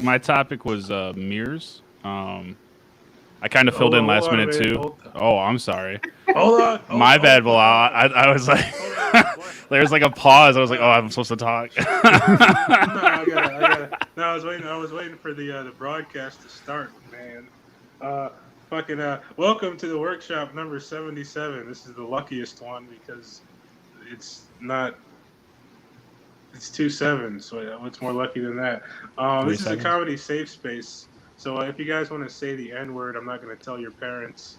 my topic was mirrors. I kind of filled in Hold last on, minute man. too. Oh, I'm sorry. Hold on. My bad, Bilal. I was like, Hold on. What? there was like a pause. I was like, oh, I'm supposed to talk. No, I gotta. No, I was waiting for the broadcast to start, man. Uh, fucking. Welcome to the workshop number 77. This is the luckiest one because it's not. It's 2 7, so what's more lucky than that? Three This is a seconds. comedy safe space. So if you guys want to say the N word, I'm not going to tell your parents.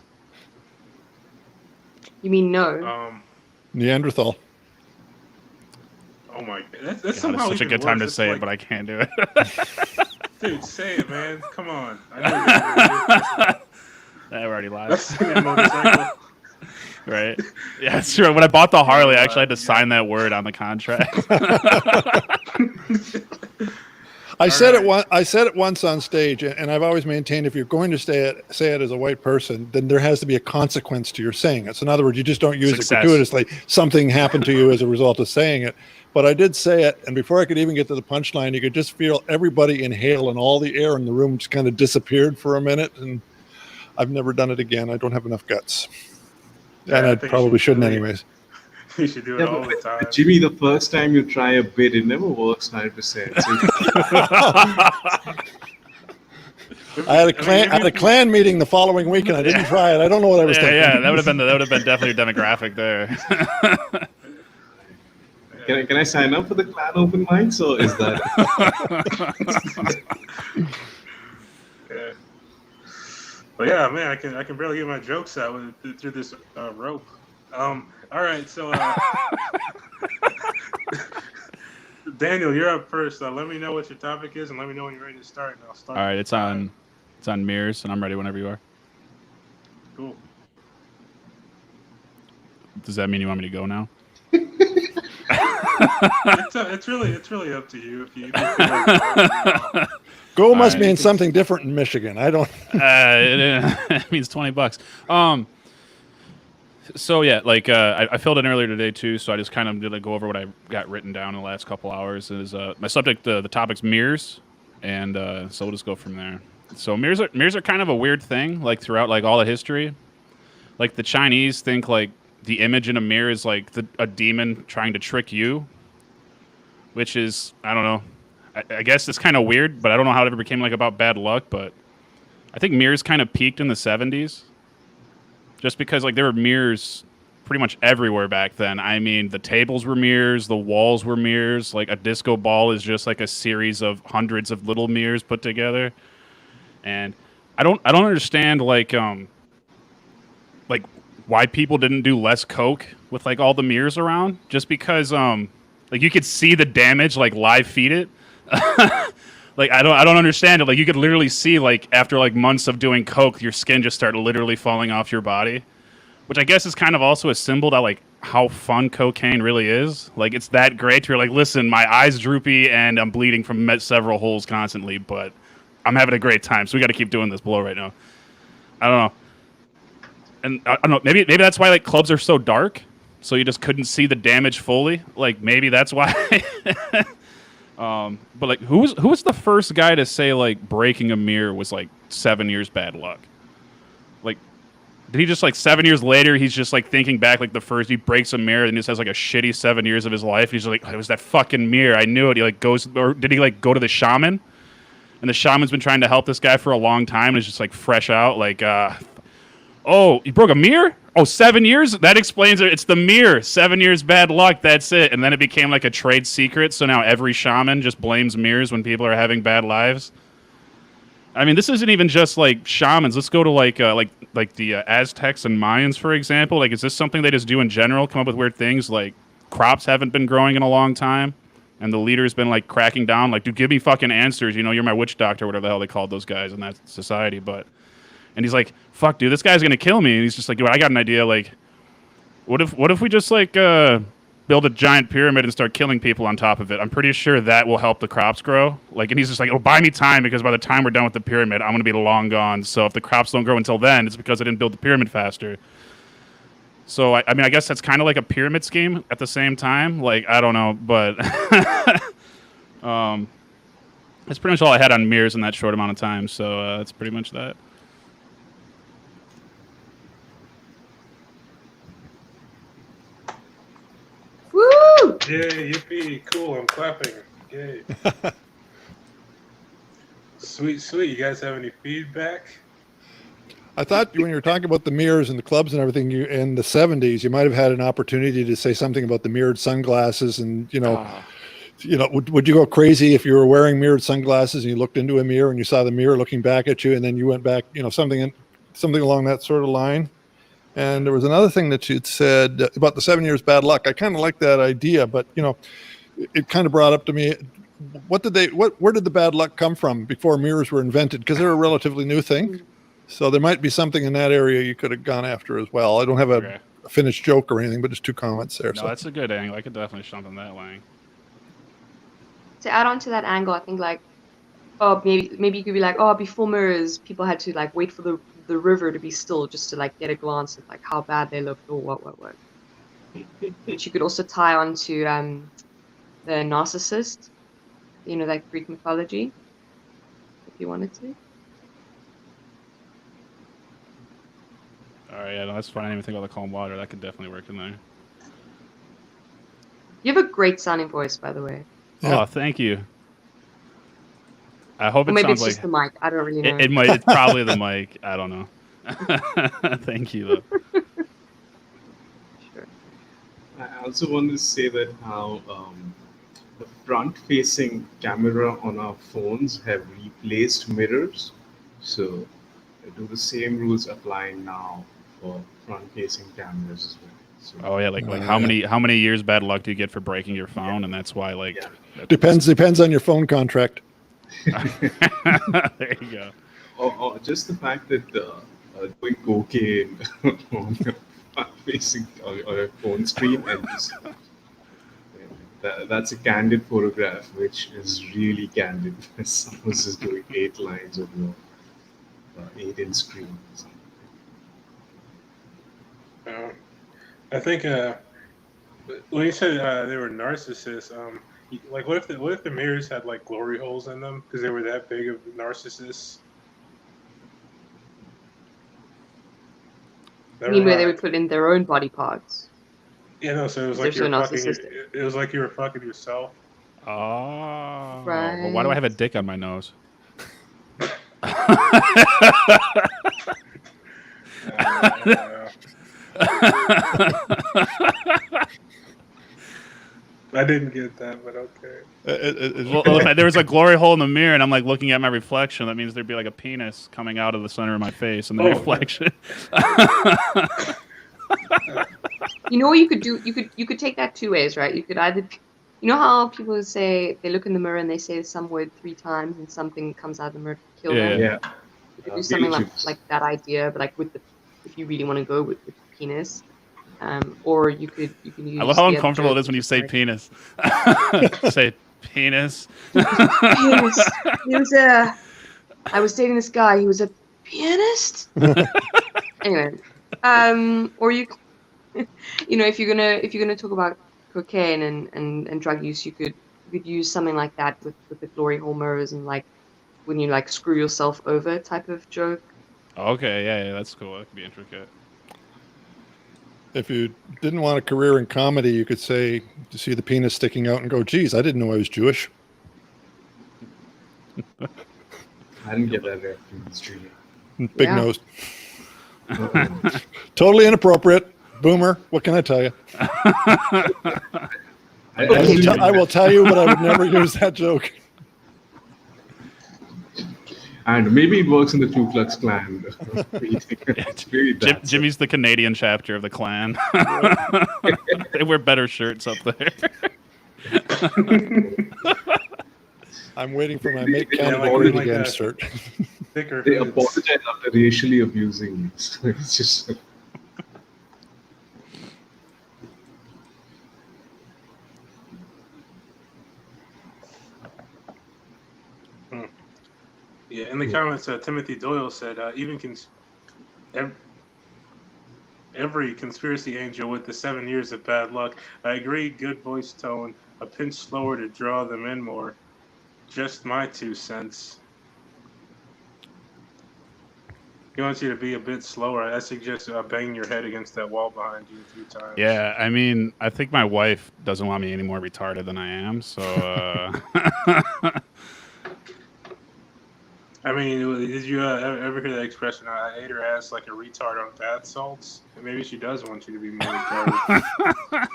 You mean no? Neanderthal. Oh my god, that's God, somehow it's such a even good time to worse. say That's it, but I can't do it. dude, say it, man. Come on. I know We're already live, that's that motorcycle. right? Yeah, it's true. When I bought the Harley, I actually had to sign that word on the contract. I said right. I said it once on stage, and I've always maintained if you're going to say it as a white person, then there has to be a consequence to your saying it. So in other words, you just don't use Success. it gratuitously. Something happened to you as a result of saying it. But I did say it, and before I could even get to the punchline, you could just feel everybody inhale, and all the air in the room just kind of disappeared for a minute. And I've never done it again. I don't have enough guts, and I I think probably you shouldn't really- anyways. You should do it Yeah, all the time. but Jimmy, the first time you try a bit, it never works 100%. So I had a clan meeting the following week, and I didn't try it. I don't know what I was thinking. Yeah, that would have been definitely your demographic there. can I sign up for the clan open mic? So is that? Yeah. But yeah, man, I can barely get my jokes out through this rope. All right, so Daniel, you're up first. Let me know what your topic is, and let me know when you're ready to start, and I'll start. All right, it's on mirrors, and I'm ready whenever you are. Cool. Does that mean you want me to go now? It's really up to you if you feel like Go must All right. mean something different in Michigan. I don't. It means $20. So yeah, like I filled in earlier today too, so I just kind of did like go over what I got written down in the last couple hours. Is my subject, the topic's mirrors, and so we'll just go from there. So mirrors are kind of a weird thing, like throughout like all the history. Like the Chinese think like the image in a mirror is like a demon trying to trick you, which is, I don't know. I guess it's kind of weird, but I don't know how it ever became like about bad luck. But I think mirrors kind of peaked in the 70s, just because like there were mirrors pretty much everywhere back then. I mean, the tables were mirrors, the walls were mirrors. Like a disco ball is just like a series of hundreds of little mirrors put together. And I don't understand like why people didn't do less coke with like all the mirrors around, just because like you could see the damage, like live feed it. Like I don't understand it. Like you could literally see like after like months of doing coke, your skin just started literally falling off your body, which I guess is kind of also a symbol that like how fun cocaine really is. Like it's that great. You're like, listen, my eyes droopy and I'm bleeding from several holes constantly, but I'm having a great time. So we got to keep doing this blow right now. I don't know. And I don't know, maybe that's why like clubs are so dark, so you just couldn't see the damage fully. Like maybe that's why. But like, who was the first guy to say like breaking a mirror was like 7 years bad luck? Like, did he just like 7 years later? He's just like thinking back, like the first he breaks a mirror and he just has like a shitty 7 years of his life. He's like, oh, it was that fucking mirror. I knew it. He like goes, or did he like go to the shaman? And the shaman's been trying to help this guy for a long time, and it's just like fresh out, like, oh, you broke a mirror? Oh, 7 years? That explains it. It's the mirror. 7 years bad luck. That's it. And then it became like a trade secret. So now every shaman just blames mirrors when people are having bad lives. I mean, this isn't even just like shamans. Let's go to like the Aztecs and Mayans, for example. Like, is this something they just do in general? Come up with weird things like crops haven't been growing in a long time, and the leader's been like cracking down. Like, dude, give me fucking answers. You know, you're my witch doctor, whatever the hell they called those guys in that society. And he's like, fuck, dude, this guy's gonna kill me. And he's just like, dude, I got an idea. Like, what if we just like build a giant pyramid and start killing people on top of it? I'm pretty sure that will help the crops grow. Like, and he's just like, it'll buy me time because by the time we're done with the pyramid, I'm gonna be long gone. So if the crops don't grow until then, it's because I didn't build the pyramid faster. So I mean, I guess that's kind of like a pyramid scheme at the same time. Like, I don't know, but That's pretty much all I had on mirrors in that short amount of time. So that's pretty much that. Woo! Yay, yippee, cool, I'm clapping. Yay. Sweet, sweet. You guys have any feedback? I thought when you were talking about the mirrors and the clubs and everything, you in the 70s, you might have had an opportunity to say something about the mirrored sunglasses, and would you go crazy if you were wearing mirrored sunglasses and you looked into a mirror and you saw the mirror looking back at you, and then you went back, something along that sort of line. And there was another thing that you'd said about the 7 years bad luck. I kind of like that idea, but it kind of brought up to me, where did the bad luck come from before mirrors were invented? Because they're a relatively new thing. So there might be something in that area you could have gone after as well. I don't have a finished joke or anything, but just 2 comments there. No, that's a good angle. I could definitely jump on that line. To add on to that angle, I think maybe you could be before mirrors, people had to wait for the river to be still just to get a glance at how bad they looked or what. But you could also tie on to the narcissist, that Greek mythology, if you wanted to. All right, yeah, no, that's fine. I didn't even think about the calm water. That could definitely work in there. You have a great sounding voice, by the way. Yeah. Oh, thank you. I hope it maybe sounds it's just the mic. I don't really know. It might. It's probably the mic. I don't know. Thank you, though. Sure. I also want to say that how the front-facing camera on our phones have replaced mirrors. So do the same rules applying now for front-facing cameras as well. So, Oh yeah, like how many years bad luck do you get for breaking your phone? And that's why depends on your phone contract. There you go. or just the fact that doing cocaine on your front-facing on your phone screen, and that's a candid photograph, which is really candid. Someone's just doing 8 lines of your 8-inch screen. I think when you said they were narcissists, what if the mirrors had glory holes in them because they were that big of narcissists? You mean where they would put in their own body parts? Yeah, no. So it was They're so it was like you were fucking yourself. Oh, Right. Well, why do I have a dick on my nose? I didn't get that, but okay. Well, if there was a glory hole in the mirror, and I'm looking at my reflection, that means there'd be a penis coming out of the center of my face in the reflection. What you could do? You could take that 2 ways, right? You could either, how people say they look in the mirror and they say some word 3 times and something comes out of the mirror to kill them. Yeah. You could do something like that idea, but if you really want to go with the penis, or you can use. I love how uncomfortable it is when you say penis. Say penis. Penis. He was I was dating this guy. He was a pianist. Anyway, or you, if you're gonna talk about cocaine and drug use, you could use something like that with the glory hole mirrors and when you screw yourself over type of joke. Okay, yeah, that's cool. That could be intricate. If you didn't want a career in comedy, you could say, to see the penis sticking out and go, geez, I didn't know I was Jewish. I didn't get that reference, Julie. Big nose. Totally inappropriate. Boomer, what can I tell you? I will tell you, but I would never use that joke. And maybe it works in the Ku Klux Klan. Jimmy's the Canadian chapter of the Klan. They wear better shirts up there. I'm waiting for my Make Canada like Great like Again that. shirt. Thicker They hoods. apologize after racially abusing you. So it's just. Yeah, in the comments, Timothy Doyle said, every conspiracy angel with the 7 years of bad luck. I agree, good voice tone, a pinch slower to draw them in more. just my 2 cents. He wants you to be a bit slower. I suggest banging your head against that wall behind you a few times. Yeah, I mean, I think my wife doesn't want me any more retarded than I am, so I mean, did you ever hear that expression? I ate her ass like a retard on bath salts. Maybe she does want you to be more retarded.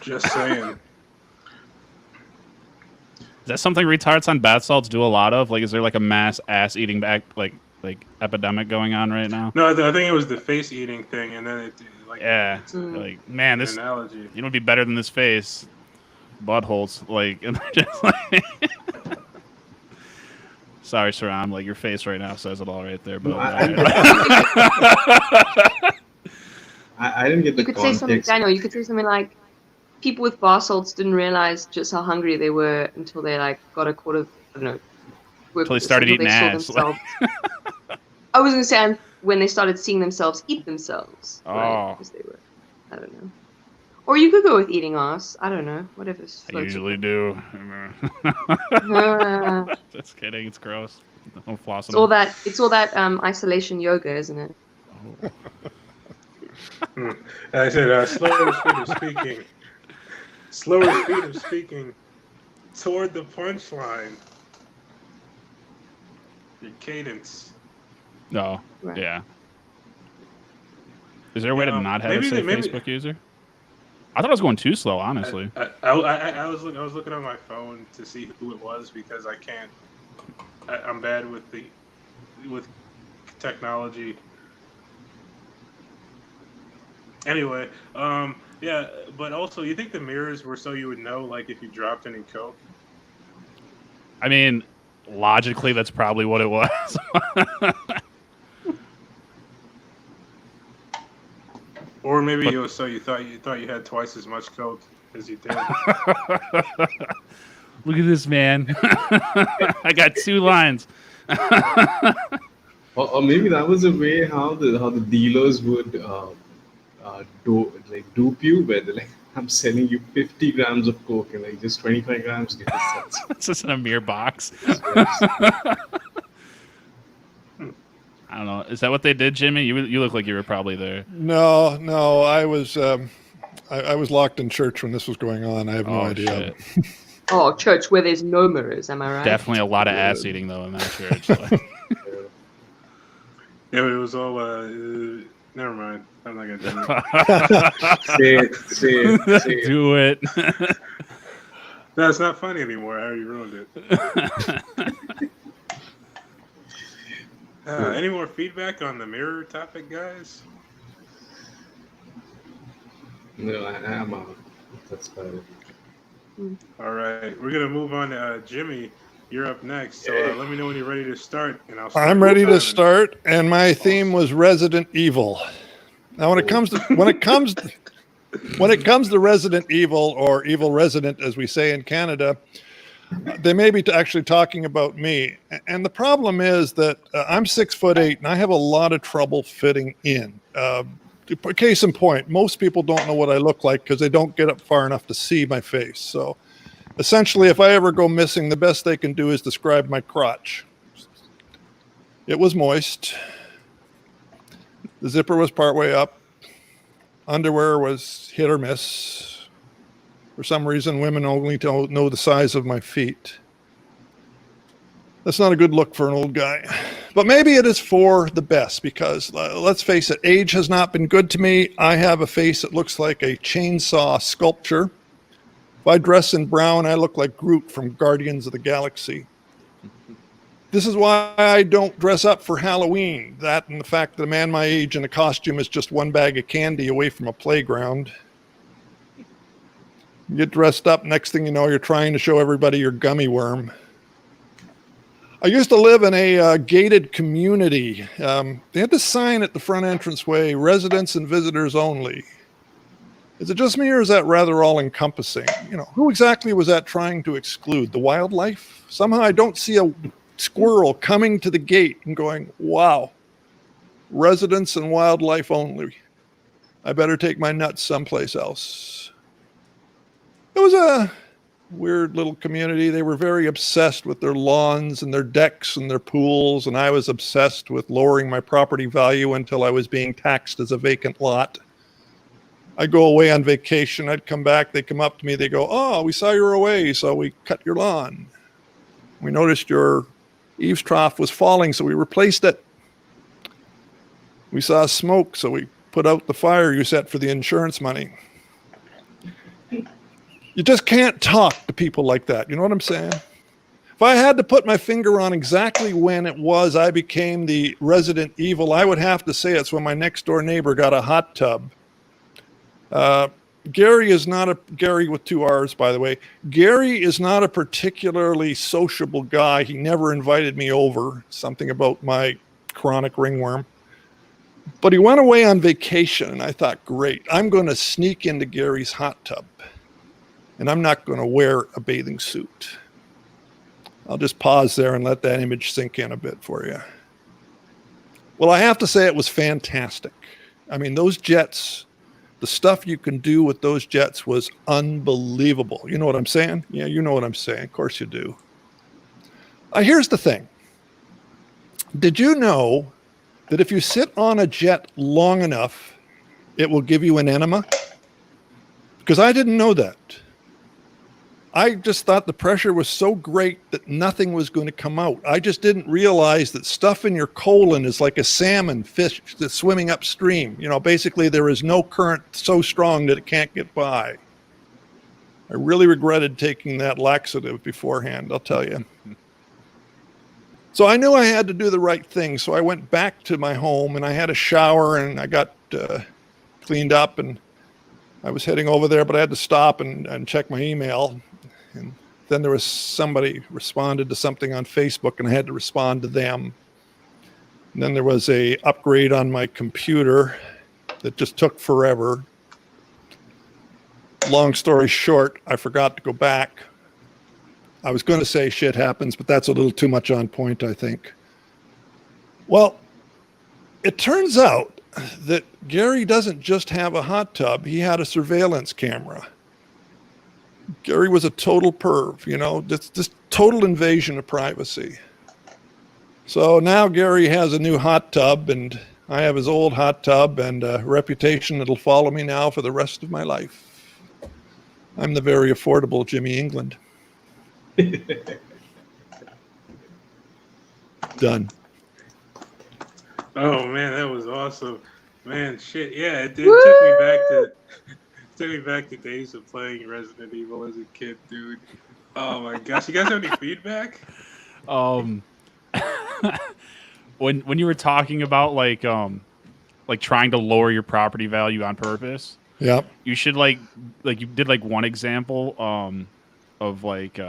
Just saying. Is that something retards on bath salts do a lot of? Like, is there like a mass ass eating back like epidemic going on right now? No, I think it was the face eating thing, and then it like Yeah, Mm. like man, an this analogy. you know would be better than this face, buttholes. Like, and they're just like, sorry, Saram, like your face right now says it all right there. But No, I didn't get the You could say something, context. Daniel. You could say something like, people with bar salts didn't realize just how hungry they were until they like got a quarter. I don't know. Until they started eating ass. I was gonna say when they started seeing themselves eat themselves. Oh. Right? Because they were. I don't know. Or you could go with eating ass. I don't know. Whatever. I usually do. Just kidding. It's gross. Don't floss It's all that. It's all that isolation yoga, isn't it? I said slower speed of speaking. Slower speed of speaking toward the punchline. Your cadence. No. Right. Yeah. Is there a way to not have it say maybe- Facebook user? I thought I was going too slow, honestly. I was looking on my phone to see who it was because I can't. I'm bad with technology. Anyway, yeah, but also, you think the mirrors were so you would know, like, if you dropped any coke? I mean, logically, that's probably what it was. Or maybe it was so you thought you had twice as much coke as you did. Look at this man. I got 2 lines. Or maybe that was a way how the dealers would dupe you, where they're like, I'm selling you 50 grams of coke and like just 25 grams get the sets. It's just in a mirror box. I don't know. Is that what they did, Jimmy? You look like you were probably there. No, I was I was locked in church when this was going on. I have no idea. Shit. Oh, church where there's no mirrors. Am I right? Definitely a lot of ass eating though in that church. Like, Yeah, but it was all. Never mind. I'm not gonna do it. Say it. do it. No, it's not funny anymore. I already ruined it. Any more feedback on the mirror topic, guys? No, I'm out. That's about it. All right, we're gonna move on to Jimmy. You're up next. So let me know when you're ready to start, and I'll. I'm ready to start, and my theme was Resident Evil. Now, when it comes to Resident Evil, or Evil Resident, as we say in Canada, they may be actually talking about me. And the problem is that I'm 6'8", and I have a lot of trouble fitting in. Case in point, most people don't know what I look like because they don't get up far enough to see my face. So essentially, if I ever go missing, the best they can do is describe my crotch. It was moist. The zipper was partway up. Underwear was hit or miss. For some reason, women only don't know the size of my feet. That's not a good look for an old guy. But maybe it is for the best because, let's face it, age has not been good to me. I have a face that looks like a chainsaw sculpture. If I dress in brown, I look like Groot from Guardians of the Galaxy. This is why I don't dress up for Halloween. That and the fact that a man my age in a costume is just one bag of candy away from a playground. You get dressed up, next thing you know, you're trying to show everybody your gummy worm. I used to live in a gated community. They had this sign at the front entranceway, residents and visitors only. Is it just me, or is that rather all-encompassing? You know, who exactly was that trying to exclude? The wildlife? Somehow I don't see a squirrel coming to the gate and going, wow, residents and wildlife only. I better take my nuts someplace else. It weird little community. They were very obsessed with their lawns and their decks and their pools, and I was obsessed with lowering my property value until I was being taxed as a vacant lot. I'd go away on vacation. I'd come back. They'd come up to me. They go, "Oh, we saw you were away, so we cut your lawn. We noticed your eaves trough was falling, so we replaced it. We saw smoke, so we put out the fire you set for the insurance money." You just can't talk to people like that. You know what I'm saying? If I had to put my finger on exactly when it was I became the resident evil, I would have to say it's when my next door neighbor got a hot tub. Gary is not a Gary with 2 R's, by the way. Gary is not a particularly sociable guy. He never invited me over. Something about my chronic ringworm. But he went away on vacation, and I thought, great, I'm going to sneak into Gary's hot tub, and I'm not going to wear a bathing suit. I'll just pause there and let that image sink in a bit for you. Well, I have to say it was fantastic. I mean, those jets, the stuff you can do with those jets was unbelievable. You know what I'm saying? Yeah, you know what I'm saying. Of course you do. Here's the thing. Did you know that if you sit on a jet long enough, it will give you an enema? Because I didn't know that. I just thought the pressure was so great that nothing was going to come out. I just didn't realize that stuff in your colon is like a salmon fish that's swimming upstream. You know, basically there is no current so strong that it can't get by. I really regretted taking that laxative beforehand, I'll tell you. So I knew I had to do the right thing. So I went back to my home and I had a shower and I got cleaned up and I was heading over there, but I had to stop and check my email. And then there was somebody responded to something on Facebook and I had to respond to them. And then there was a upgrade on my computer that just took forever. Long story short, I forgot to go back. I was going to say shit happens, but that's a little too much on point, I think. Well, it turns out that Gary doesn't just have a hot tub. He had a surveillance camera. Gary was a total perv, you know, this total invasion of privacy. So now Gary has a new hot tub and I have his old hot tub and a reputation that'll follow me now for the rest of my life. I'm the very affordable Jimmy England. Done. Oh man, that was awesome. Man, shit, yeah, it Woo! took me back to days of playing Resident Evil as a kid, dude. Oh my gosh, you guys have any feedback? When you were talking about like trying to lower your property value on purpose, Yep. you should like you did like one example of like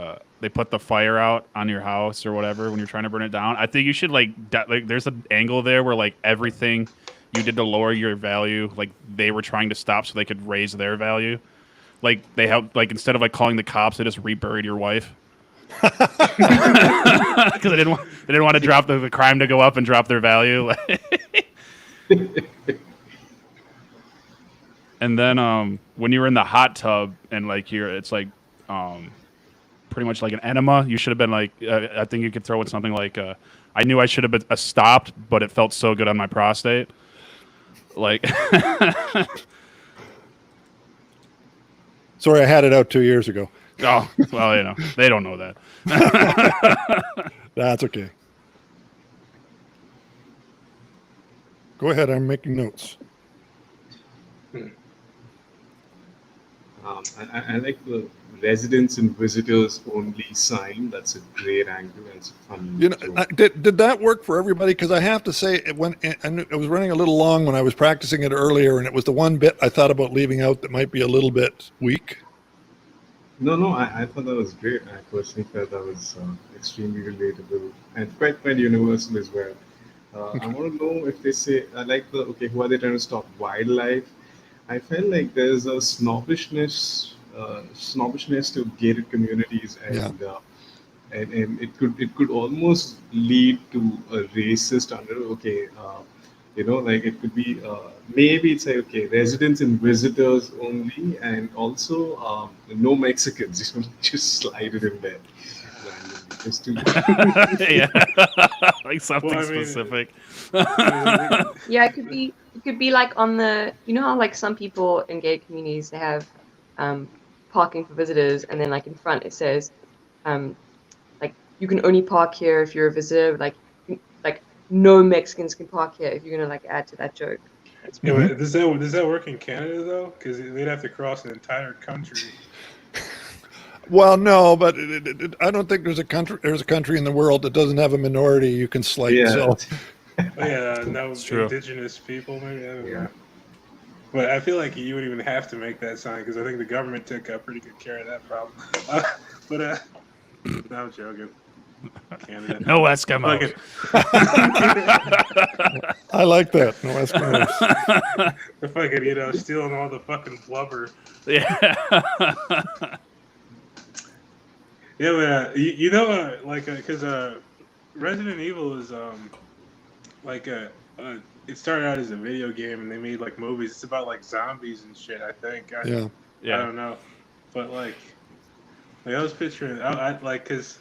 they put the fire out on your house or whatever when you're trying to burn it down. I think you should like there's an angle there where like everything you did to lower your value, like they were trying to stop so they could raise their value. Like they have like instead of like calling the cops, they just reburied your wife. Because they didn't want to drop the crime to go up and drop their value. And then when you were in the hot tub and like it's like pretty much like an enema, you should have been like I think you could throw in something like I knew I should have been stopped, but it felt so good on my prostate. Like Sorry, I had it out 2 years ago. oh well, you know they don't know that. That's okay. Go ahead, I'm making notes. I like the residents and visitors only sign. That's a great angle and it's a fun. You know, joke. did that work for everybody? Because I have to say, it was running a little long when I was practicing it earlier, and it was the one bit I thought about leaving out that might be a little bit weak. No, I thought that was great. I personally felt that was extremely relatable and quite universal as well. I want to know if they say, who are they trying to stop? Wildlife. I felt like there's a snobbishness to gated communities, and and it could almost lead to a racist Like it could be maybe it's like okay, residents and visitors only, and also no Mexicans. Just slide it in there randomly, just to Yeah, like something Well, I mean, specific. Yeah, it could be like on the, you know how like some people in gay communities they have parking for visitors, and then like in front it says like you can only park here if you're a visitor, like no Mexicans can park here if you're gonna like add to that joke. That's Yeah, pretty but does that work in Canada though? Because they'd have to cross an entire country. Well, no, but I don't think there's a country in the world that doesn't have a minority you can slight. yeah. So Oh, yeah, no true. indigenous people, maybe. I don't Yeah. know. But I feel like you wouldn't even have to make that sign because I think the government took pretty good care of that problem. No, I'm joking. Canada. No Eskimos. Fucking- I like that. No Eskimos. the fucking, stealing all the fucking blubber. Yeah. Yeah, but because Resident Evil is it started out as a video game and they made like movies. It's about like zombies and shit. I think. Yeah. I Yeah. don't know, but like I was picturing, because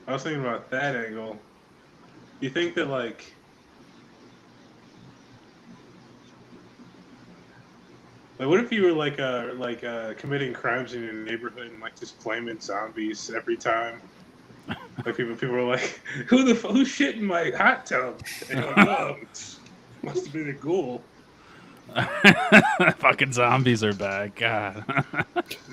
I was thinking about that angle. You think that like what if you were committing crimes in your neighborhood and like just blaming zombies every time? Like people were like, who's shit in my hot tub? And you're like, oh, must have been a ghoul. Fucking zombies are back. God.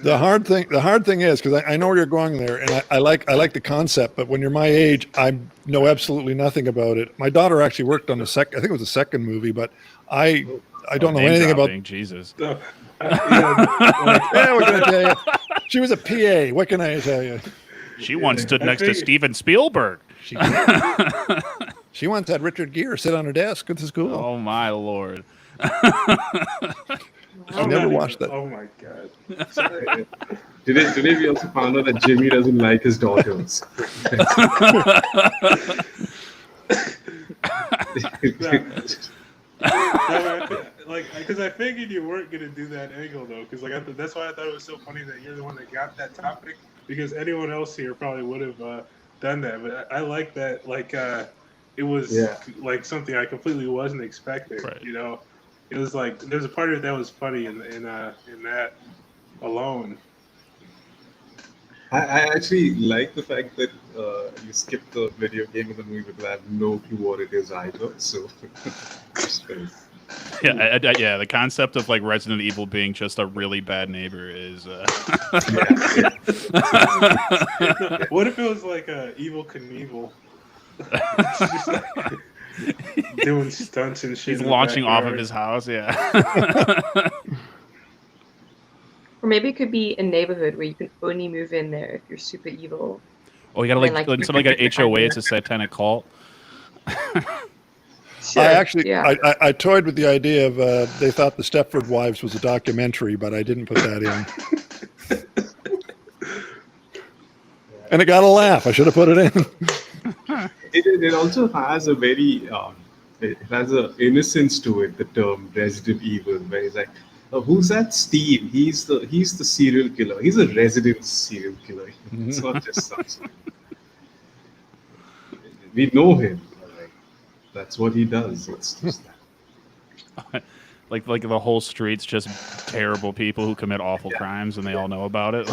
The hard thing is because I know where you're going there, and I like the concept. But when you're my age, I know absolutely nothing about it. My daughter actually worked on I think it was the second movie, but I don't know Name anything about. dropping, Jesus. So, Yeah, what can I tell you? She was a PA. What can I tell you? She once stood I next to think- Steven Spielberg. She once had Richard Gere sit on her desk at the school. Oh my lord. I'm never not watched even- that. Oh my god. Sorry. Today we also found out that Jimmy doesn't like his daughters. Because I figured you weren't gonna do that angle though, because that's why I thought it was so funny that you're the one that got that topic. Because anyone else here probably would have done that, but I like that. It was like something I completely wasn't expecting. Right. It was like there's a part of it that was funny in that alone. I actually like the fact that you skipped the video game in the movie because I have no clue what it is either. So, just very- Yeah, the concept of like Resident Evil being just a really bad neighbor is. yeah. What if it was like Evil Knievel? Just like doing stunts and shit. He's in the launching off of backyard. his house. Yeah. Or maybe it could be a neighborhood where you can only move in there if you're super evil. Oh, you gotta And like then, like, something like an HOA. It's a satanic cult. Sure, I actually, yeah. I toyed with the idea of they thought the Stepford Wives was a documentary, but I didn't put that in. And it got a laugh. I should have put it in. It also has a very it has an innocence to it. The term Resident Evil, where he's like, oh, "Who's that? Steve? He's the serial killer. He's a resident serial killer. It's not just some. We know him. Like, that's what he does. It's just that." Like the whole street's just terrible people who commit awful crimes, and they all know about it.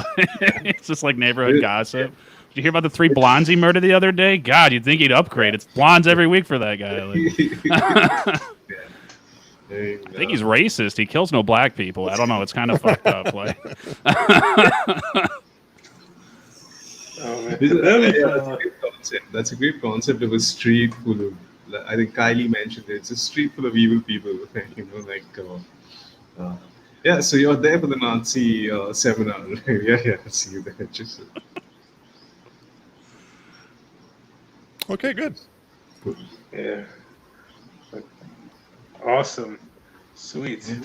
It's just like neighborhood gossip. Did you hear about the 3 blondes he murdered the other day? God, you'd think he'd upgrade. It's blondes every week for that guy. Like, I think he's racist. He kills no black people. I don't know. It's kind of fucked up. Like, Oh, man. That'd be That'd fun. That's a great concept of a street full of. I think Kylie mentioned it. It's a street full of evil people. Yeah. So you're there for the Nazi seminar. Yeah. See you there. Just Okay, good. Yeah. Awesome. Sweet.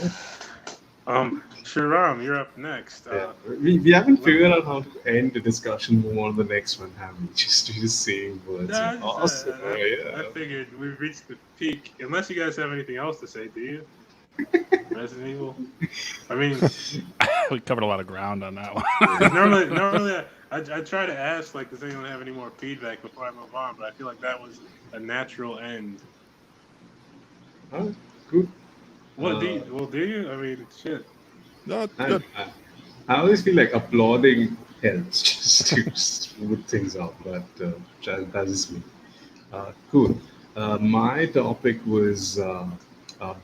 Shriram, you're up next. Yeah. We haven't figured out how to end the discussion. Move on to the next one, have we? Just saying words. No, Awesome. Oh, I yeah. figured we've reached the peak. Unless you guys have anything else to say, do you? Resident Evil. I mean, We covered a lot of ground on that one. normally I try to ask like, does anyone have any more feedback before I move on? But I feel like that was a natural end. Oh, good. What do you? I mean, shit. No, it's I, good. I always feel like applauding helps just to smooth things out, but that's just me. Cool. My topic was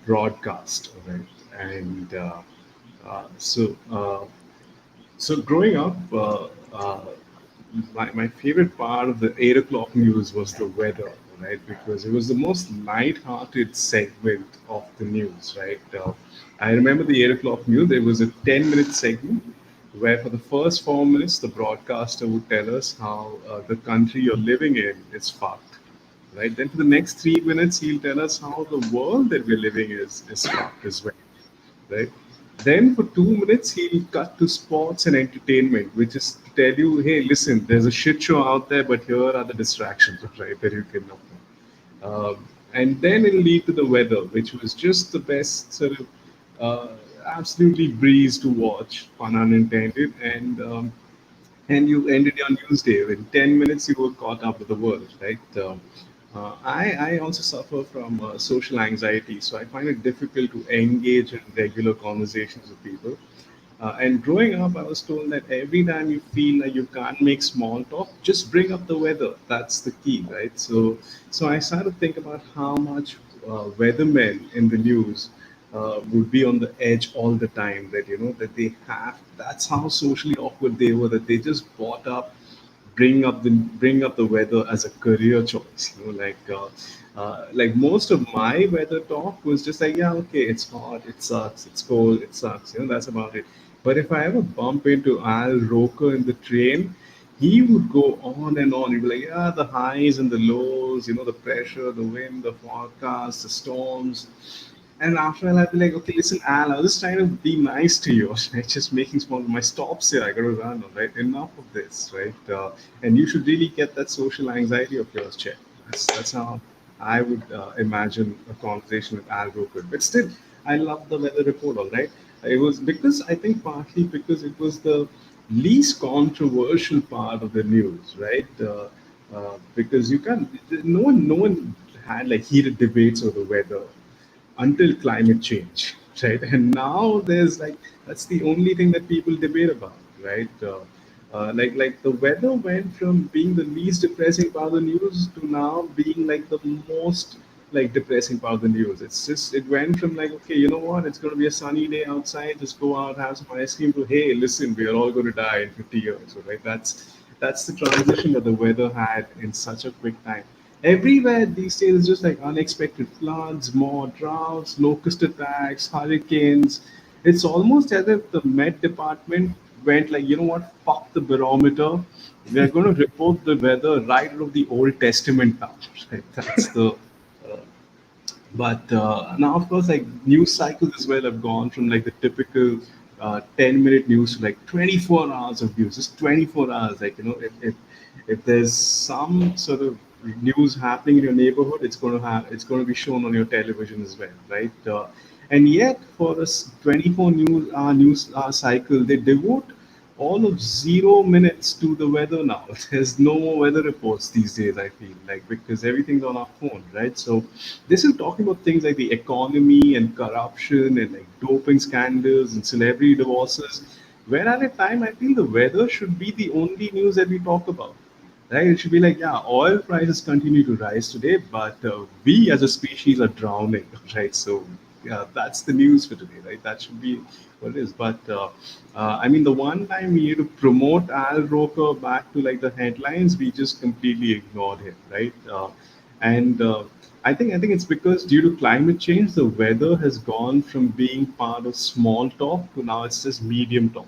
broadcast, right? And so growing up, my favorite part of the 8 o'clock news was the weather, right? Because it was the most light-hearted segment of the news, right? I remember the 8 o'clock news. There was a 10-minute segment where, for the first 4 minutes, the broadcaster would tell us how the country you're living in is fucked, right? Then for the next 3 minutes, he'll tell us how the world that we're living is fucked as well, right? Then for 2 minutes, he'll cut to sports and entertainment, which is to tell you, hey, listen, there's a shit show out there, but here are the distractions, right, that you can know. And then it'll lead to the weather, which was just the best sort of absolutely breeze to watch, pun unintended, and you ended your news day. In 10 minutes, you were caught up with the world, right? I also suffer from social anxiety, so I find it difficult to engage in regular conversations with people. And growing up, I was told that every time you feel like you can't make small talk, just bring up the weather. That's the key, right? So I started to think about how much weathermen in the news would be on the edge all the time. That that they have. That's how socially awkward they were. That they just bought up bring up the weather as a career choice. Like most of my weather talk was just like, yeah, okay, it's hot, it sucks, it's cold, it sucks. That's about it. But if I ever bump into Al Roker in the train, he would go on and on. He'd be like, yeah, the highs and the lows, the pressure, the wind, the forecast, the storms. And after a while, I'd be like, okay, listen, Al, I was just trying to be nice to you, right? Just making small. My stops here, I got to run, right? Enough of this, right? And you should really get that social anxiety of yours checked. That's how I would imagine a conversation with Al Roker. But still, I love the weather report, all right? It was because I think partly because it was the least controversial part of the news, right? Because you can't, no one had like heated debates over the weather until climate change, right? And now there's like that's the only thing that people debate about, right? Like the weather went from being the least depressing part of the news to now being like the most like depressing part of the news. It went from like, okay, you know what, it's going to be a sunny day outside, just go out, have some ice cream, to hey, listen, we are all going to die in 50 years, so, right? That's the transition that the weather had in such a quick time. Everywhere these days is just like unexpected floods, more droughts, locust attacks, hurricanes. It's almost as if the Met Department went like, you know what, fuck the barometer. We're going to report the weather right out of the Old Testament now. Right? That's the. But now, of course, like news cycles as well have gone from like the typical 10-minute news to like 24 hours of news. Just 24 hours. Like, if there's some sort of news happening in your neighborhood, it's going to be shown on your television as well, right? And yet, for a 24 news cycle, they devote all of 0 minutes to the weather now. There's no more weather reports these days, I feel like, because everything's on our phone, right? So this is talking about things like the economy and corruption and like doping scandals and celebrity divorces. Where at a time, I feel the weather should be the only news that we talk about, right? It should be like, yeah, oil prices continue to rise today, but we as a species are drowning, right? So yeah, that's the news for today, right? That should be what it is. But I mean, the one time we need to promote Al Roker back to like the headlines, we just completely ignored him, right? And I think it's because due to climate change, the weather has gone from being part of small talk to now it's just medium talk,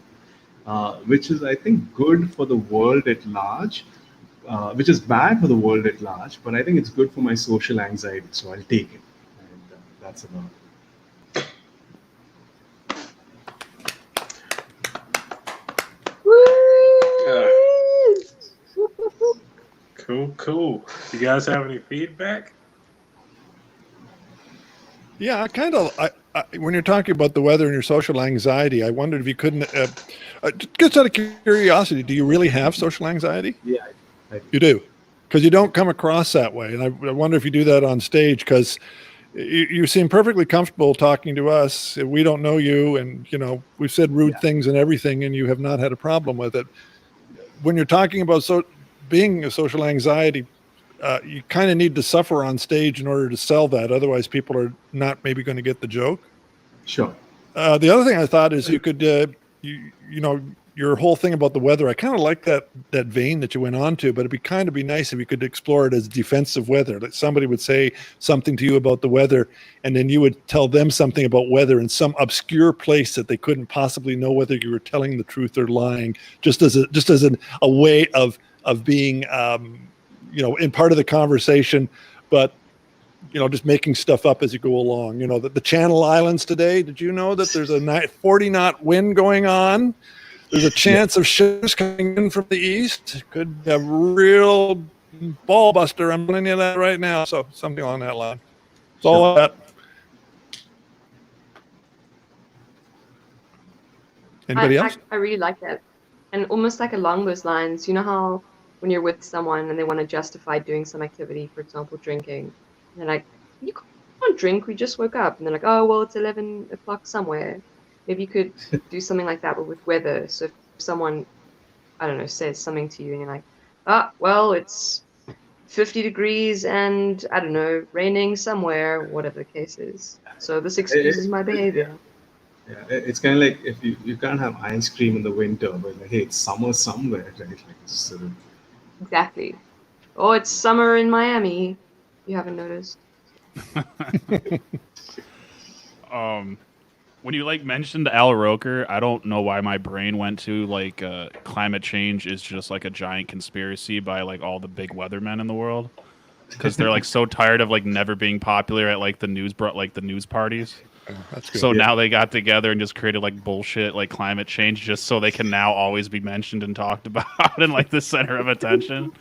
which is I think good for the world at large, which is bad for the world at large. But I think it's good for my social anxiety, so I'll take it. And that's about it. Cool. You guys have any feedback? Yeah, I kind of. When you're talking about the weather and your social anxiety, I wondered if you couldn't. Just out of curiosity, do you really have social anxiety? Yeah, I You do, because you don't come across that way, and I wonder if you do that on stage because you seem perfectly comfortable talking to us. We don't know you, and we've said rude things and everything, and you have not had a problem with it. When you're talking about being a social anxiety, you kind of need to suffer on stage in order to sell that. Otherwise, people are not maybe going to get the joke. Sure. The other thing I thought is you could, your whole thing about the weather. I kind of like that vein that you went on to, but it'd be nice if you could explore it as defensive weather. Like somebody would say something to you about the weather, and then you would tell them something about weather in some obscure place that they couldn't possibly know whether you were telling the truth or lying. Just as a way of being. In part of the conversation, but just making stuff up as you go along. The Channel Islands today. Did you know that there's a 40-knot wind going on? There's a chance of ships coming in from the east. Could have real ball buster. I'm telling you that right now. So something along that line. It's all that. Anybody else? I really like that, and almost like along those lines. You know how when you're with someone and they want to justify doing some activity, for example, drinking, and they're like, you can't drink, we just woke up. And they're like, oh, well, it's 11 o'clock somewhere. Maybe you could do something like that, but with weather. So if someone, I don't know, says something to you and you're like, well, it's 50 degrees and, I don't know, raining somewhere, whatever the case is. So this excuses my behavior. Yeah, it's kind of like if you can't have ice cream in the winter, but hey, it's summer somewhere, right? Like it's sort of... Exactly. Oh, it's summer in Miami. You haven't noticed. When you mentioned Al Roker, I don't know why my brain went to climate change is just like a giant conspiracy by all the big weathermen in the world, because they're so tired of never being popular at the news parties. That's good. So now they got together and just created bullshit climate change just so they can now always be mentioned and talked about and the center of attention.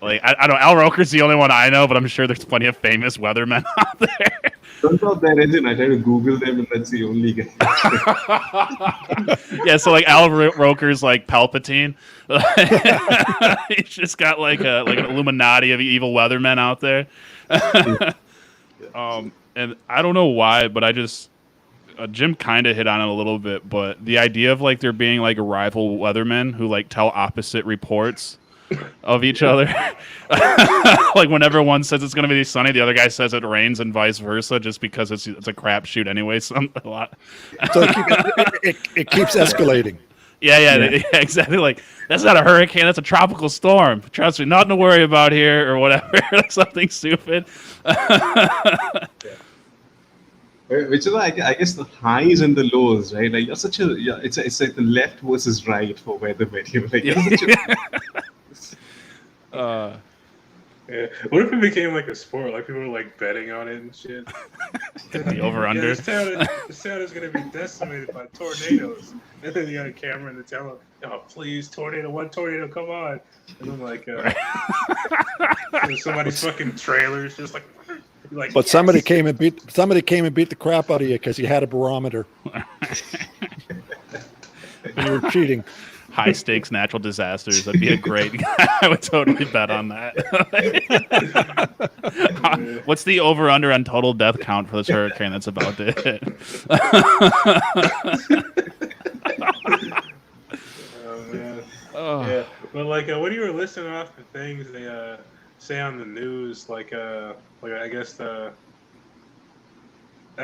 I don't. Al Roker's the only one I know, but I'm sure there's plenty of famous weathermen out there. Turns out there isn't. I tried to Google them, and that's the only guy. Yeah, so Al Roker's Palpatine. He's just got an Illuminati of evil weathermen out there. And I don't know why, but I just Jim kind of hit on it a little bit. But the idea of there being rival weathermen who tell opposite reports of each other, whenever one says it's going to be sunny, the other guy says it rains, and vice versa, just because it's a crapshoot anyway. So it keeps escalating. Yeah, exactly. That's not a hurricane, that's a tropical storm. Trust me, nothing to worry about here, or whatever. Something stupid. Which is, I guess, the highs and the lows, right? You're such a, it's like the left versus right for weathermen. Yeah. What if it became a sport? People were betting on it and shit. The over-under. This town is going to be decimated by tornadoes. And then you got a camera in the town. Oh, please, tornado, one tornado, come on. And then somebody's fucking trailers just But yes. somebody came and beat the crap out of you because you had a barometer. And you were cheating. High stakes natural disasters. That'd be a great. I would totally bet on that. What's the over under on total death count for this hurricane that's about to hit? Oh man. Oh. Yeah. But when you were listening off the things they say on the news, I guess I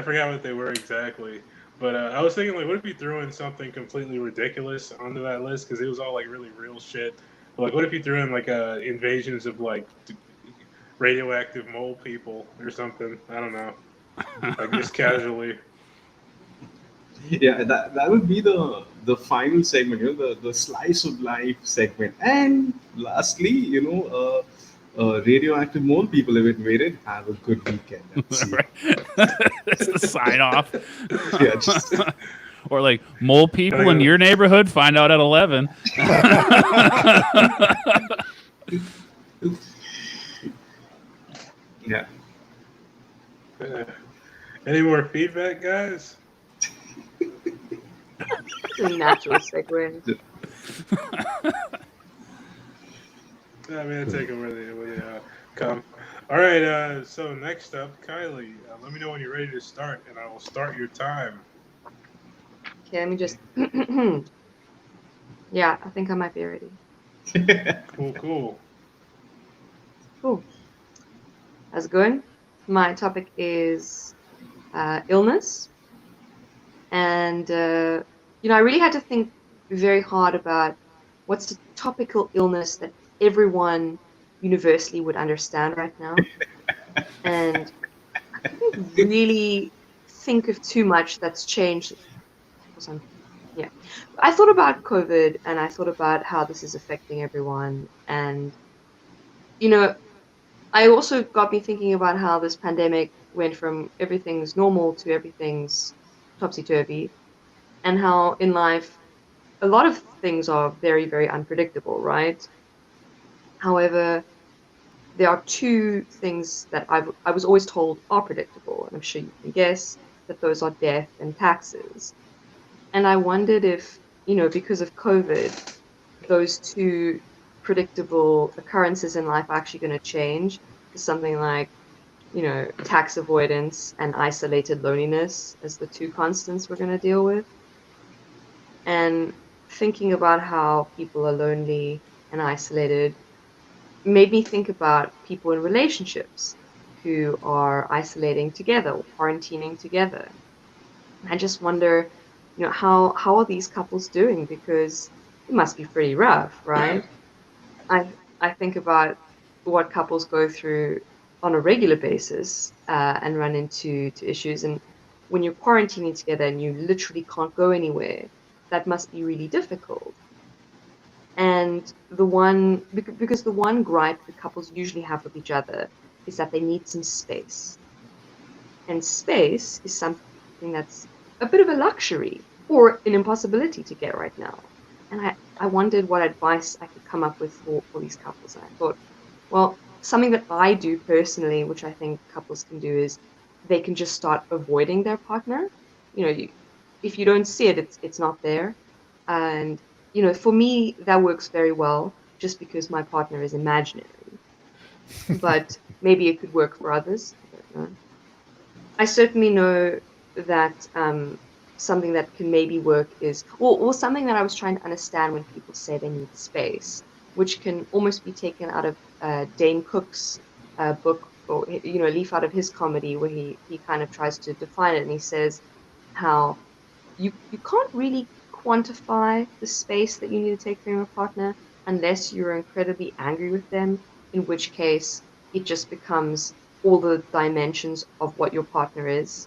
forgot what they were exactly. But I was thinking, what if you threw in something completely ridiculous onto that list? Because it was all really real shit. But, what if you threw in invasions of radioactive mole people or something? I don't know. Just casually. Yeah, that would be the final segment, the slice of life segment. And lastly, radioactive mole people have invaded. Have a good weekend. That's the sign off. Yeah, just... Or mole people in your neighborhood, find out at 11. Yeah. Any more feedback, guys? It's a natural segue. I mean, take them where they come. All right. So next up, Kylie. Let me know when you're ready to start, and I will start your time. Okay, let me just. Yeah, I think I might be ready. Cool. Cool. How's it going? My topic is illness. And, I really had to think very hard about what's the topical illness that everyone universally would understand right now. And I didn't really think of too much that's changed. Yeah. I thought about COVID and I thought about how this is affecting everyone. And, I also got me thinking about how this pandemic went from everything's normal to everything's topsy-turvy, and how in life a lot of things are very, very unpredictable, right? However, there are two things that I was always told are predictable, and I'm sure you can guess that those are death and taxes. And I wondered if, because of COVID, those two predictable occurrences in life are actually going to change to something like, tax avoidance and isolated loneliness as the two constants we're going to deal with. And thinking about how people are lonely and isolated made me think about people in relationships who are isolating together or quarantining together. I just wonder, how are these couples doing? Because it must be pretty rough, right? I think about what couples go through on a regular basis and run into issues. And when you're quarantining together and you literally can't go anywhere, that must be really difficult. And because the one gripe that couples usually have with each other is that they need some space. And space is something that's a bit of a luxury or an impossibility to get right now. And I wondered what advice I could come up with for these couples. And I thought, well, something that I do personally, which I think couples can do, is they can just start avoiding their partner. If you don't see it, it's not there. And, for me, that works very well just because my partner is imaginary. But maybe it could work for others. I don't know. I certainly know that something that can maybe work is, or something that I was trying to understand when people say they need space, which can almost be taken out of Dane Cook's book, or a leaf out of his comedy, where he kind of tries to define it, and he says how you can't really quantify the space that you need to take from your partner unless you're incredibly angry with them, in which case it just becomes all the dimensions of what your partner is,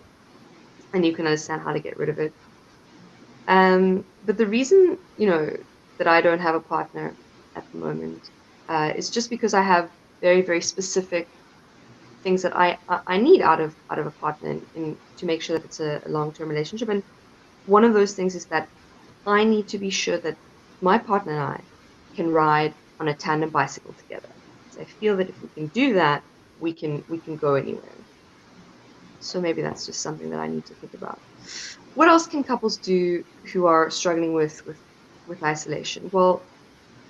and you can understand how to get rid of it. But the reason, that I don't have a partner at the moment is just because I have very, very specific things that I need out of a partner to make sure that it's a long-term relationship. And one of those things is that I need to be sure that my partner and I can ride on a tandem bicycle together. So I feel that if we can do that, we can go anywhere. So maybe that's just something that I need to think about. What else can couples do who are struggling with isolation? Well,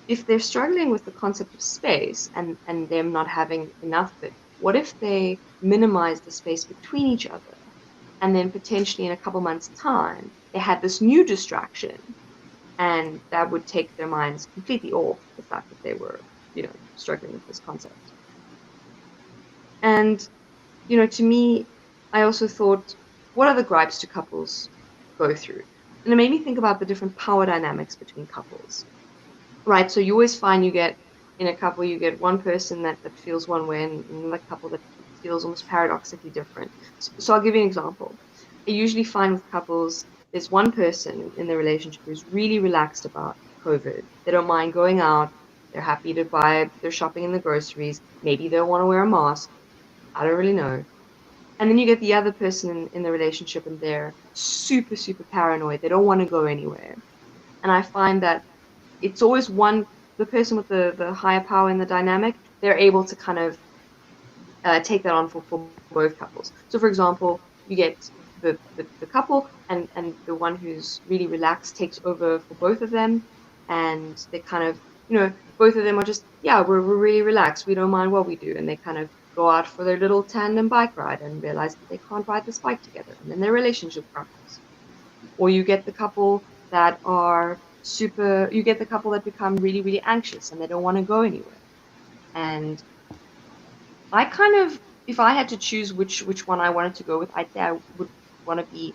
if they're struggling with the concept of space and them not having enough of it, what if they minimize the space between each other, and then potentially in a couple months' time, they had this new distraction, and that would take their minds completely off the fact that they were, struggling with this concept. And, to me, I also thought, what other gripes do couples go through? And it made me think about the different power dynamics between couples, right? So you always find in a couple, you get one person that feels one way and another couple that feels almost paradoxically different. So I'll give you an example. I usually find with couples, there's one person in the relationship who's really relaxed about COVID. They don't mind going out. They're happy to buy their shopping in the groceries. Maybe they'll want to wear a mask. I don't really know. And then you get the other person in the relationship and they're super, super paranoid. They don't want to go anywhere. And I find that it's always the person with the higher power in the dynamic they're able to kind of take that on for both couples. So, for example, you get the couple, and the one who's really relaxed takes over for both of them, and they kind of, both of them are just, we're really relaxed, we don't mind what we do, and they kind of go out for their little tandem bike ride and realize that they can't ride this bike together, and then their relationship crumbles. Or you get the couple that become really, really anxious and they don't want to go anywhere. And I kind of, if I had to choose which one I wanted to go with, I think I would want to be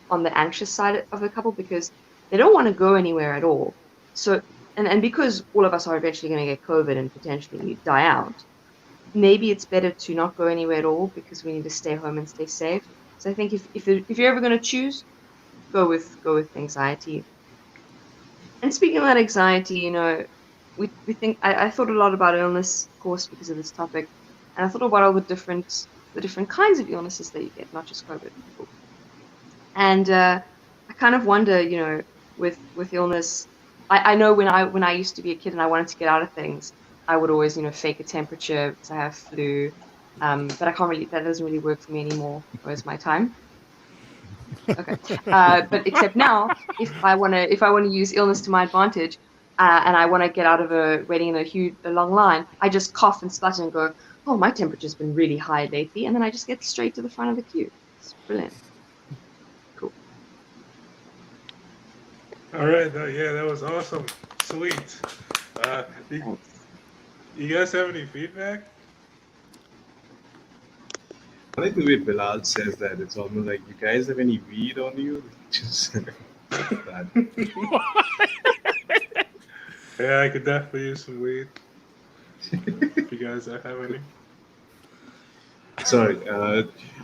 on the anxious side of the couple, because they don't want to go anywhere at all. So, and because all of us are eventually going to get COVID and potentially die out, maybe it's better to not go anywhere at all, because we need to stay home and stay safe. So I think if you're ever going to choose, go with anxiety. And speaking of that anxiety, we think I thought a lot about illness, of course, because of this topic, and I thought about all the different kinds of illnesses that you get, not just COVID. And I kind of wonder, with illness, I know when I used to be a kid and I wanted to get out of things, I would always fake a temperature because I have flu, but that doesn't really work for me anymore. Where's my time? Okay, but except now, if I want to use illness to my advantage, and I want to get out of waiting in a long line, I just cough and splutter and go, oh, my temperature's been really high lately, and then I just get straight to the front of the queue. It's brilliant. Cool. All right, that was awesome. Sweet. You guys have any feedback? I like the way Bilal says that. It's almost like, you guys have any weed on you? Just that. Yeah, I could definitely use some weed. If you guys have any. Sorry,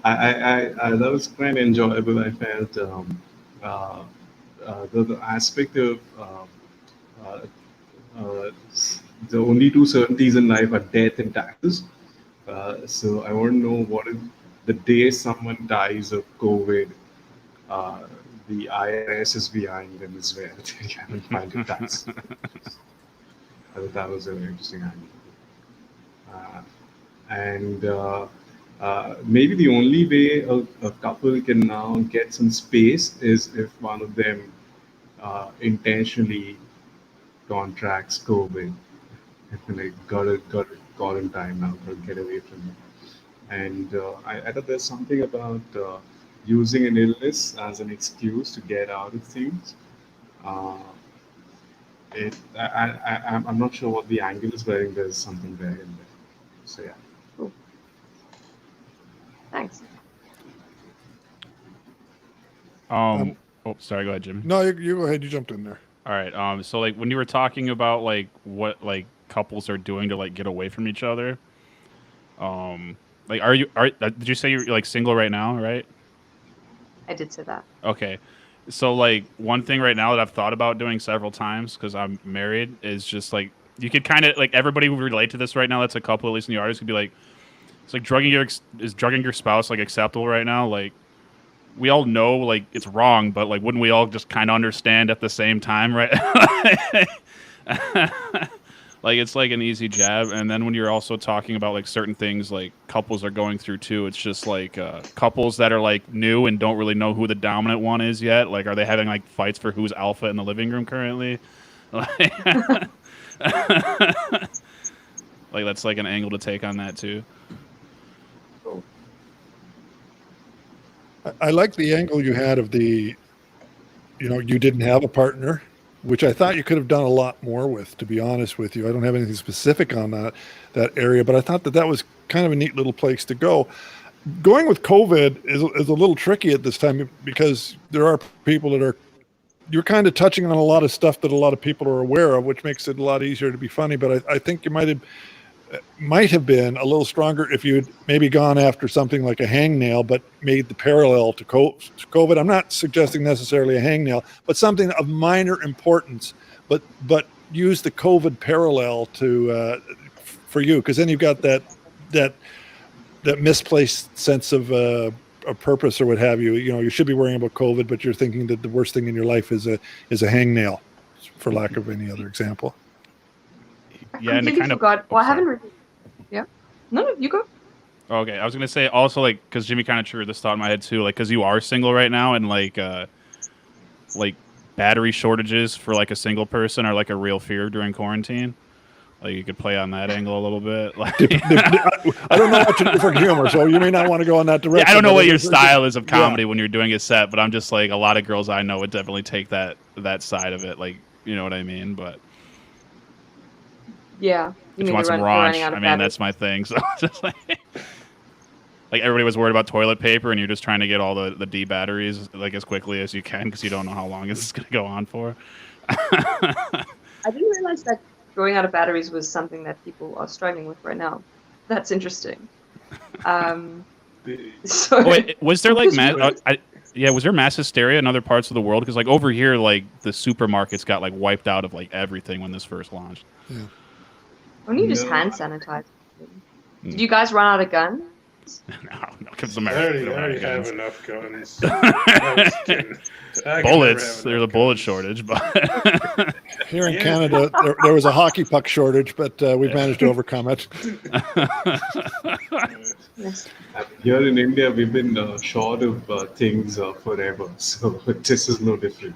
I that was quite enjoyable. I felt the aspect of the only two certainties in life are death and taxes. So I want to know, what if the day someone dies of COVID, the IRS is behind them as well. They haven't filed a tax. I thought that was a very interesting angle. Maybe the only way a couple can now get some space is if one of them intentionally contracts COVID, and they got it quarantine now, got to get away from it. And I thought there's something about using an illness as an excuse to get out of things. I'm not sure what the angle is, but I think there's something there in there. So yeah. Cool. Thanks. Sorry, go ahead, Jim. No, you go ahead. You jumped in there. All right. So like when you were talking about like what like couples are doing to like get away from each other, like did you say you're like single right now, right? I did say that. Okay. So like one thing right now that I've thought about doing several times, because I'm married, is just like, you could kind of like, everybody would relate to this right now. That's a couple, at least in the artists, could be like, it's like drugging your spouse like acceptable right now? Like, we all know like it's wrong, but like wouldn't we all just kind of understand at the same time, right? Like it's like an easy jab. And then when you're also talking about like certain things like couples are going through too, it's just like couples that are like new and don't really know who the dominant one is yet. Like, are they having like fights for who's alpha in the living room currently? Like, like that's like an angle to take on that too. I like the angle you had of the, you didn't have a partner, which I thought you could have done a lot more with, to be honest with you. I don't have anything specific on that area, but I thought that was kind of a neat little place to go. Going with COVID is a little tricky at this time, because there are people that you're kind of touching on a lot of stuff that a lot of people are aware of, which makes it a lot easier to be funny. But I think you might have been a little stronger if you'd maybe gone after something like a hangnail, but made the parallel to COVID. I'm not suggesting necessarily a hangnail, but something of minor importance, but use the COVID parallel for you, because then you've got that misplaced sense of a purpose or what have you. You should be worrying about COVID, but you're thinking that the worst thing in your life is a hangnail, for lack of any other example. Yeah, and it kind of. I haven't really. No, you go. Okay, I was gonna say also like because Jimmy kind of triggered this thought in my head too, like because you are single right now and like battery shortages for like a single person are like a real fear during quarantine. Like you could play on that angle a little bit. Like, I don't know what you do for humor, so you may not want to go in that direction. yeah, I don't know but what your it's- style is of yeah. comedy when you're doing a set, but I'm just like a lot of girls I know would definitely take that side of it. Like, you know what I mean? But Yeah. if you want some raunch, I mean that's my thing. So just like everybody was worried about toilet paper, and you're just trying to get all the D batteries like as quickly as you can because you don't know how long this is going to go on for. I didn't realize that going out of batteries was something that people are struggling with right now. That's interesting. So Oh, wait, was there like Because was there mass hysteria in other parts of the world? Because like over here, like the supermarkets got like wiped out of like everything when this first launched. only just No. hand sanitizer. Did you guys run out of guns? No, because I America. already have enough guns. I was kidding. I can Bullets. never have There's a enough bullet guns. shortage, but Here in Yeah. Canada, there was a hockey puck shortage, but we've managed to overcome it. Yes. Here in India, we've been short of things forever, so this is no different.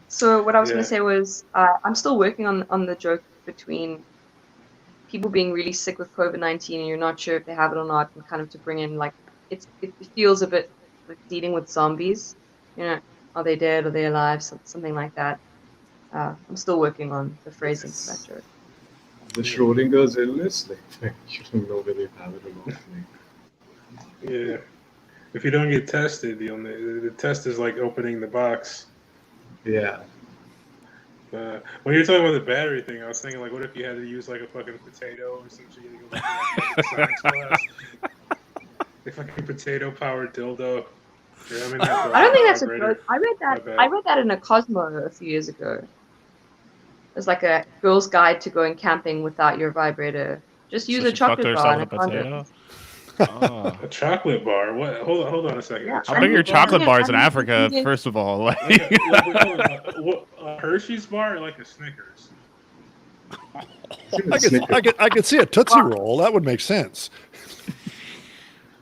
So what I was going Yeah. to say was, I'm still working on the joke between people being really sick with COVID-19 and you're not sure if they have it or not, and kind of to bring in like it feels a bit like dealing with zombies. You know, are they dead? Are they alive? Something like that. I'm still working on the phrasing for that joke. The Schrodinger's illness, like you don't know whether you have it or not. Yeah. If you don't get tested, the test is like opening the box. Yeah. When you're talking about the battery thing, I was thinking like, what if you had to use like a fucking potato or some shit? You go back to science class. A fucking potato-powered dildo. Yeah, I don't think that's a vibrator. joke. I read My that. bad. I read that in a Cosmo a few years ago. It's like a girl's guide to going camping without your vibrator. Just use So a she fucked chocolate bar and a herself with a condom. potato. Oh. A chocolate bar? What? Hold on a second. Yeah. A How big are your chocolate Yeah, bars in I mean, Africa? you can- First of all, like, a Hershey's bar or like a Snickers? I could see a Tootsie Roll. That would make sense.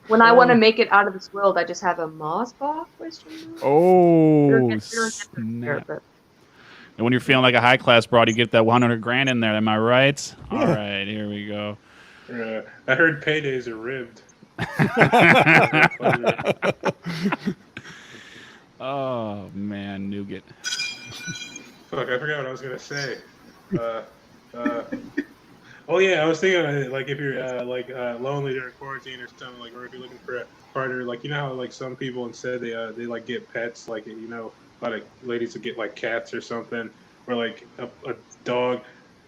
When I want to make it out of this world, I just have a Mars bar? Question mark? oh, You don't get there, snap. but And when you're feeling like a high class broad, you get that 100 grand in there. Am I right? All right, here we go. I heard paydays are ribbed. Oh man, nougat. Fuck, I forgot what I was gonna say. Oh yeah, I was thinking like if you're lonely during quarantine or something, like, or if you're looking for a partner, like you know how like some people instead they like get pets, like you know a lot of ladies would get like cats or something, or like a dog.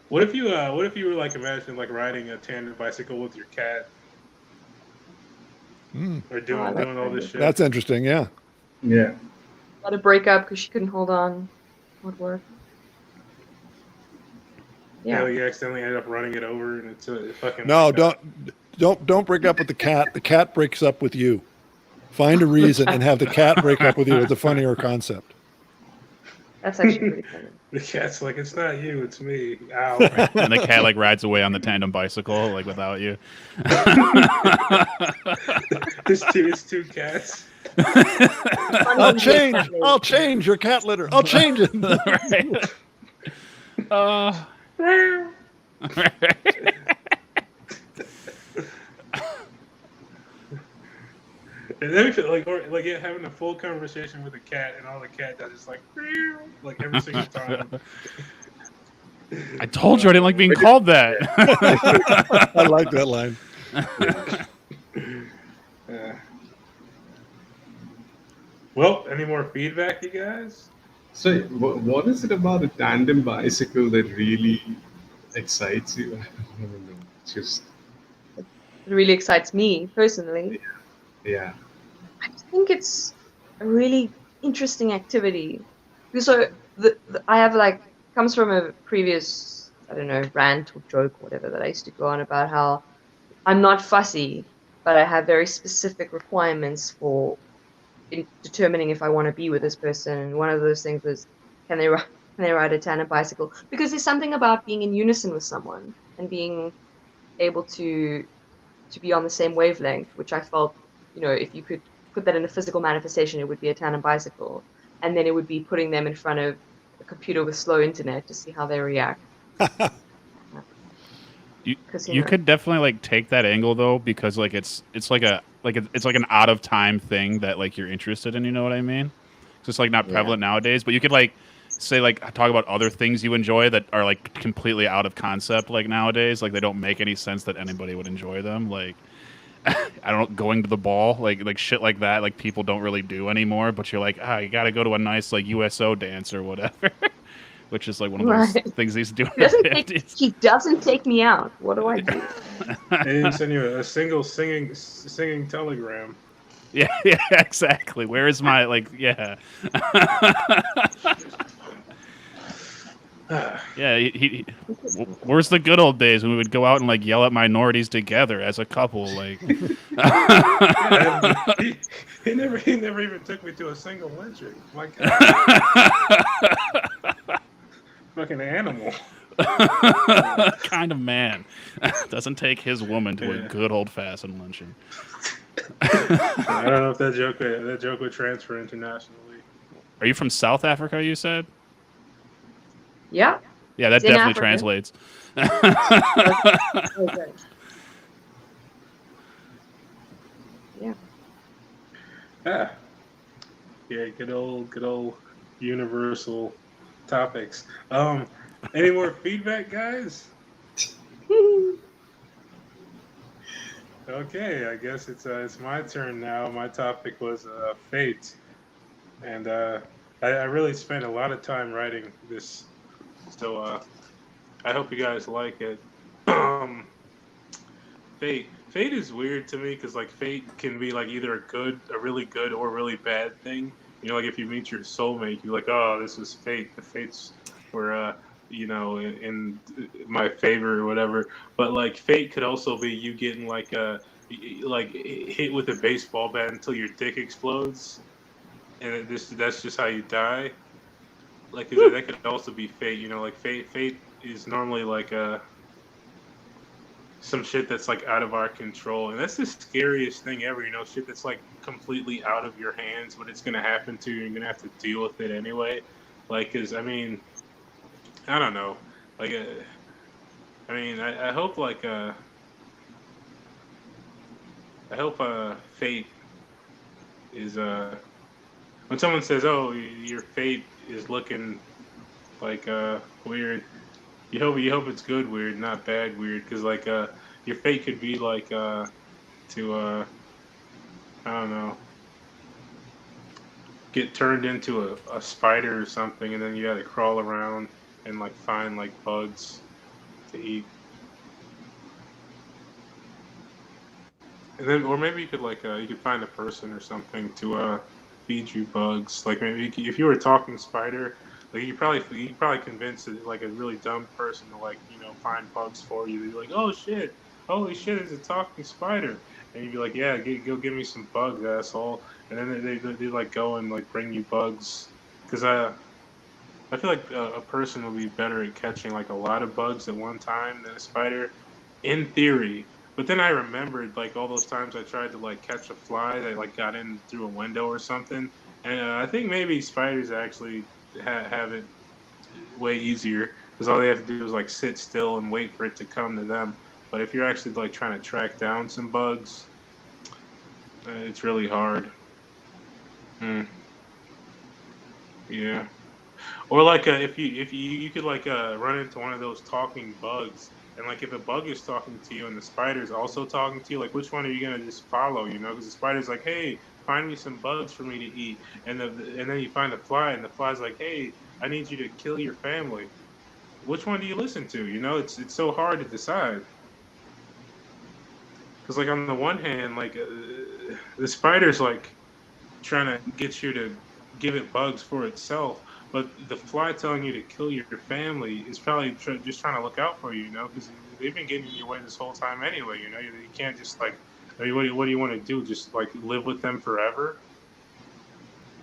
What if you were like imagine like riding a tandem bicycle with your cat Hmm, or doing all this shit? that's interesting. Yeah. Yeah. got to break up because she couldn't hold on. Would work. Yeah, Yeah. you accidentally end up running it over, and it's a fucking. No, don't break up with the cat. The cat breaks up with you. Find a reason and have the cat break up with you. It's a funnier concept. That's actually pretty funny. The cat's like, it's not you, it's me. Ow. And the cat like rides away on the tandem bicycle like without you. It's two cats. I'll change your cat litter. I'll change it. Right? And then we feel like, yeah, having a full conversation with a cat, and all the cat does is like every single time. I told you I didn't like being called that. I like that line. Well, any more feedback, you guys? So, what is it about a tandem bicycle that really excites you? I don't know. Just It really excites me personally. yeah. I just think it's a really interesting activity. So I have like comes from a previous rant or joke or whatever that I used to go on about how I'm not fussy, but I have very specific requirements for in determining if I want to be with this person. And one of those things was, can they and they ride a tandem bicycle, because there's something about being in unison with someone and being able to be on the same wavelength, which I felt, if you could put that in a physical manifestation, it would be a tandem bicycle, and then it would be putting them in front of a computer with slow internet to see how they react. You could definitely like take that angle though, because like it's like an out of time thing that like you're interested in. You know what I mean? It's just like not prevalent nowadays. But you could like say like talk about other things you enjoy that are like completely out of concept like nowadays. Like they don't make any sense that anybody would enjoy them. Like I don't know, going to the ball, like shit like that. Like people don't really do anymore. But you're like, you got to go to a nice like USO dance or whatever. Which is like one of those things he's doing. He doesn't take me out. What do I do? He didn't send you a single singing telegram. Yeah, exactly. Where is my yeah? Yeah, where's the good old days when we would go out and like yell at minorities together as a couple? Like, he never even took me to a single lynching. My God. Fucking animal. Kind of man. Doesn't take his woman to a good old-fashioned lynching. I don't know if that joke would transfer internationally. Are you from South Africa, you said? Yeah. Yeah, that definitely translates. Okay. Yeah. Yeah, good old universal topics. Any more feedback, guys? Okay, I guess it's my turn now. My topic was fate, and I really spent a lot of time writing this, so I hope you guys like it. Fate is weird to me because like fate can be like either a really good or really bad thing. You know, like if you meet your soulmate, you're like, oh, this is fate. The fates were, in my favor or whatever. But like fate could also be you getting like hit with a baseball bat until your dick explodes, and that's just how you die. Like that could also be fate. You know, like fate is normally like some shit that's like out of our control, and that's the scariest thing ever. You know, shit that's like completely out of your hands, but it's gonna happen to you. You're gonna have to deal with it anyway. Like, cause I mean, I don't know. Like, I hope like I hope fate is when someone says, "Oh, your fate is looking like weird." You hope it's good weird, not bad weird, because like your fate could be like to I don't know, get turned into a spider or something, and then you got to crawl around and like find like bugs to eat, and then or maybe you could like you could find a person or something to feed you bugs. Like maybe if you were a talking spider. Like you probably convince like a really dumb person to like find bugs for you. You're like, oh shit, holy shit, it's a talking spider, and you'd be like, yeah, go give me some bugs, asshole. And then they like go and like bring you bugs, because I feel like a person would be better at catching like a lot of bugs at one time than a spider, in theory. But then I remembered like all those times I tried to like catch a fly that like got in through a window or something, and I think maybe spiders actually have it way easier because all they have to do is like sit still and wait for it to come to them. But if you're actually like trying to track down some bugs, it's really hard. Yeah. Or like if you could like run into one of those talking bugs, and like if a bug is talking to you and the spider's also talking to you, like which one are you gonna just follow? Because the spider's like, hey, find me some bugs for me to eat, and then you find the fly, and the fly's like, hey, I need you to kill your family. Which one do you listen to? It's so hard to decide. Because like on the one hand, like the spider's like trying to get you to give it bugs for itself, but the fly telling you to kill your family is probably just trying to look out for you, because they've been getting in your way this whole time anyway. You can't just like. I mean, what do you want to do? Just like live with them forever?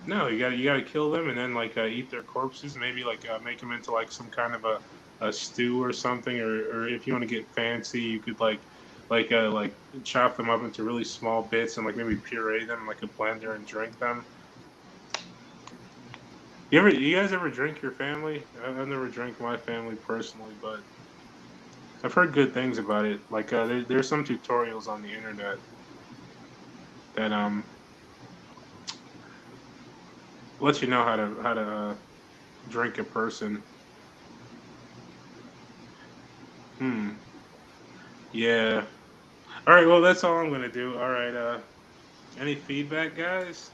No, you gotta kill them and then like eat their corpses. Maybe like make them into like some kind of a stew or something. Or if you want to get fancy, you could like chop them up into really small bits and like maybe puree them in like a blender and drink them. You guys ever drink your family? I've never drank my family personally, but I've heard good things about it. Like there's some tutorials on the internet that let you know how to drink a person. Yeah. All right. Well, that's all I'm gonna do. All right. Any feedback, guys?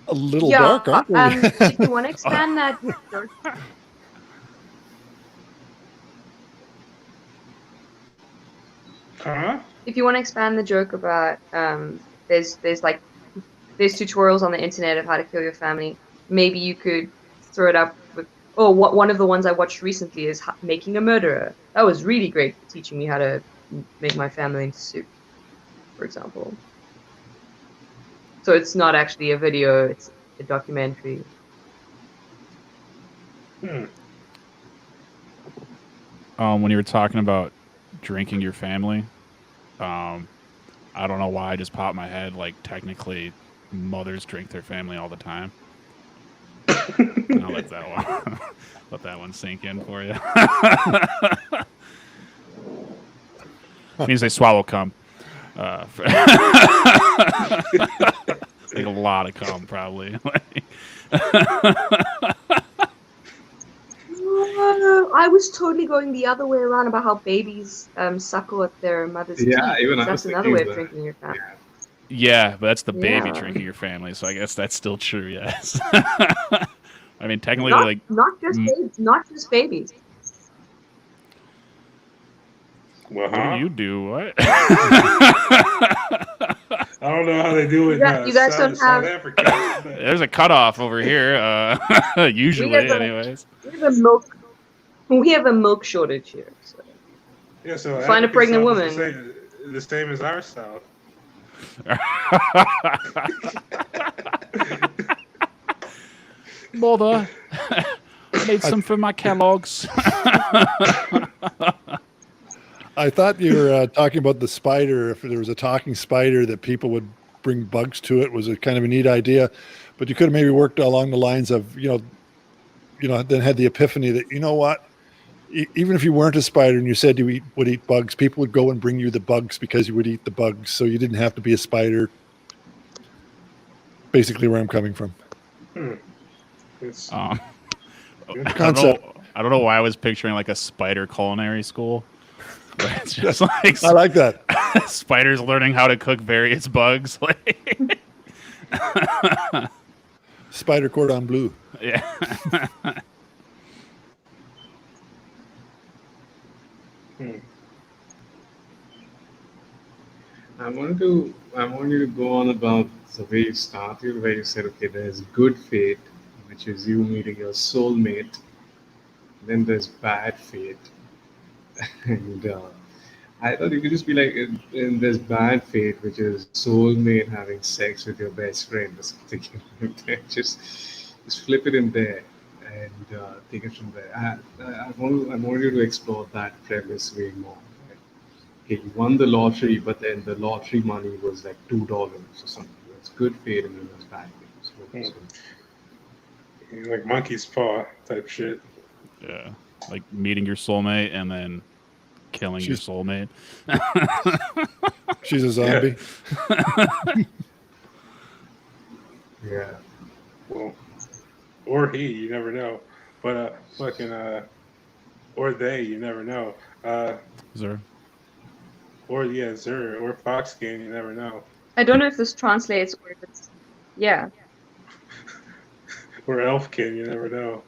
A little dark, aren't we? If you want to expand that joke, Huh? if you want to expand the joke about there's tutorials on the internet of how to kill your family, maybe you could throw it up with. Oh, one of the ones I watched recently is making a murderer. That was really great for teaching me how to make my family into soup, for example. So it's not actually a video; it's a documentary. Hmm. When you were talking about drinking your family, I don't know why I just popped in my head. Like technically, mothers drink their family all the time. I'll let that one sink in for you. Means they swallow cum. Like a lot of cum, probably. I was totally going the other way around about how babies suckle at their mother's Yeah, teeth. even I was That's another way thinking of that. drinking your family. Yeah, but that's the baby Yeah. drinking your family, so I guess that's still true. Yes. I mean, technically, like Not just babies. Well, what do you do? What? I don't know how they do it in You guys don't South have- Africa. but- There's a cutoff over here. Usually, We have a- anyways. We have a milk shortage here. So. Yeah, so Find a African pregnant South woman. is the same as our South. Mother, I need some for my Kellogg's. I thought you were talking about the spider. If there was a talking spider that people would bring bugs to, it was a kind of a neat idea. But you could have maybe worked along the lines of, then had the epiphany that, you know what, even if you weren't a spider and you said you would eat bugs, people would go and bring you the bugs because you would eat the bugs. So you didn't have to be a spider. Basically where I'm coming from. It's, I Concept. don't know why I was picturing like a spider culinary school. But it's just like I like that. spiders learning how to cook various bugs. Like, Spider cordon bleu. yeah. I want you to go on about the way you started, where you said, okay, there's good fate, which is you meeting your soulmate. Then there's bad fate, and I thought you could just be like, and there's bad fate, which is soulmate having sex with your best friend or something like that. Just flip it in there and take it from there. I want you to explore that premise way more. Okay, you won the lottery, but then the lottery money was like $2 or something. That's good fate and then there's bad fate. So, like monkey's paw type shit. Yeah. Like meeting your soulmate and then killing your soulmate. She's a zombie. yeah. Well, or he, you never know. But or they, you never know. Zer. Or Zer, or Foxkin, you never know. I don't know if this translates or if it's. Yeah. Or Elfkin, you never know.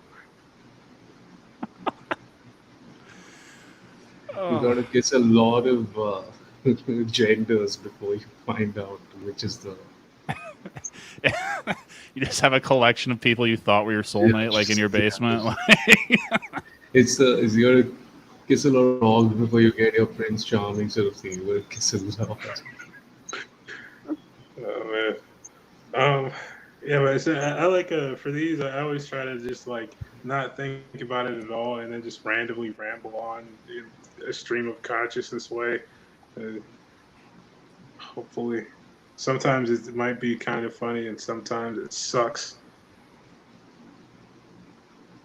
You gotta kiss a lot of genders before you find out which is the. You just have a collection of people you thought were your soulmate, like in your basement. It's you gotta kiss a lot of dogs before you get your Prince Charming sort of thing. You gotta kiss a lot. Oh man. Um, yeah, but I like for these. I always try to just like not think about it at all, and then just randomly ramble on in a stream of consciousness way. Uh, hopefully, sometimes it might be kind of funny, and sometimes it sucks.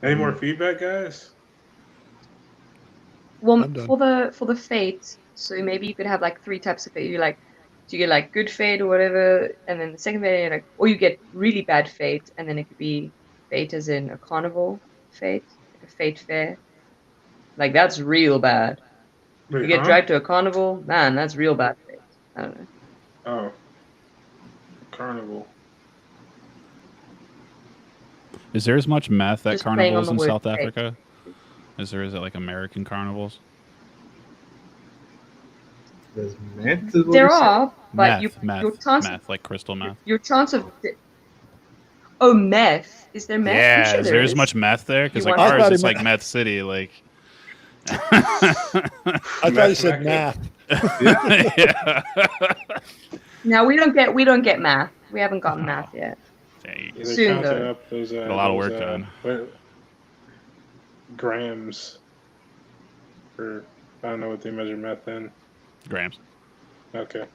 Any more feedback, guys? Well, I'm done. for the fate, so maybe you could have like three types of fate. You like, do you get like good fate or whatever, and then the second fate, like, or you get really bad fate, and then it could be fate as in a carnival fate, like a fate fair. Like that's real bad. You Wait, get huh? dragged to a carnival, man, that's real bad fate. I don't know. Oh, carnival. Is there as much meth at Just playing on carnivals the in word South fate. Africa as there is at like American carnivals? There's meth. Is what There you said? are, but your Meth, chance like crystal meth. your chance of oh meth, is there meth? I'm Yeah, sure is there there as is. much meth there? Because You like want- I ours, thought it's he like meant- meth city. Like, I thought you said Math. math. yeah. No, we don't get math. We haven't gotten math yet. Dang. Yeah, they're Soon, counting though. up those. Got a lot of those, work done. Grams. For I don't know what they measure meth in. Grams. Okay.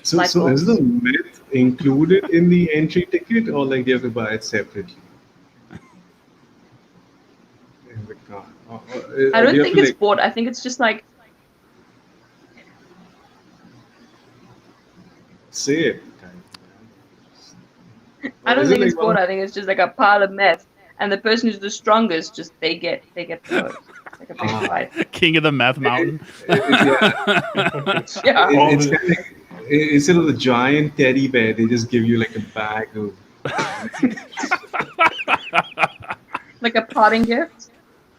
So, Light so is bulbs. the meth included in the entry ticket, or like you have to buy it separately? In the car. I don't you have think to, it's like, bought. I think it's just like say it. I don't Is it think it's like one- bought. I think it's just like a pile of meth, and the person who's the strongest, just they get the most. It's like a big Ah. fight. King of the meth mountain. Yeah. Yeah. All It's the- kind of like, instead of the giant teddy bear, they just give you like a bag of. Like a parting gift.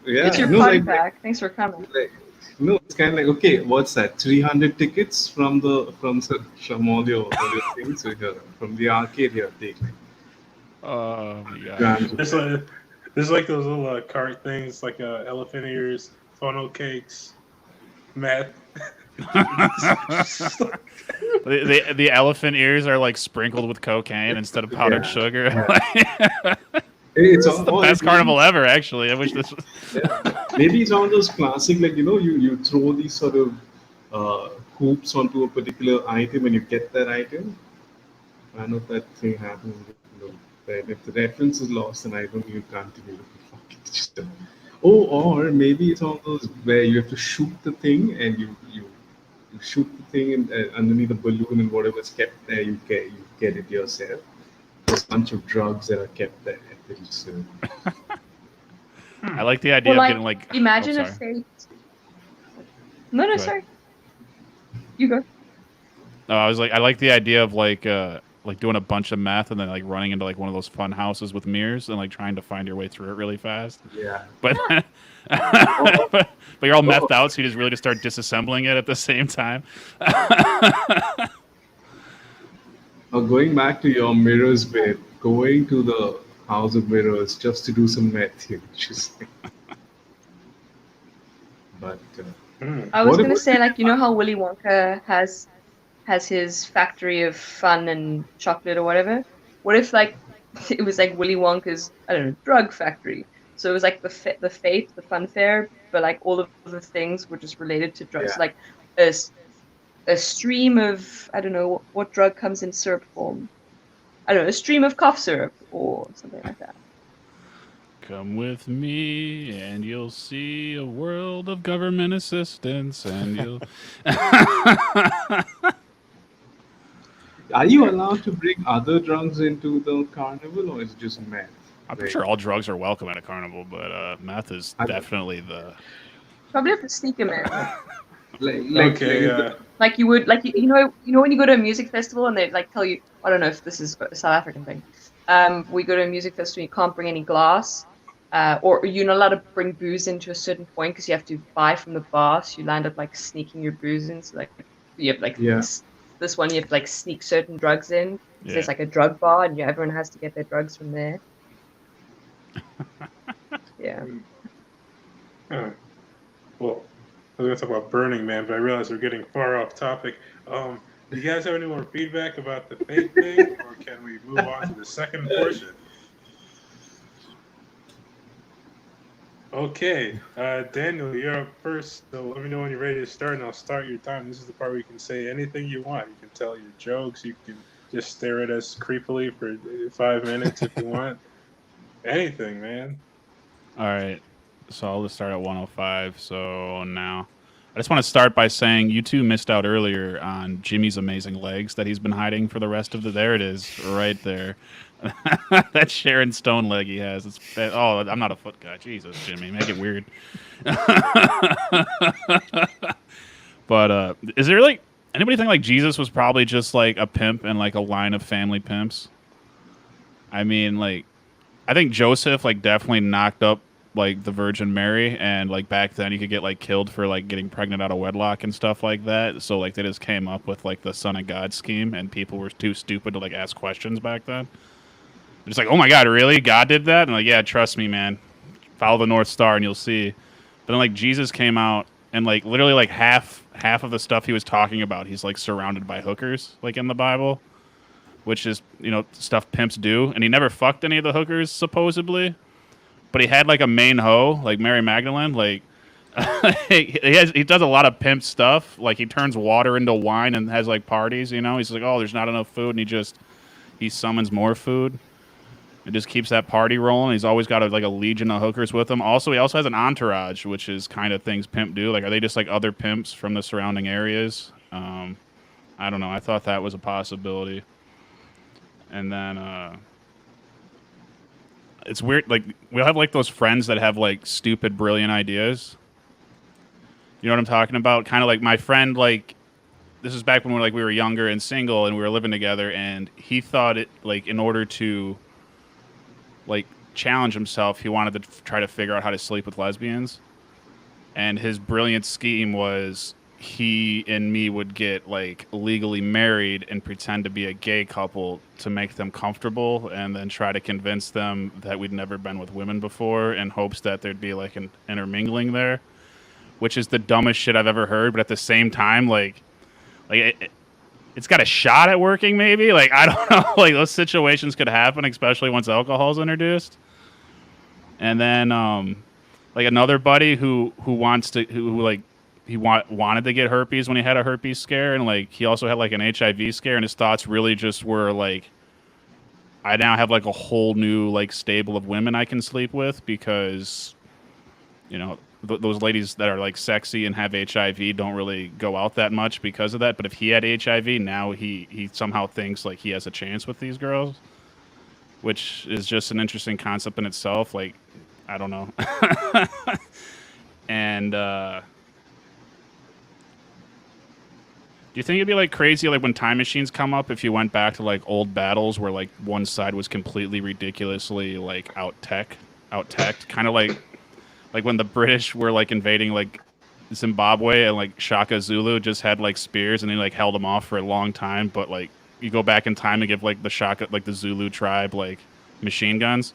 Yeah, It's your no, party like, pack. Thanks for coming. like, no, it's kind of like, okay, what's that? 300 tickets from all your things. So here, from the arcade here, take like Oh my god. grams of There's like those little cart things, like elephant ears, funnel cakes, meth. The elephant ears are like sprinkled with cocaine instead of powdered Yeah. sugar. It's It's the best carnival ever, actually. I wish this was. Maybe it's one of those classic, like, you throw these sort of hoops onto a particular item and you get that item. I know that thing happens. That if the reference is lost, then I don't even continue to fuck it. Just, or maybe it's one of those where you have to shoot the thing and you shoot the thing and underneath the balloon and whatever's kept there, you get it yourself. There's a bunch of drugs that are kept there. So, I like the idea Well, of like, getting like. imagine oh, a sorry. fate. No, ahead. sorry. You go. No, I was like, I like the idea of like doing a bunch of meth and then like running into like one of those fun houses with mirrors and like trying to find your way through it really fast. yeah. But but you're all methed out, so you just really just start disassembling it at the same time. Going back to your mirrors bit, going to the House of Mirrors just to do some math here, interesting. But I was What gonna about- say, like, you know how Willy Wonka has his factory of fun and chocolate or whatever. What if like it was like Willy Wonka's, I don't know, drug factory? So it was like the fate, the fun fair, but like all of the things were just related to drugs. Yeah. Like a stream of, I don't know what drug comes in syrup form. I don't know, a stream of cough syrup or something like that. Come with me, and you'll see a world of government assistance, and you'll. are you allowed to bring other drugs into the carnival, or is it just meth? I'm pretty sure all drugs are welcome at a carnival, but meth is I- definitely the. Probably have to sneak him in. Okay. Like you would, like you know when you go to a music festival and they like tell you, I don't know if this is a South African thing. We go to a music festival, you can't bring any glass, or you're not allowed to bring booze into a certain point because you have to buy from the bar. So you land up like sneaking your booze in. So like you have like Yeah. this one, you have to like sneak certain drugs in. 'Cause Yeah. There's like a drug bar, and everyone has to get their drugs from there. Yeah. Huh. Well, I was going to talk about Burning Man, but I realized we're getting far off topic. you guys have any more feedback about the fake thing, or can we move on to the second portion? Okay, Daniel, you're up first, so let me know when you're ready to start, and I'll start your time. This is the part where you can say anything you want. You can tell your jokes. You can just stare at us creepily for 5 minutes if you want. Anything, man. All right. So I'll just start at 105. So now, I just want to start by saying you two missed out earlier on Jimmy's amazing legs that he's been hiding for the rest of the. There it is, right there. That Sharon Stone leg he has. Oh, I'm not a foot guy. Jesus, Jimmy, make it weird. But is there like anybody think like Jesus was probably just like a pimp and like a line of family pimps? I mean, like, I think Joseph like definitely knocked up like the Virgin Mary, and like back then you could get like killed for like getting pregnant out of wedlock and stuff like that. So like they just came up with like the Son of God scheme, and people were too stupid to like ask questions back then. They're just like, oh my God, really? God did that? And like, yeah, trust me, man. Follow the North Star and you'll see. But then like Jesus came out, and like literally like half of the stuff he was talking about, he's like surrounded by hookers like in the Bible, which is, you know, stuff pimps do. And he never fucked any of the hookers supposedly, but he had like a main hoe like Mary Magdalene. Like he does a lot of pimp stuff. Like he turns water into wine and has like parties. You know, he's like, oh, there's not enough food, and he summons more food. It just keeps that party rolling. He's always got like a legion of hookers with him. Also, he also has an entourage, which is kind of things pimp do. Like, are they just like other pimps from the surrounding areas? I don't know. I thought that was a possibility. And then it's weird. Like, we'll have like those friends that have like stupid, brilliant ideas. You know what I'm talking about? Kind of like my friend. Like, this is back when we were younger and single, and we were living together. And he thought it like in order to like challenge himself, he wanted to try to figure out how to sleep with lesbians. And his brilliant scheme was he and me would get like legally married and pretend to be a gay couple to make them comfortable, and then try to convince them that we'd never been with women before, in hopes that there'd be like an intermingling there, which is the dumbest shit I've ever heard. But at the same time, it's got a shot at working, maybe. Like, I don't know. Like, those situations could happen, especially once alcohol's introduced. And then, like, another buddy who wanted to get herpes when he had a herpes scare, and like he also had like an HIV scare, and his thoughts really just were like, I now have like a whole new like stable of women I can sleep with, because, you know, those ladies that are like sexy and have HIV don't really go out that much because of that. But if he had HIV, now he somehow thinks like he has a chance with these girls, which is just an interesting concept in itself. Like, I don't know. And do you think it'd be like crazy like when time machines come up, if you went back to like old battles where like one side was completely ridiculously like out-teched, kind of like when the British were like invading like Zimbabwe, and like Shaka Zulu just had like spears and they like held them off for a long time, but like you go back in time and give like the Zulu tribe like machine guns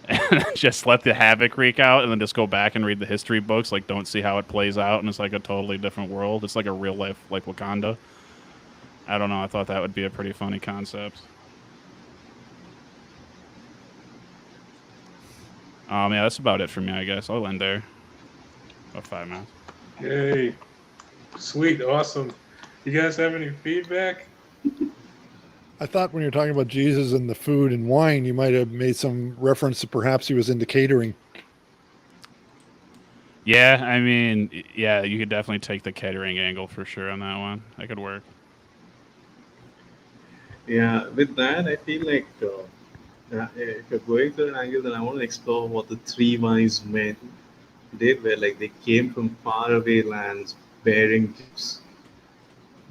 and just let the havoc wreak out, and then just go back and read the history books, like don't see how it plays out, and it's like a totally different world. It's like a real life like Wakanda. I don't know. I thought that would be a pretty funny concept. Yeah, that's about it for me, I guess. I'll end there. About 5 minutes. Yay. Sweet. Awesome. You guys have any feedback? I thought when you were talking about Jesus and the food and wine, you might have made some reference to perhaps he was into catering. Yeah, I mean, yeah, you could definitely take the catering angle for sure on that one. That could work. Yeah, with that, I feel like if you're going to an angle, then I want to explore what the three wise men did, where like they came from faraway lands bearing gifts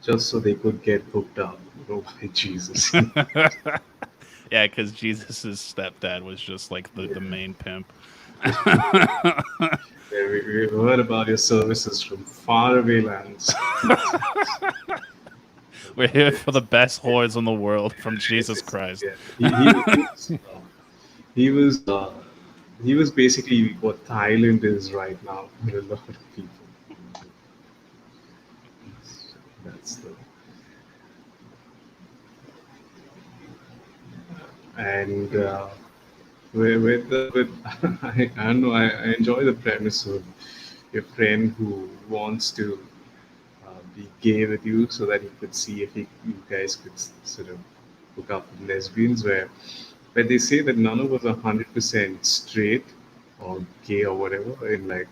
just so they could get hooked up, you know, by Jesus. Yeah, because Jesus' stepdad was just like the main pimp. We've heard about your services from faraway lands. We're here for the best whores in the world from Jesus Christ. Yeah. He was basically what Thailand is right now for a lot of people. That's the. and with I don't know. I enjoy the premise of your friend who wants to be gay with you so that he could see if you guys could sort of hook up with lesbians. Where they say that none of us are 100% straight or gay or whatever, in like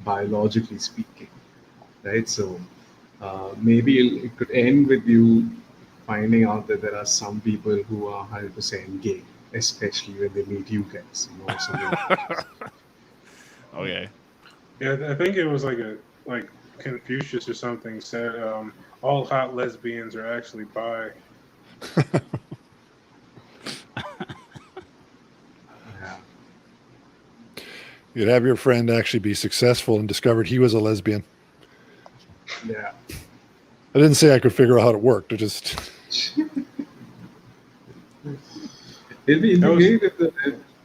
biologically speaking, right? So maybe it could end with you finding out that there are some people who are 100% gay, especially when they meet you guys. You know, so Okay. Yeah, I think it was like Confucius or something said all hot lesbians are actually bi. yeah. You'd have your friend actually be successful and discovered he was a lesbian. Yeah. I didn't say I could figure out how it worked. I just It'd be That was- great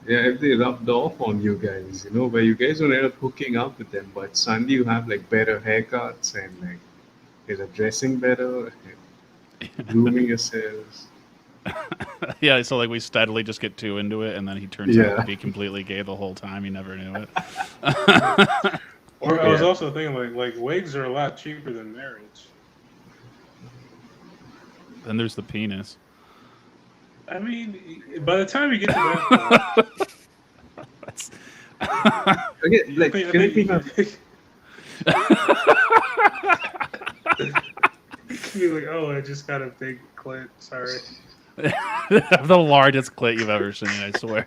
if they rubbed off on you guys, you know, where you guys don't end up hooking up with them, but suddenly you have like better haircuts and like you're dressing better, grooming yourselves. Yeah, so like we steadily just get too into it, and then he turns out Yeah. to be completely gay the whole time. He never knew it. Or I was Yeah. also thinking like wigs are a lot cheaper than marriage. Then there's the penis. I mean, by the time you get to that point, That's- Okay, like, I can it be think- you can be like, oh, I just got a big clit. Sorry. the largest clit you've ever seen, I swear.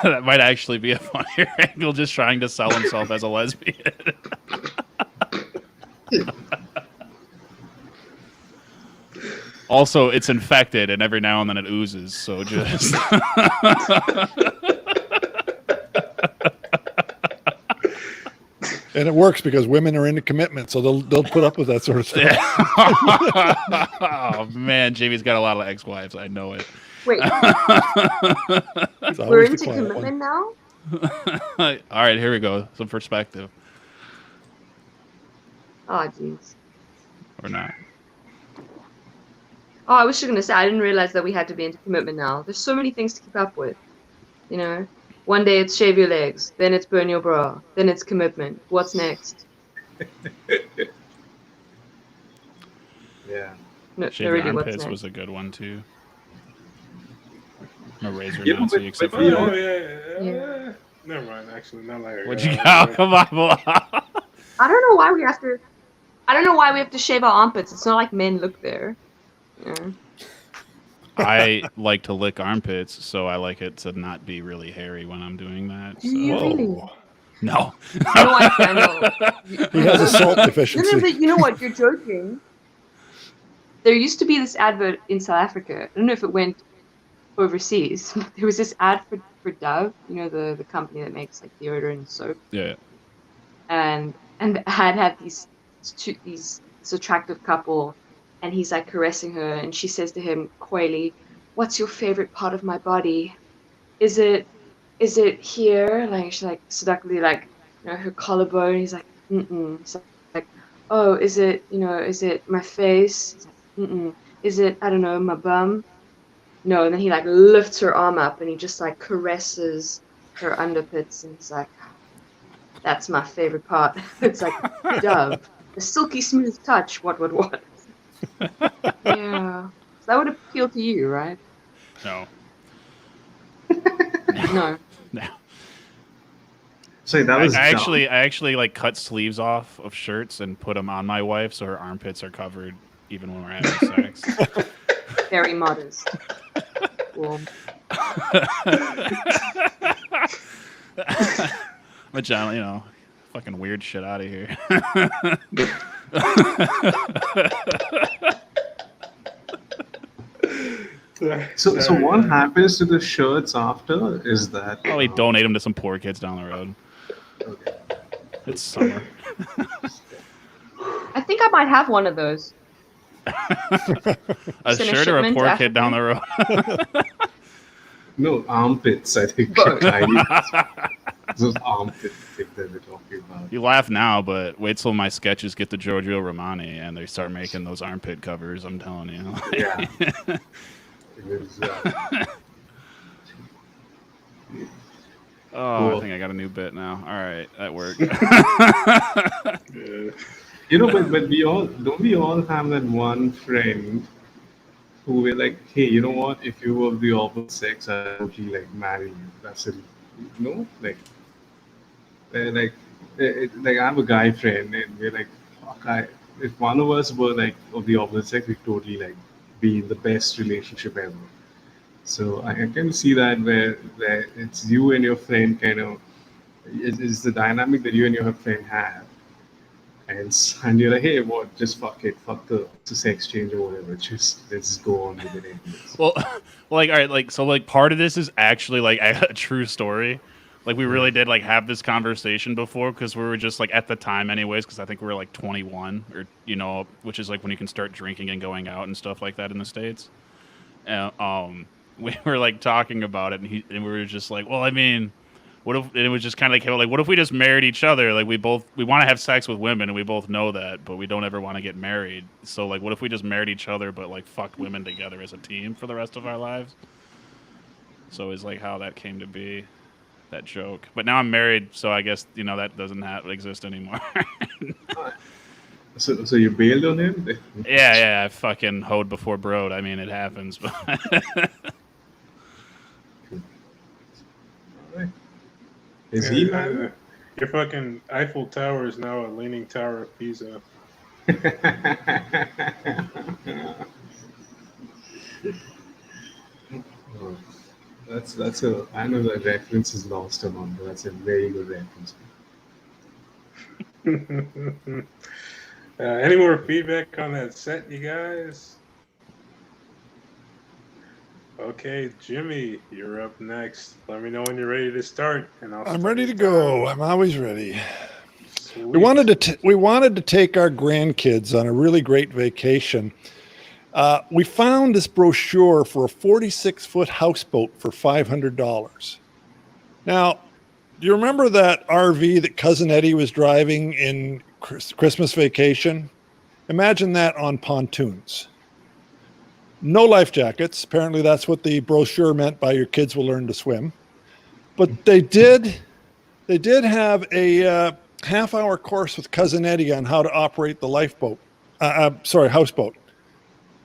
That might actually be a funnier angle, just trying to sell himself as a lesbian. Also, it's infected, and every now and then it oozes, so just... and it works because women are into commitment, so they'll put up with that sort of stuff. Oh, man, Jamie's got a lot of ex-wives. I know it. Wait, It's we're always the into quiet one. commitment now? All right, here we go. Some perspective. Oh, jeez. Or not. Oh, I was just gonna say, I didn't realize that we had to be into commitment now. There's so many things to keep up with. You know? One day it's shave your legs, then it's burn your bra, then it's commitment. What's next? yeah. No, Shave no, your really, what's armpits next? was a good one, too. No razor Yeah, Nazi, but- except but for... you Oh, know- yeah. Never mind. Actually, not like. What'd you got? Come on, I don't know why we have to. I don't know why we have to shave our armpits. It's not like men look there. Yeah. I like to lick armpits, so I like it to not be really hairy when I'm doing that. Do So. you really? Whoa. No. No, I know. He has a salt No, no, deficiency. but you know what? You're joking. There used to be this advert in South Africa. I don't know if it went overseas. There was this ad for Dove, you know, the company that makes like deodorant and soap. Yeah. And the ad had this attractive couple, and he's like caressing her, and she says to him coyly, "What's your favorite part of my body? Is it here?" Like she's like seductively like, you know, her collarbone. He's like, "Mm-mm." So like, "Oh, is it my face?" He's like, "Mm-mm." "Is it, I don't know, my bum?" No. And then he like lifts her arm up and he just like caresses her underpits, and he's like, "That's my favorite part." It's like Dove, the silky smooth touch. What? Yeah. So that would appeal to you, right? No. No. No. Sorry, that was I dumb. actually like cut sleeves off of shirts and put them on my wife, so her armpits are covered even when we're having sex. Very modest. Cool. But John, you know, fucking weird shit out of here. So what happens to the shirts after is that Probably donate them to some poor kids down the road. It's summer. I think I might have one of those. A Send a shirt or a shipment poor to kid down the road. No, armpits, I think. Both. Tiny. Those armpit thing that we're talking about. You laugh now, but wait till my sketches get to Giorgio Romani and they start making those armpit covers. I'm telling you. Yeah. It is, Oh, Cool. I think I got a new bit now. All right, that worked. Yeah. you know, but we all have that one friend who we're like, hey, you know what? If you were the opposite sex, I would totally like marry you. That's it. Like, like, like I have a guy friend, and we're like, fuck, if one of us were like of the opposite sex, we'd totally like be in the best relationship ever. So I can see that where it's you and your friend kind of is the dynamic that you and your friend have, and you're like, hey, what? Just fuck it, fuck the sex change or whatever. Just let's go on with it. Anyways. Well, like, all right, like, so, like, part of this is actually like a true story. Like, we really did like have this conversation before because we were just like at the time, anyways. Because I think we were like 21, or which is like when you can start drinking and going out and stuff like that in the States. We were like talking about it, and we were just like, well, I mean, what if? And it was just kind of like, what if we just married each other? Like, we want to have sex with women, and we both know that, but we don't ever want to get married. So, like, what if we just married each other, but like fucked women together as a team for the rest of our lives? So it's like how that came to be, that joke. But now I'm married, so I guess that doesn't exist anymore. So you bailed on him? Yeah, I fucking hoed before broed. I mean, it happens, but. Alright. Is he married? Your fucking Eiffel Tower is now a leaning tower of Pisa. Oh, that's a. I know that reference is lost among, but that's a very good reference. Any more feedback on that set, you guys? Okay, Jimmy, you're up next. Let me know when you're ready to start, and I'm ready to go. I'm always ready. Sweet. We wanted to take our grandkids on a really great vacation. We found this brochure for a 46-foot houseboat for $500. Now, do you remember that RV that Cousin Eddie was driving in Christmas vacation? Imagine that on pontoons. No life jackets. Apparently, that's what the brochure meant by your kids will learn to swim. But they did have a half-hour course with Cousin Eddie on how to operate the houseboat.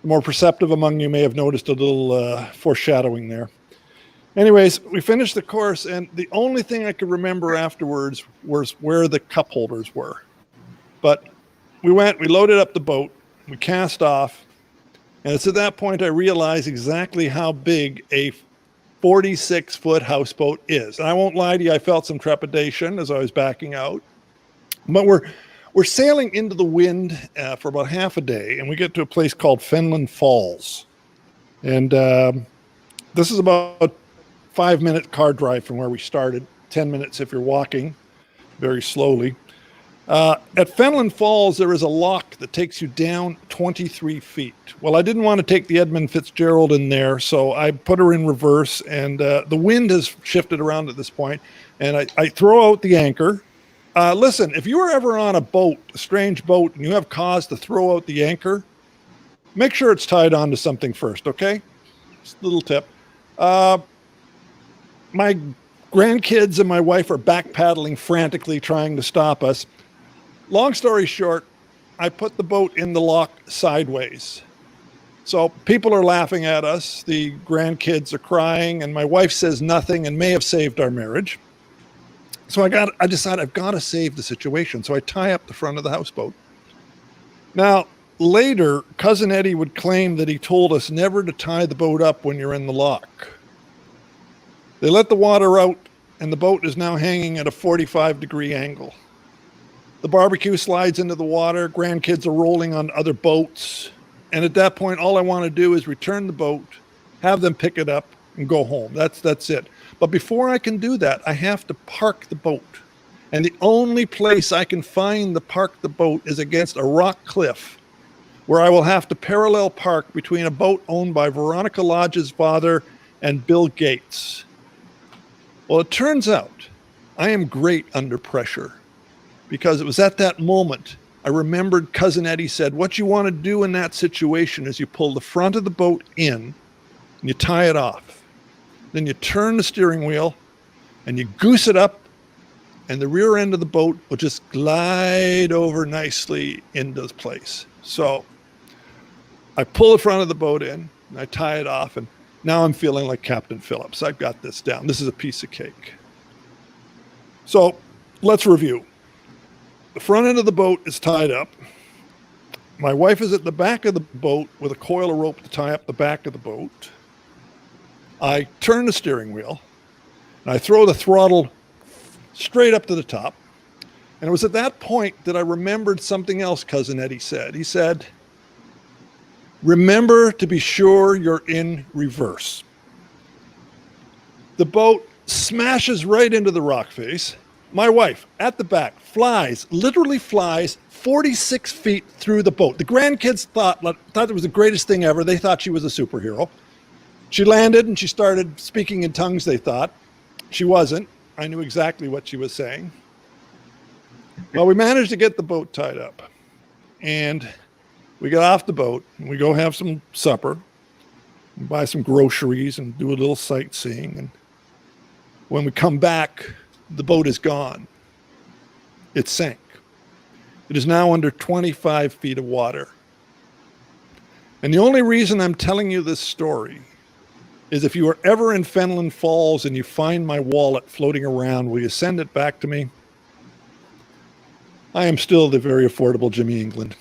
The more perceptive among you may have noticed a little foreshadowing there. Anyways, we finished the course, and the only thing I could remember afterwards was where the cup holders were. But we loaded up the boat, we cast off, and it's at that point I realized exactly how big a 46-foot houseboat is. And I won't lie to you, I felt some trepidation as I was backing out. But we're sailing into the wind for about half a day, and we get to a place called Fenland Falls. And this is about a 5-minute car drive from where we started, 10 minutes if you're walking very slowly. At Fenland Falls, there is a lock that takes you down 23 feet. Well, I didn't want to take the Edmund Fitzgerald in there, so I put her in reverse, and the wind has shifted around at this point, and I throw out the anchor. Listen, if you were ever on a boat, a strange boat, and you have cause to throw out the anchor, make sure it's tied onto something first, okay? Just a little tip. My grandkids and my wife are back paddling frantically trying to stop us. Long story short, I put the boat in the lock sideways. So people are laughing at us. The grandkids are crying, and my wife says nothing and may have saved our marriage. So I decided I've got to save the situation. So I tie up the front of the houseboat. Now, later, Cousin Eddie would claim that he told us never to tie the boat up when you're in the lock. They let the water out, and the boat is now hanging at a 45-degree angle. The barbecue slides into the water. Grandkids are rolling on other boats. And at that point, all I want to do is return the boat, have them pick it up, and go home. That's it. But before I can do that, I have to park the boat. And the only place I can find to park the boat is against a rock cliff, where I will have to parallel park between a boat owned by Veronica Lodge's father and Bill Gates. Well, it turns out I am great under pressure, because it was at that moment I remembered Cousin Eddie said, what you want to do in that situation is you pull the front of the boat in and you tie it off. Then you turn the steering wheel and you goose it up, and the rear end of the boat will just glide over nicely into place. So I pull the front of the boat in and I tie it off, and now I'm feeling like Captain Phillips. I've got this down. This is a piece of cake. So let's review. The front end of the boat is tied up. My wife is at the back of the boat with a coil of rope to tie up the back of the boat. I turn the steering wheel and I throw the throttle straight up to the top. And it was at that point that I remembered something else Cousin Eddie said. He said, remember to be sure you're in reverse. The boat smashes right into the rock face. My wife, at the back, literally flies 46 feet through the boat. The grandkids thought it was the greatest thing ever. They thought she was a superhero. She landed and she started speaking in tongues, they thought. She wasn't. I knew exactly what she was saying. Well, we managed to get the boat tied up. And we get off the boat and we go have some supper, and buy some groceries and do a little sightseeing. And when we come back, the boat is gone. It sank. It is now under 25 feet of water. And the only reason I'm telling you this story is if you are ever in Fenelon Falls and you find my wallet floating around, will you send it back to me? I am still the very affordable Jimmy England.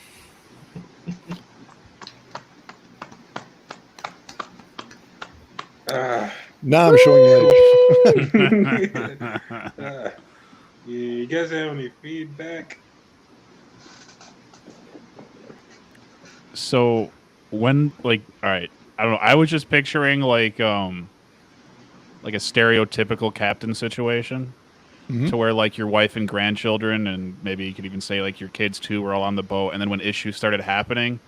Now I'm showing rage. You guys have any feedback? So when, like, all right, I don't know. I was just picturing like a stereotypical captain situation, to where like your wife and grandchildren, and maybe you could even say like your kids too, were all on the boat, and then when issues started happening,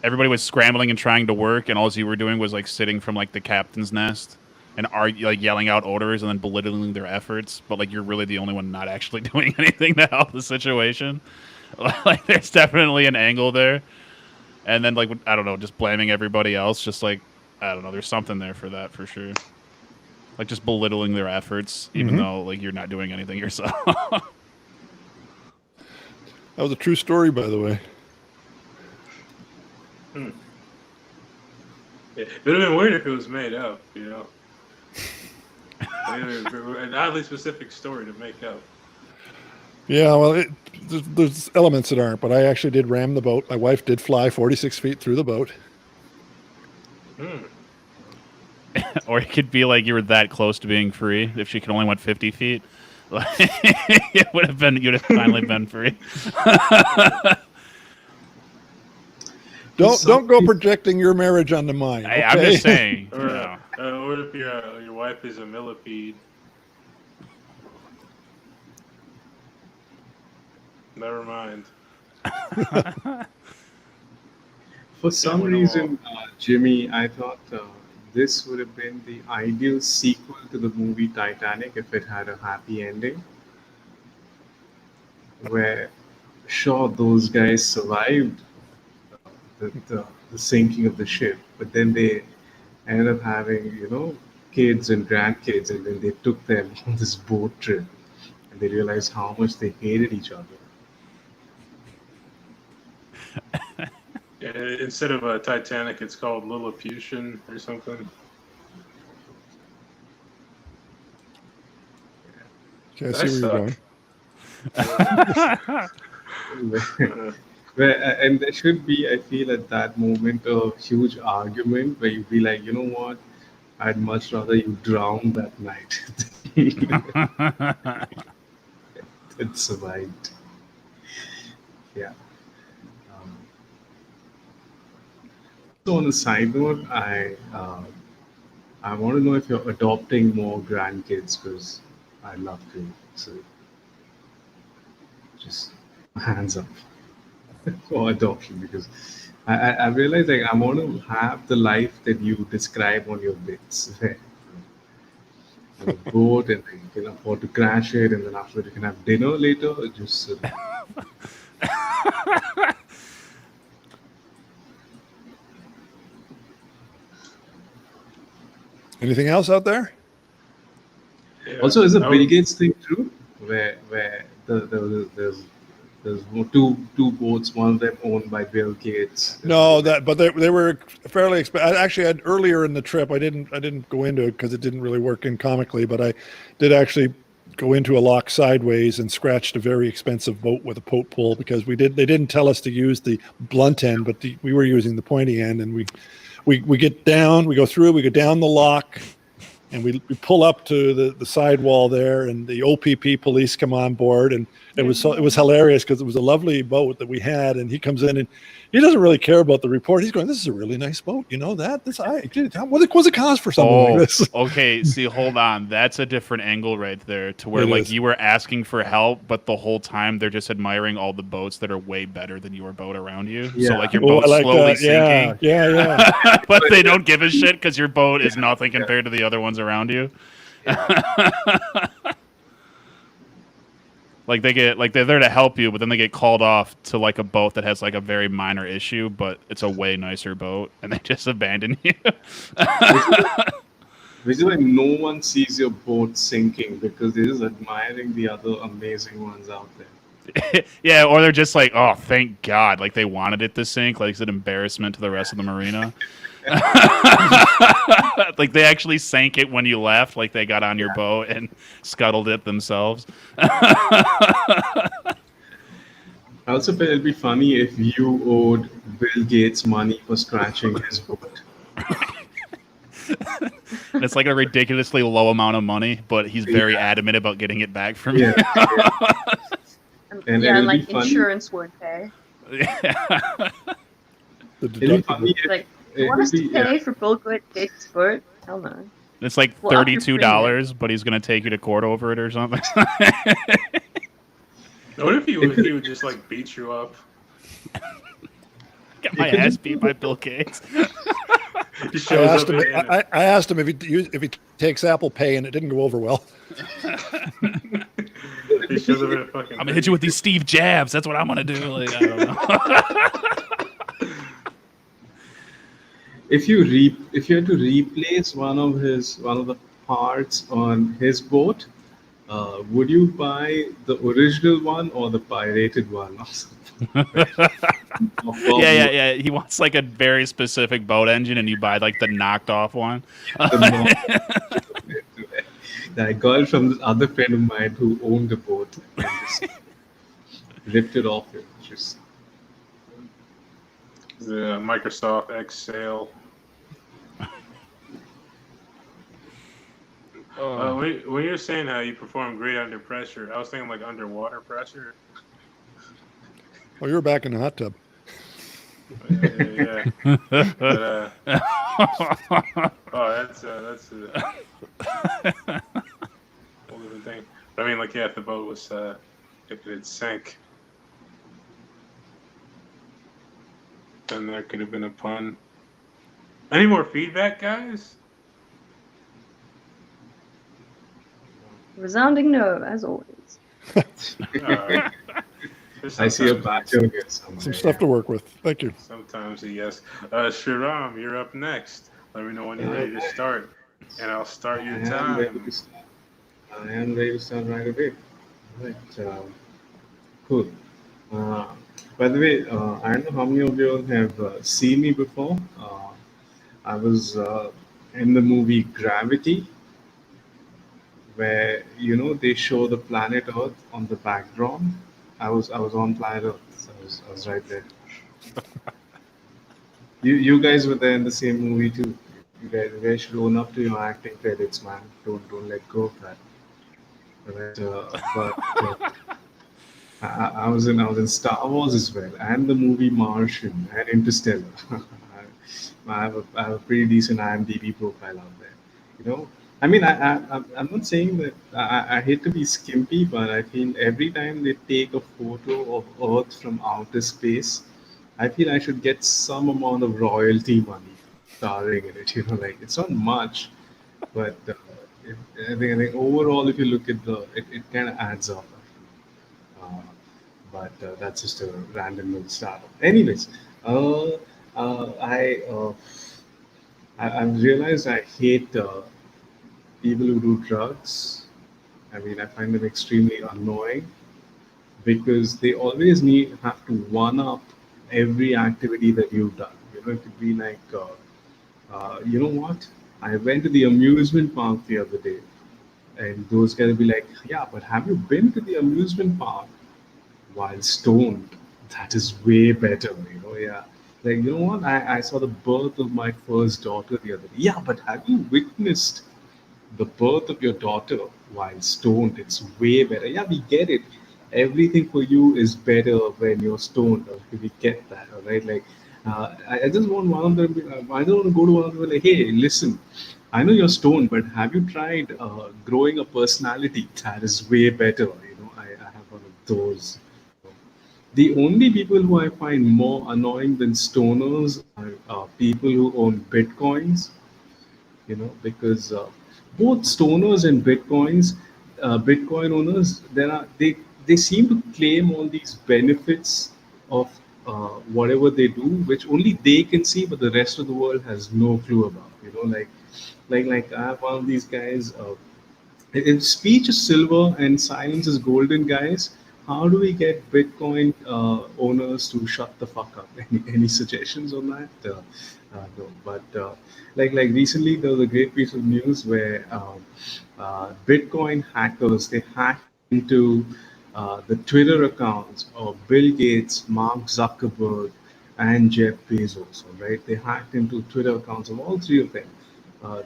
everybody was scrambling and trying to work, and all you were doing was like sitting from like the captain's nest and like yelling out orders and then belittling their efforts, but like you're really the only one not actually doing anything to help the situation. Like there's definitely an angle there. And then, like, I don't know, just blaming everybody else. Just like, I don't know, there's something there for that for sure. Like just belittling their efforts, even though like you're not doing anything yourself. That was a true story, by the way. It would have been weird if it was made up, you know. An oddly specific story to make up. Yeah, well, there's elements that aren't, but I actually did ram the boat. My wife did fly 46 feet through the boat. Or it could be like you were that close to being free. If she could only went 50 feet, it would have been, you'd have finally been free. Don't go projecting your marriage onto mine. Okay? I'm just saying. Or what if your wife is a millipede? Never mind. For some reason, Jimmy, I thought this would have been the ideal sequel to the movie Titanic if it had a happy ending. Where, sure, those guys survived the sinking of the ship, but then they ended up having, you know, kids and grandkids, and then they took them on this boat trip, and they realized how much they hated each other. Instead of a Titanic, it's called Lilliputian or something. Okay, I see where you're going. And there should be, I feel, at that moment, a huge argument where you'd be like, you know what, I'd much rather you drown that night than survived. Yeah. So on a side note, I want to know if you're adopting more grandkids, because I'd love to. So just hands up for adoption, because I realize like I want to have the life that you describe on your bits. Where have a boat and you can afford to crash it, and then after you can have dinner later. Just Anything else out there? Yeah. also, is the I Bill would- Gates thing true? Where there's two boats, one of them owned by Bill Gates. No, but they were fairly expensive. I actually had earlier in the trip. I didn't go into it because it didn't really work in comically, but I did actually go into a lock sideways and scratched a very expensive boat with a boat pull because they didn't tell us to use the blunt end, but we were using the pointy end, and we get down, we go through, we go down the lock, and we pull up to the sidewall there, and the OPP police come on board, and it was hilarious because it was a lovely boat that we had, and he comes in and he doesn't really care about the report. He's going, "This is a really nice boat, you know that? What's it cost for something like this?" Okay. See, hold on. That's a different angle right there to where It like is. you were asking for help, but the whole time they're just admiring all the boats that are way better than your boat around you. So Yeah. like your Oh, boat's I like slowly that. Yeah, sinking. yeah. But they don't give a shit because your boat is nothing compared to the other ones around you. Like they're there to help you, but then they get called off to like a boat that has like a very minor issue, but it's a way nicer boat, and they just abandon you. Which is why no one sees your boat sinking because they're just admiring the other amazing ones out there. Yeah, or they're just like, oh, thank God, like they wanted it to sink, like it's an embarrassment to the rest of the marina. Like they actually sank it when you left, like they got on your boat and scuttled it themselves. I also felt it'd be funny if you owed Bill Gates money for scratching his boat. And it's like a ridiculously low amount of money, but he's very adamant about getting it back from you. And yeah, it'll be like funny. insurance won't pay. Yeah. The It'll be funny deductible. if Like, you want us to pay for Bill Gates' boat? Hell no. It's like Well, up your $32, but he's gonna take you to court over it or something. What if he would just like beat you up? Got my ass beat by Bill Gates. He I shows asked up him. and I asked him if he takes Apple Pay, and it didn't go over well. he shows up in a fucking. I'm gonna hit you with these Steve jabs. That's what I'm gonna do. Like, I don't know. if you had to replace one of the parts on his boat, would you buy the original one or the pirated one? Or something? Yeah. He wants like a very specific boat engine, and you buy like the knocked off one. I got it from this other friend of mine who owned a boat and just ripped it off it. Just The Microsoft Excel. When you're saying how you perform great under pressure, I was thinking like underwater pressure. Oh, you were back in the hot tub. Yeah. But, that's a whole different thing. But I mean, like, yeah, if the boat was, if it had sank, then there could have been a pun. Any more feedback, guys? Resounding no, as always. I see a background here somewhere. Some stuff to work with. Thank you. Sometimes a yes. Shiram, you're up next. Let me know when you're ready to start, and I'll start your I am ready time. to start. I am ready to start right away. Right. Cool. By the way, I don't know how many of you have seen me before. I was in the movie Gravity, where they show the planet Earth on the background. I was on planet Earth. So I was right there. You guys were there in the same movie too. You guys should own up to your acting credits, man. Don't let go of that. But I was in Star Wars as well, and the movie Martian and Interstellar. I have a pretty decent IMDb profile out there. I mean, I'm not saying that I hate to be skimpy, but I feel every time they take a photo of Earth from outer space, I feel I should get some amount of royalty money starring in it. Like it's not much, but I think overall, if you look at it kind of adds up. Uh, but that's just a random little startup. Anyways, uh, uh, I, uh, I've realized I hate people who do drugs. I mean, I find them extremely annoying because they always have to one up every activity that you've done. It could be like, you know what? I went to the amusement park the other day, and those guys will be like, yeah, but have you been to the amusement park while stoned? That is way better, yeah. Like, you know what? I saw the birth of my first daughter the other day. Yeah, but have you witnessed the birth of your daughter while stoned? It's way better. Yeah, we get it. Everything for you is better when you're stoned. Okay, we get that, all right? Like, I just want one of them. I don't want to go to one of them like, hey, listen, I know you're stoned, but have you tried growing a personality? That is way better. I have one of those. The only people who I find more annoying than stoners are people who own bitcoins, because both stoners and Bitcoin owners, they seem to claim all these benefits of whatever they do, which only they can see, but the rest of the world has no clue about. Like I have one of these guys. If speech is silver and silence is golden, guys, how do we get Bitcoin owners to shut the fuck up? Any suggestions on that? No, but like recently there was a great piece of news where Bitcoin hackers, they hacked into the Twitter accounts of Bill Gates, Mark Zuckerberg, and Jeff Bezos. All right, they hacked into Twitter accounts of all three of them.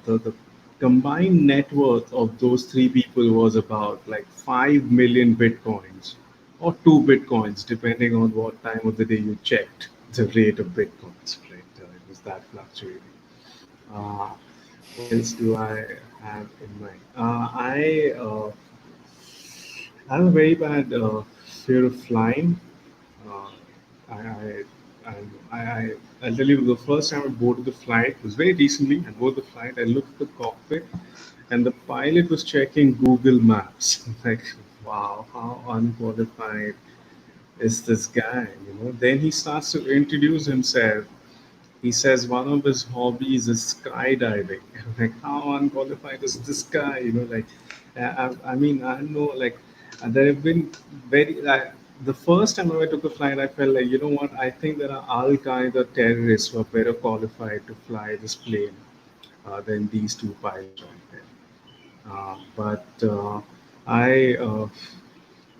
The combined net worth of those three people was about like 5 million bitcoins or 2 bitcoins, depending on what time of the day you checked the rate of bitcoins. Right, it was that fluctuating. What else do I have in mind? I have a very bad fear of flying. Uh, I, I, I'll tell you, the first time I boarded the flight was very recently. I boarded the flight, I looked at the cockpit, and the pilot was checking Google Maps. Like, wow, how unqualified is this guy? Then he starts to introduce himself. He says one of his hobbies is skydiving. Like, how unqualified is this guy? Like, I mean, I know, like, there have been very. The first time I took a flight, I felt like, you know what? I think there are Al Qaeda terrorists who are better qualified to fly this plane than these two pilots right there. But I,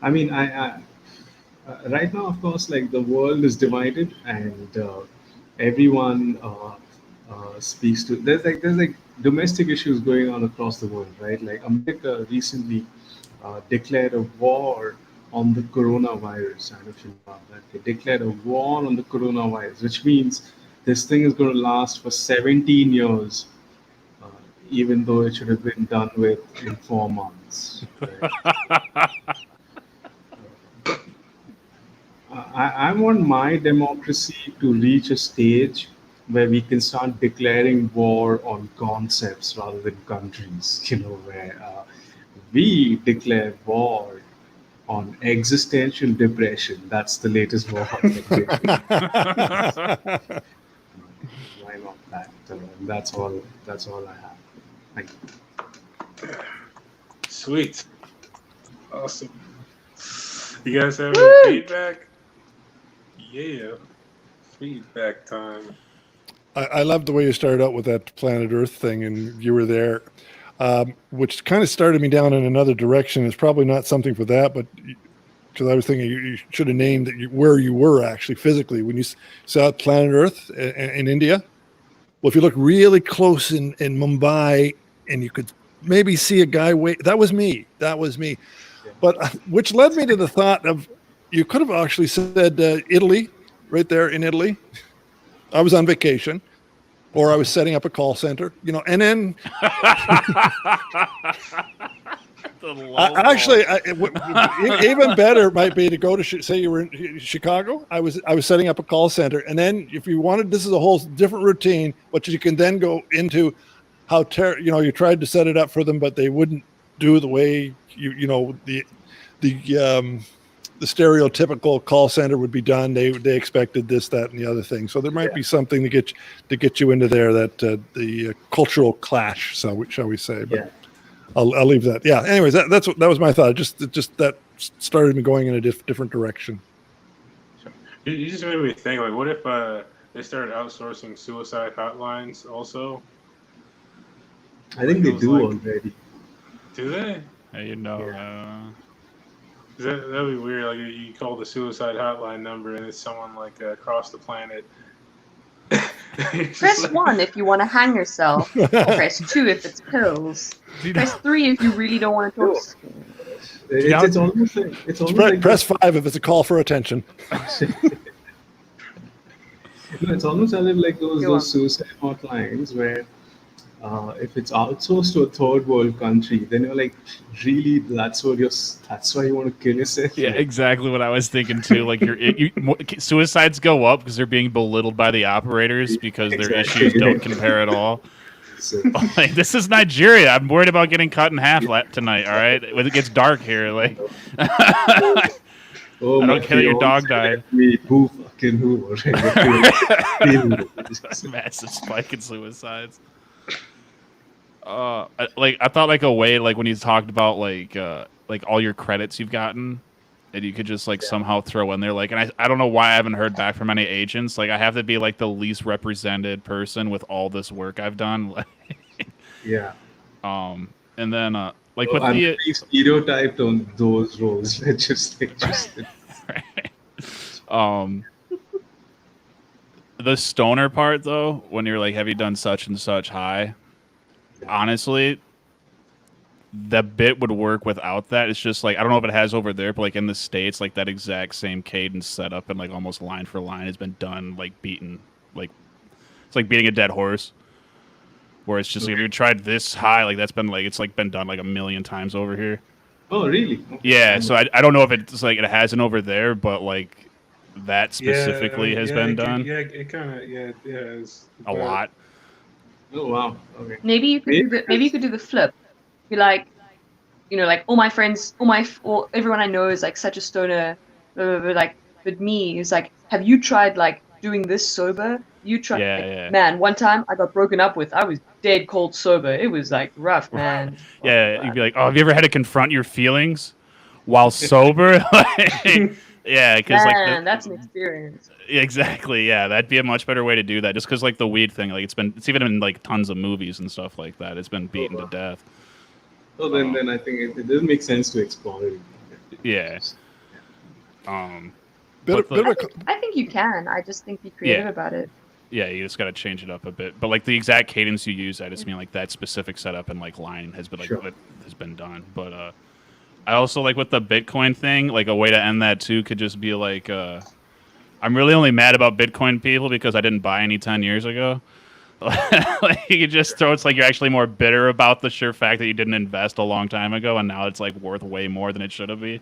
I mean, right now, of course, like the world is divided, and everyone speaks to. There's like domestic issues going on across the world, right? Like America recently declared a war on the coronavirus. I don't know if you know about that. They declared a war on the coronavirus, which means this thing is going to last for 17 years, uh, even though it should have been done with in 4 months. Right? I want my democracy to reach a stage where we can start declaring war on concepts rather than countries, where we declare war on existential depression. That's the latest war. Why not that? That's all. That's all I have. Thank you. Sweet. Awesome. You guys have any feedback? Yeah. Feedback time. I love the way you started out with that planet Earth thing, and you were there, which kind of started me down in another direction. It's probably not something for that, but because I was thinking you should have named where you were actually physically when you saw planet Earth in India. Well, if you look really close in Mumbai, and you could maybe see a guy that was me. But which led me to the thought of, you could have actually said Italy, right there in Italy. I was on vacation, or I was setting up a call center, and then Actually, even better might be to go to say you were in Chicago. I was setting up a call center, and then if you wanted, this is a whole different routine. But you can then go into how you tried to set it up for them, but they wouldn't do the way the stereotypical call center would be done. They expected this, that, and the other thing. So there might be something to get you into there, that the cultural clash, shall we say? But Yeah. I'll leave that. Yeah. Anyways, that was my thought. Just that started me going in a different direction. You just made me think, like, what if they started outsourcing suicide hotlines also? I think they It was do like- already. Do they? That'd be weird. Like, you call the suicide hotline number and it's someone like across the planet. Press 1 if you want to hang yourself. Press 2 if it's pills. Press 3 if you really don't want to talk. It's almost like Press 5 if it's a call for attention. No, it's almost as if like Go on. those suicide hotlines where if it's outsourced to a third world country, then you're like, really, that's why you want to kill yourself? Yeah, exactly what I was thinking too. Like, suicides go up because they're being belittled by the operators because their Exactly. issues don't compare at all. So, Like, this is Nigeria. I'm worried about getting cut in half tonight. All right, when it gets dark here, like, oh, I my don't care that your dog fiance died. let me who fucking who? massive spike in suicides. I thought like a way, like when you talked about like all your credits you've gotten, and you could just like somehow throw in there, like, and I don't know why I haven't heard back from any agents. Like, I have to be like the least represented person with all this work I've done. Yeah. And then like with I'm the pretty stereotyped on those roles. just the stoner part though, when you're like, have you done such and such high? Honestly, the bit would work without that. It's just like, I don't know if it has over there, but like in the States, like that exact same cadence setup and like almost line for line has been done, like beaten, like it's like beating a dead horse. Where it's just like, if you tried this high, like that's been like, it's like been done like a million times over here. Oh, really? Yeah, so I don't know if it's like it hasn't over there, but like that specifically has been done It kind of it has a lot. Oh, wow. Okay. Maybe you could do the flip. Be like, like all my friends, or everyone I know is like such a stoner, but me is like, have you tried like doing this sober? You tried, Yeah. man. One time I got broken up with. I was dead cold sober. It was like rough, man. Yeah, you'd be like, oh, have you ever had to confront your feelings while sober? Yeah, because Man, like that's an experience. exactly, yeah, that'd be a much better way to do that. Just because like the weed thing, like it's even in like tons of movies and stuff like that. It's been beaten to death. So then I think it doesn't make sense to explore it. Yeah. Bit But of a, I think you can. I just think be creative Yeah. about it. Yeah, you just got to change it up a bit. But like the exact cadence you use, I just mean like that specific setup and like line has been like Sure. what has been done. But I also like with the Bitcoin thing, like a way to end that too could just be like, I'm really only mad about Bitcoin people because I didn't buy any 10 years ago. Like you could just throw, it's like you're actually more bitter about the sheer fact that you didn't invest a long time ago, and now it's like worth way more than it should have been.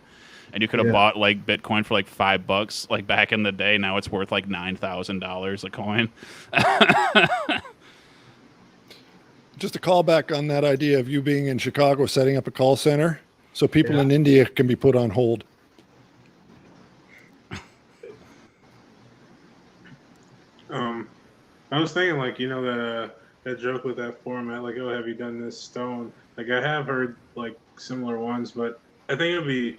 And you could have Yeah. bought like Bitcoin for like $5 like back in the day. Now it's worth like $9,000 a coin. just a callback on that idea of you being in Chicago setting up a call center, so people in India can be put on hold. I was thinking, like, that joke with that format, like, oh, have you done this stone? Like, I have heard like similar ones, but I think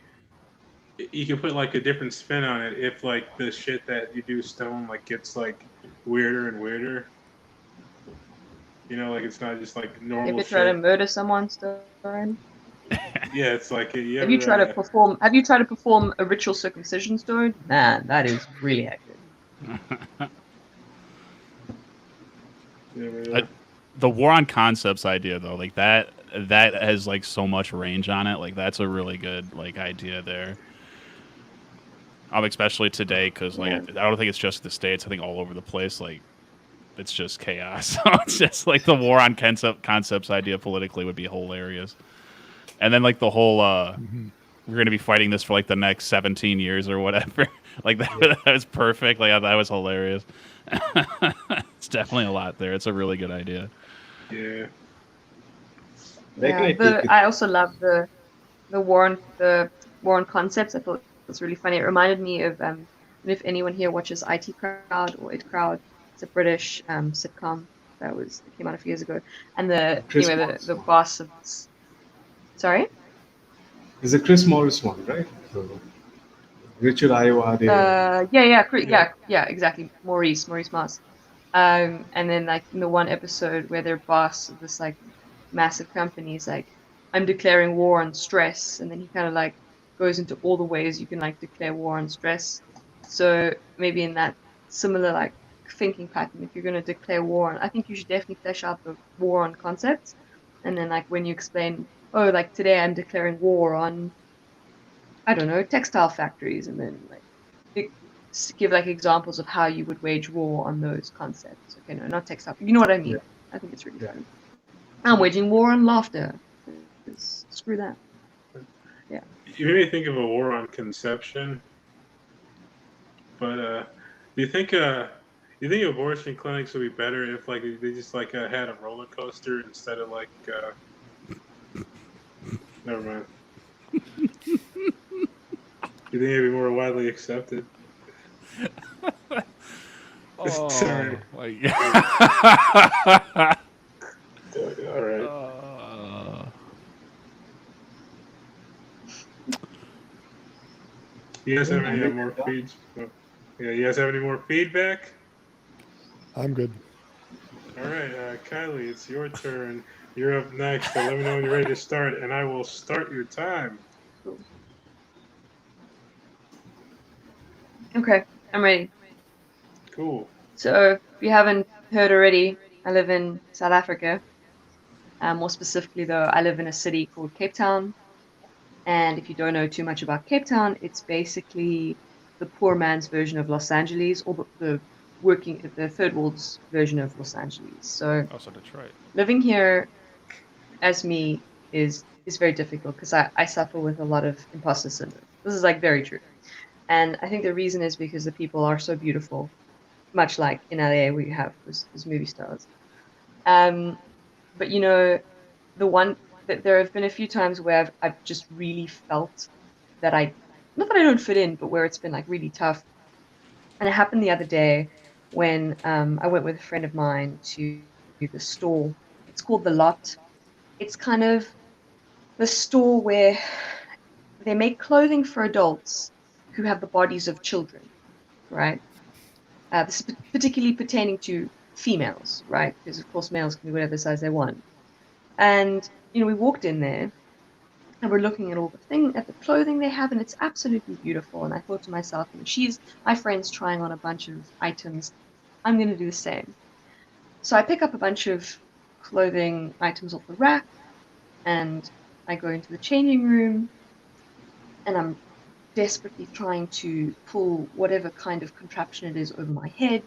you could put like a different spin on it if like the shit that you do stone like gets like weirder and weirder. Like it's not just like normal If you shit. try to murder someone, Storin. Yeah, it's like Have you tried to perform a ritual circumcision, Storin? Man, that is really hectic. The war on concepts idea though, like that has like so much range on it. Like that's a really good like idea there. Especially today, because like I don't think it's just the States. I think all over the place, like it's just chaos. So it's just like the war on concepts idea politically would be hilarious. And then like the whole Mhm. we're going to be fighting this for like the next 17 years or whatever. Like that was perfect. Like that was hilarious. It's definitely a lot there. It's a really good idea. Yeah. Where can Yeah, I take it? I also love the war on concepts. I thought it was really funny. It reminded me of and if anyone here watches IT Crowd or It Crowd, it's a British sitcom that came out a few years ago. And Chris anyway Morris the one. boss of sorry. It's a Chris Morris one, right? So, Richard Ayoade. Yeah, exactly. Maurice Moss. And then like in the one episode where their boss of this like massive company is like, I'm declaring war on stress, and then he kind of like goes into all the ways you can like declare war on stress. So maybe in that similar like thinking pattern, if you're going to declare war on, I think you should definitely flesh out the war on concepts, and then like when you explain, oh, like today I'm declaring war on, I don't know, textile factories, and then like it, give like examples of how you would wage war on those concepts. Okay, no, not textile. You know what I mean? Yeah. I think it's really Yeah. funny. I'm waging war on laughter. 'Cause screw that. You made me think of a war on conception, but do you think abortion clinics would be better if like they just like had a roller coaster instead of like never mind. You think it'd be more widely accepted? Sorry. Like, All right. You guys have any more feeds? Yeah, you guys have any more feedback? I'm good. All right, Kylie, it's your turn. You're up next. So let me know when you're ready to start, and I will start your time. Okay, I'm ready. Cool. So, if you haven't heard already, I live in South Africa. More specifically, though, I live in a city called Cape Town. And if you don't know too much about Cape Town, it's basically the poor man's version of Los Angeles, or the third world's version of Los Angeles. So, also Detroit. living here as me is very difficult because I suffer with a lot of imposter syndrome. This is like very true. And I think the reason is because the people are so beautiful, much like in LA where you have those movie stars. But you know, there have been a few times where I've just really felt that not that I don't fit in, but where it's been like really tough. And it happened the other day when I went with a friend of mine to the store. It's called The Lot. It's kind of the store where they make clothing for adults who have the bodies of children, right? This is particularly pertaining to females, right? Because of course males can be whatever size they want. And you know, we walked in there and we're looking at at the clothing they have, and it's absolutely beautiful. And I thought to myself, my friend's trying on a bunch of items. I'm going to do the same. So I pick up a bunch of clothing items off the rack, and I go into the changing room, and I'm desperately trying to pull whatever kind of contraption it is over my head,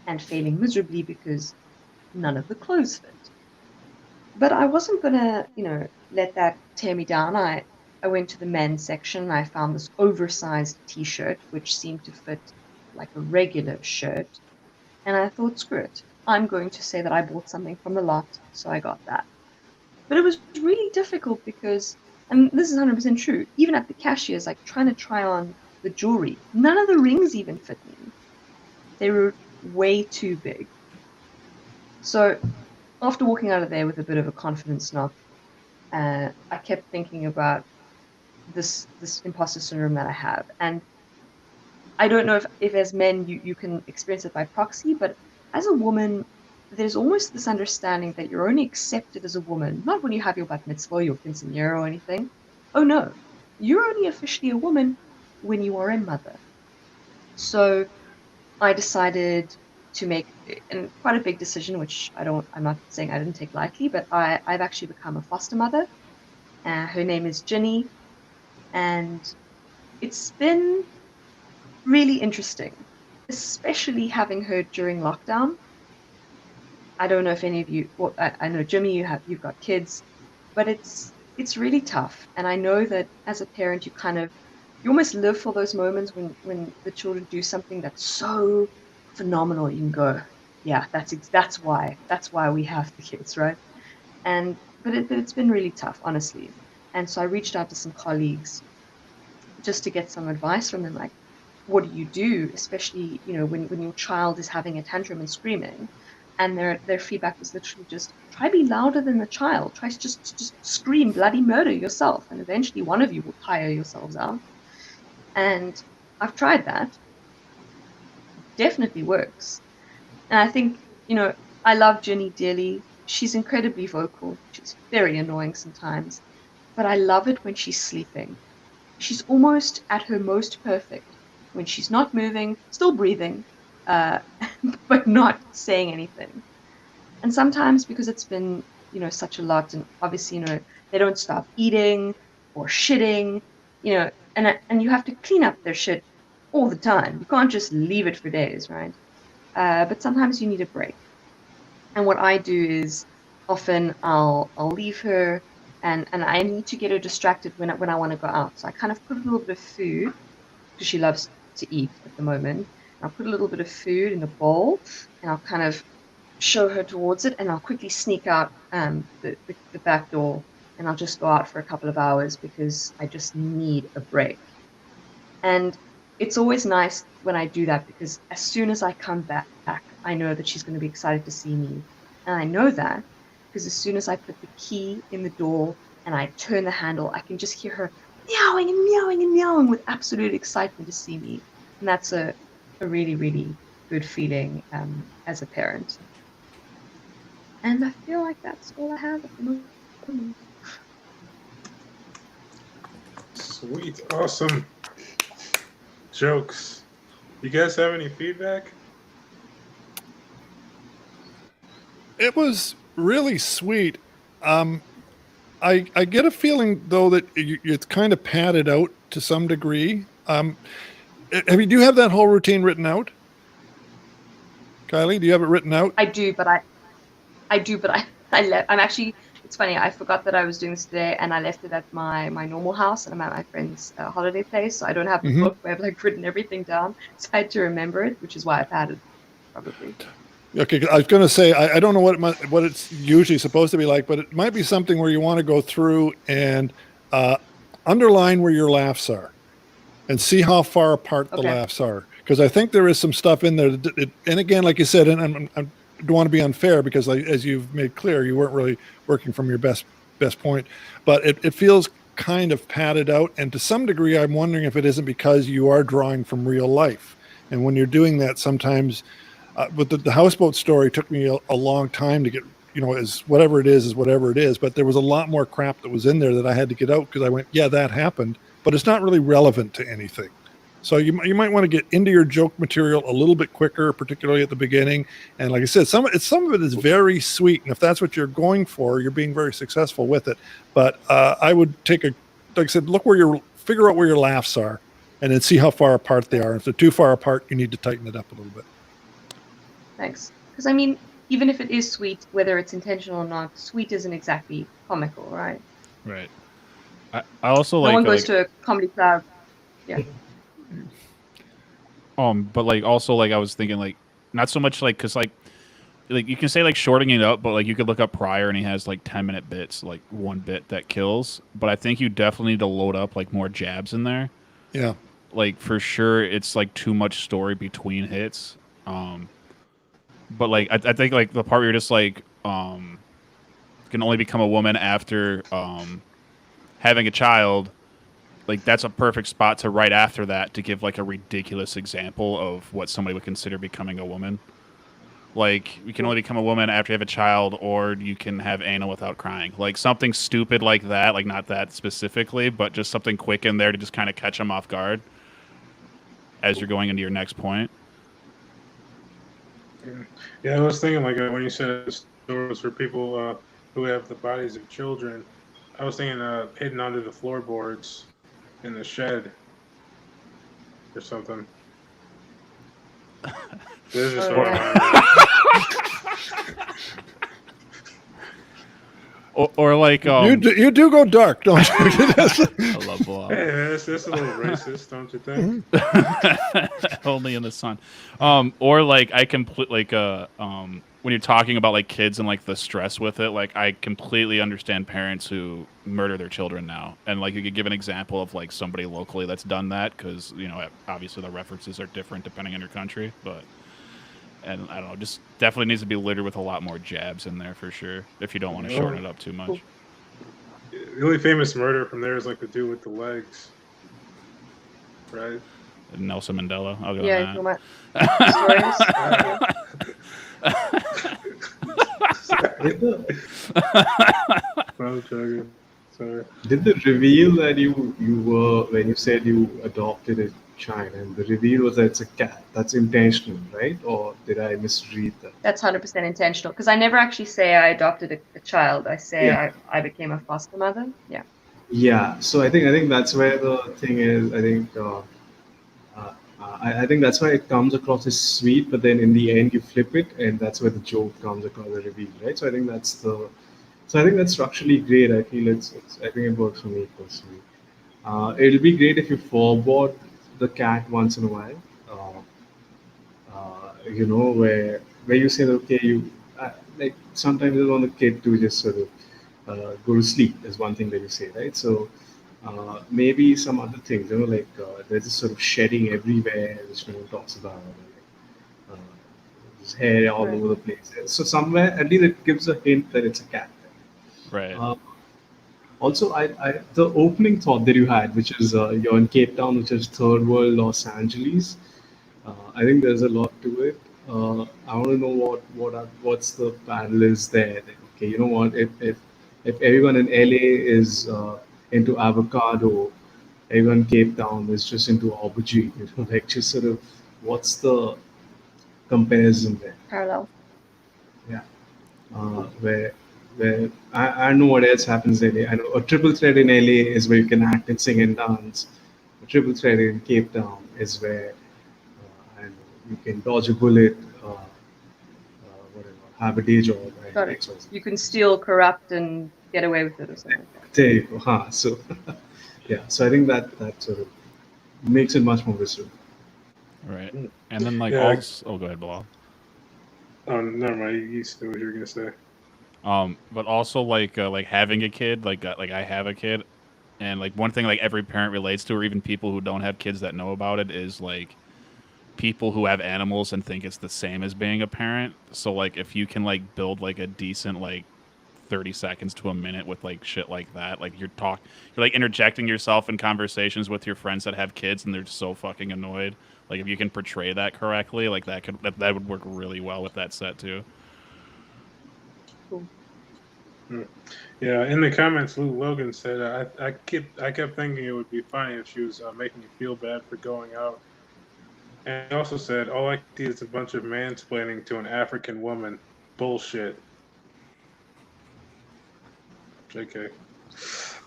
and failing miserably because none of the clothes fit. But I wasn't gonna, let that tear me down. I went to the men's section and I found this oversized t-shirt which seemed to fit like a regular shirt. And I thought, screw it. I'm going to say that I bought something from the lot, so I got that. But it was really difficult because, and this is 100% true, even at the cashiers, like trying to try on the jewelry, none of the rings even fit me. They were way too big. So after walking out of there with a bit of a confidence knock, I kept thinking about this imposter syndrome that I have. And I don't know if as men you can experience it by proxy, but as a woman, there's almost this understanding that you're only accepted as a woman, not when you have your bat mitzvah or your quinceañera or anything. Oh no, you're only officially a woman when you are a mother. So I decided to make quite a big decision, which I'm not saying I didn't take lightly, but I've actually become a foster mother. Her name is Ginny, and it's been really interesting, especially having her during lockdown. I don't know if any of you, well, I know Jimmy, you've got kids, but it's it's really tough. And I know that as a parent, you almost live for those moments when the children do something that's so phenomenal. You can go, yeah, that's why we have the kids, right? And but it's been really tough, honestly. And so I reached out to some colleagues just to get some advice from them, like, what do you do, especially when your child is having a tantrum and screaming, and their feedback was literally just try be louder than the child, try just scream bloody murder yourself, and eventually one of you will tire yourselves out. And I've tried that. Definitely works. And I think, I love Jenny dearly. She's incredibly vocal. She's very annoying sometimes. But I love it when she's sleeping. She's almost at her most perfect when she's not moving, still breathing, but not saying anything. And sometimes because it's been, such a lot, and obviously, they don't stop eating or shitting, and you have to clean up their shit all the time. You can't just leave it for days, right? But sometimes you need a break. And what I do is often I'll leave her, and I need to get her distracted when I want to go out. So I kind of put a little bit of food, because she loves to eat at the moment. I'll put a little bit of food in a bowl, and I'll kind of show her towards it, and I'll quickly sneak out the back door, and I'll just go out for a couple of hours because I just need a break. And it's always nice when I do that, because as soon as I come back, I know that she's going to be excited to see me. And I know that because as soon as I put the key in the door and I turn the handle, I can just hear her meowing and meowing and meowing with absolute excitement to see me. And that's a really, really good feeling as a parent. And I feel like that's all I have at the moment. Sweet, awesome jokes. You guys have any feedback? It was really sweet. I get a feeling though that it's kind of padded out to some degree. Do you have that whole routine written out? Kylie, do you have it written out? I do, but I left. I'm actually. It's funny. I forgot that I was doing this today, and I left it at my normal house, and I'm at my friend's holiday place, so I don't have the book where I've written everything down. So I had to remember it, which is why I've had it probably. Okay, I was going to say I don't know what it's usually supposed to be like, but it might be something where you want to go through and underline where your laughs are, and see how far apart the laughs are. Because I think there is some stuff in there. And again, like you said, and I don't want to be unfair because, as you've made clear, you weren't really working from your best point. But it feels kind of padded out, and to some degree, I'm wondering if it isn't because you are drawing from real life, and when you're doing that, sometimes. But the houseboat story took me a long time to get, as whatever it is whatever it is. But there was a lot more crap that was in there that I had to get out because I went, yeah, that happened, but it's not really relevant to anything. So you might want to get into your joke material a little bit quicker, particularly at the beginning. And like I said, some of it is very sweet, and if that's what you're going for, you're being very successful with it. But I would like I said, figure out where your laughs are, and then see how far apart they are. If they're too far apart, you need to tighten it up a little bit. Thanks. Because I mean, even if it is sweet, whether it's intentional or not, sweet isn't exactly comical, right? Right. I also no like. No one goes to a comedy club. Yeah. But also I was thinking not so much because you can say shorting it up, but you could look up Pryor and he has 10-minute bits, one bit that kills. But I think you definitely need to load up more jabs in there. Yeah. For sure, it's too much story between hits. But I think the part where you're just can only become a woman after having a child, that's a perfect spot to right after that to give a ridiculous example of what somebody would consider becoming a woman. You can only become a woman after you have a child, or you can have anal without crying. Something stupid like that, not that specifically, but just something quick in there to just kind of catch them off guard as you're going into your next point. Yeah, I was thinking when you said stories for people who have the bodies of children, I was thinking hidden under the floorboards in the shed or something. This is just or like you do go dark, don't you? I love Bilal. Hey, that's a little racist, don't you think? Only in the sun. Or like I complete like when you're talking about like kids and like the stress with it, like I completely understand parents who murder their children now, and like you could give an example of like somebody locally that's done that, because you know obviously the references are different depending on your country, but and I don't know, just definitely needs to be littered with a lot more jabs in there for sure if you don't want to shorten it up too much. The only famous murder from there is like the dude with the legs, right? Nelson Mandela. I'll go Yeah, on I'm joking. Sorry. Did the reveal that you were when you said you adopted a child, and the reveal was that it's a cat? That's intentional, right? Or did I misread that? That's 100% intentional, because I never actually say I adopted a child. I say Yeah. I became a foster mother. Yeah. Yeah. So I think that's where the thing is. I think that's why it comes across as sweet, but then in the end you flip it, and that's where the joke comes across, the reveal, right? So I think that's structurally great. I feel I think it works for me personally. It'll be great if you forward the cat once in a while. Where you say, okay, like sometimes you want the kid to just sort of go to sleep is one thing that you say, right? So maybe some other things, like there's this sort of shedding everywhere, which no one talks about. Uh, there's hair all Right. over the place. So somewhere, at least it gives a hint that it's a cat. Right. Also, the opening thought that you had, which is you're in Cape Town, which is third world Los Angeles. I think there's a lot to it. I want to know what's the panel is there. Like, okay, you know what? If everyone in LA is into avocado, everyone in Cape Town is just into aubergine. Like just sort of what's the comparison there? Parallel. Yeah. Where I don't know what else happens in LA. I know a triple thread in LA is where you can act and sing and dance. A triple thread in Cape Town is where I don't know, you can dodge a bullet, whatever, have a day job, and Got it. X, Y, Z. You can steal, corrupt, and get away with it or something like that. There you go. So yeah, so I think that sort of makes it much more visceral. Right. And then like Yeah. also, go ahead, Bilal. Oh, never mind. You said what you were gonna say. But also like having a kid, like I have a kid, and like one thing like every parent relates to, or even people who don't have kids that know about it, is like people who have animals and think it's the same as being a parent. So like if you can like build like a decent like 30 seconds to a minute with like shit like that, like you're like interjecting yourself in conversations with your friends that have kids and they're so fucking annoyed. Like if you can portray that correctly, like that would work really well with that set too. Yeah, in the comments, Lou Logan said, I kept thinking it would be funny if she was making you feel bad for going out. And he also said, all I see is a bunch of mansplaining to an African woman. Bullshit. JK.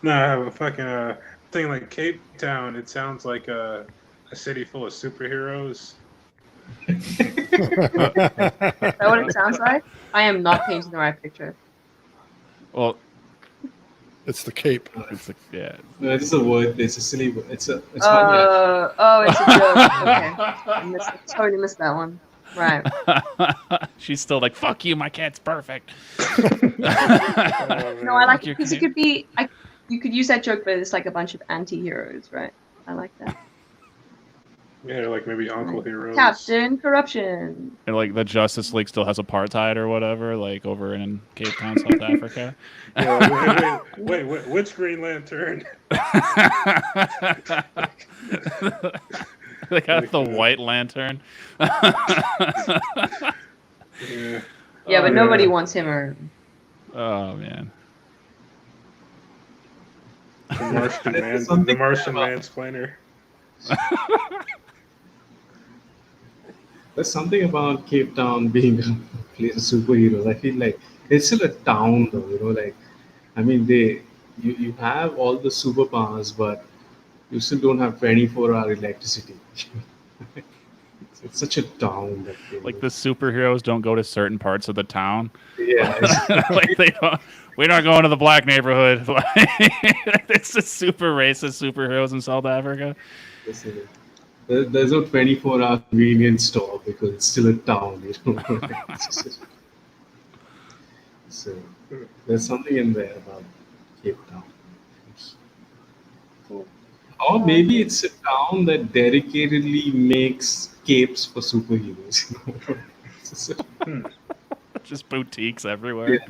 No, I have a fucking thing like Cape Town. It sounds like a city full of superheroes. Is that what it sounds like? I am not painting the right picture. Well, It's the Cape. it's like, yeah. No, it's a word. It's a silly word. It's funny. Actually. Oh, it's a joke. Okay. I totally missed that one. Right. She's still like, fuck you, my cat's perfect. No, I like it Your because it cat. could be. You could use that joke, but it's like a bunch of anti-heroes, right? I like that. Yeah, like maybe Uncle Heroes. Captain Corruption. And like the Justice League still has apartheid or whatever, like over in Cape Town, South Africa. Yeah, wait, which Green Lantern? They got the White Lantern. Yeah. Yeah, but Oh, nobody yeah. wants him or. Oh man. The Martian There's the something Martian about- mansplainer. There's something about Cape Town being a place of superheroes. I feel like it's still a town, though. Like I mean, you have all the superpowers, but you still don't have 24-hour electricity. It's such a town that they Like the superheroes don't go to certain parts of the town. yeah. Like they don't. We're not going to the black neighborhood. It's the super racist superheroes in South Africa. There's no 24-hour convenience store because it's still a town, you know. So there's something in there about Cape Town. Or maybe it's a town that dedicatedly makes capes for superheroes. Just boutiques everywhere.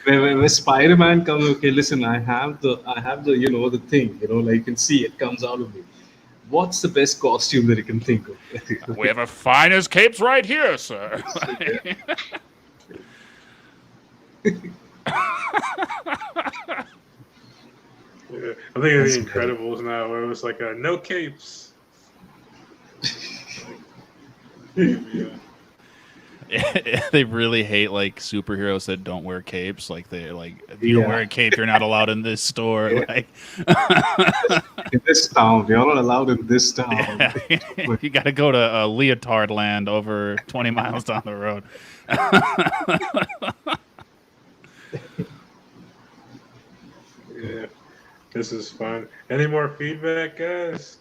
Where Spider-Man comes, okay, listen, I have the the thing, like you can see it comes out of me. What's the best costume that you can think of? We have a finest capes right here, sir. Yeah, I think of The Incredibles now, where it was like no capes. Yeah. They really hate like superheroes that don't wear capes. Like if you don't wear a cape, you're not allowed in this store. Yeah. Like In this town, you're not allowed in this town. you got to go to Leotard Land over 20 miles down the road. Yeah, this is fun. Any more feedback, guys?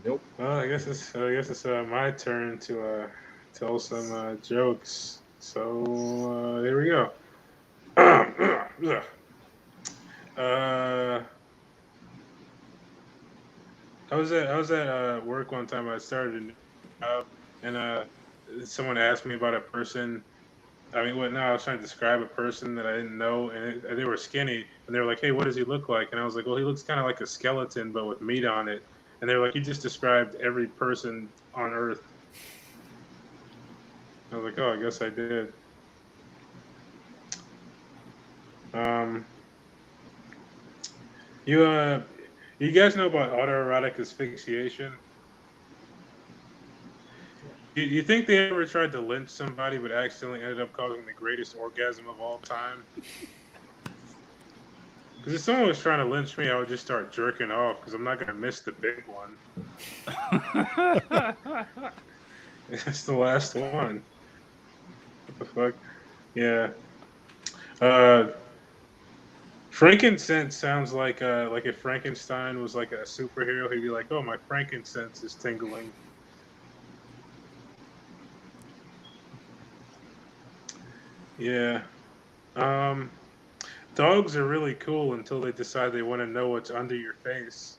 Nope. Well, I guess it's my turn to tell some jokes. So here we go. I was at work one time. I started a new job, and someone asked me about a person. I was trying to describe a person that I didn't know, and they were skinny, and they were like, "Hey, what does he look like?" And I was like, "Well, he looks kind of like a skeleton, but with meat on it." And they were like, "You just described every person on Earth." I was like, "Oh, I guess I did." You guys know about autoerotic asphyxiation? You think they ever tried to lynch somebody but accidentally ended up causing the greatest orgasm of all time? Because if someone was trying to lynch me, I would just start jerking off because I'm not going to miss the big one. It's the last one. What the fuck? Yeah. Frankincense sounds like if Frankenstein was like a superhero, he'd be like, "Oh, my frankincense is tingling." Yeah. Dogs are really cool until they decide they want to know what's under your face.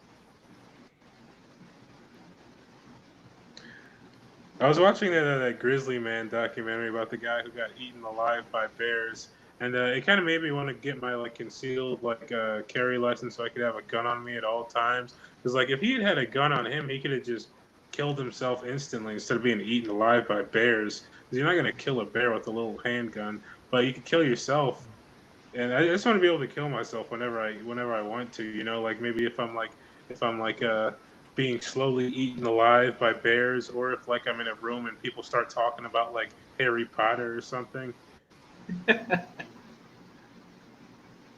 I was watching that Grizzly Man documentary about the guy who got eaten alive by bears, and it kind of made me want to get my concealed carry license so I could have a gun on me at all times. Because if he had a gun on him, he could have just killed himself instantly instead of being eaten alive by bears. Because you're not going to kill a bear with a little handgun, but you can kill yourself. And I just want to be able to kill myself whenever I want to. Maybe if I'm being slowly eaten alive by bears, or if I'm in a room and people start talking about Harry Potter or something. I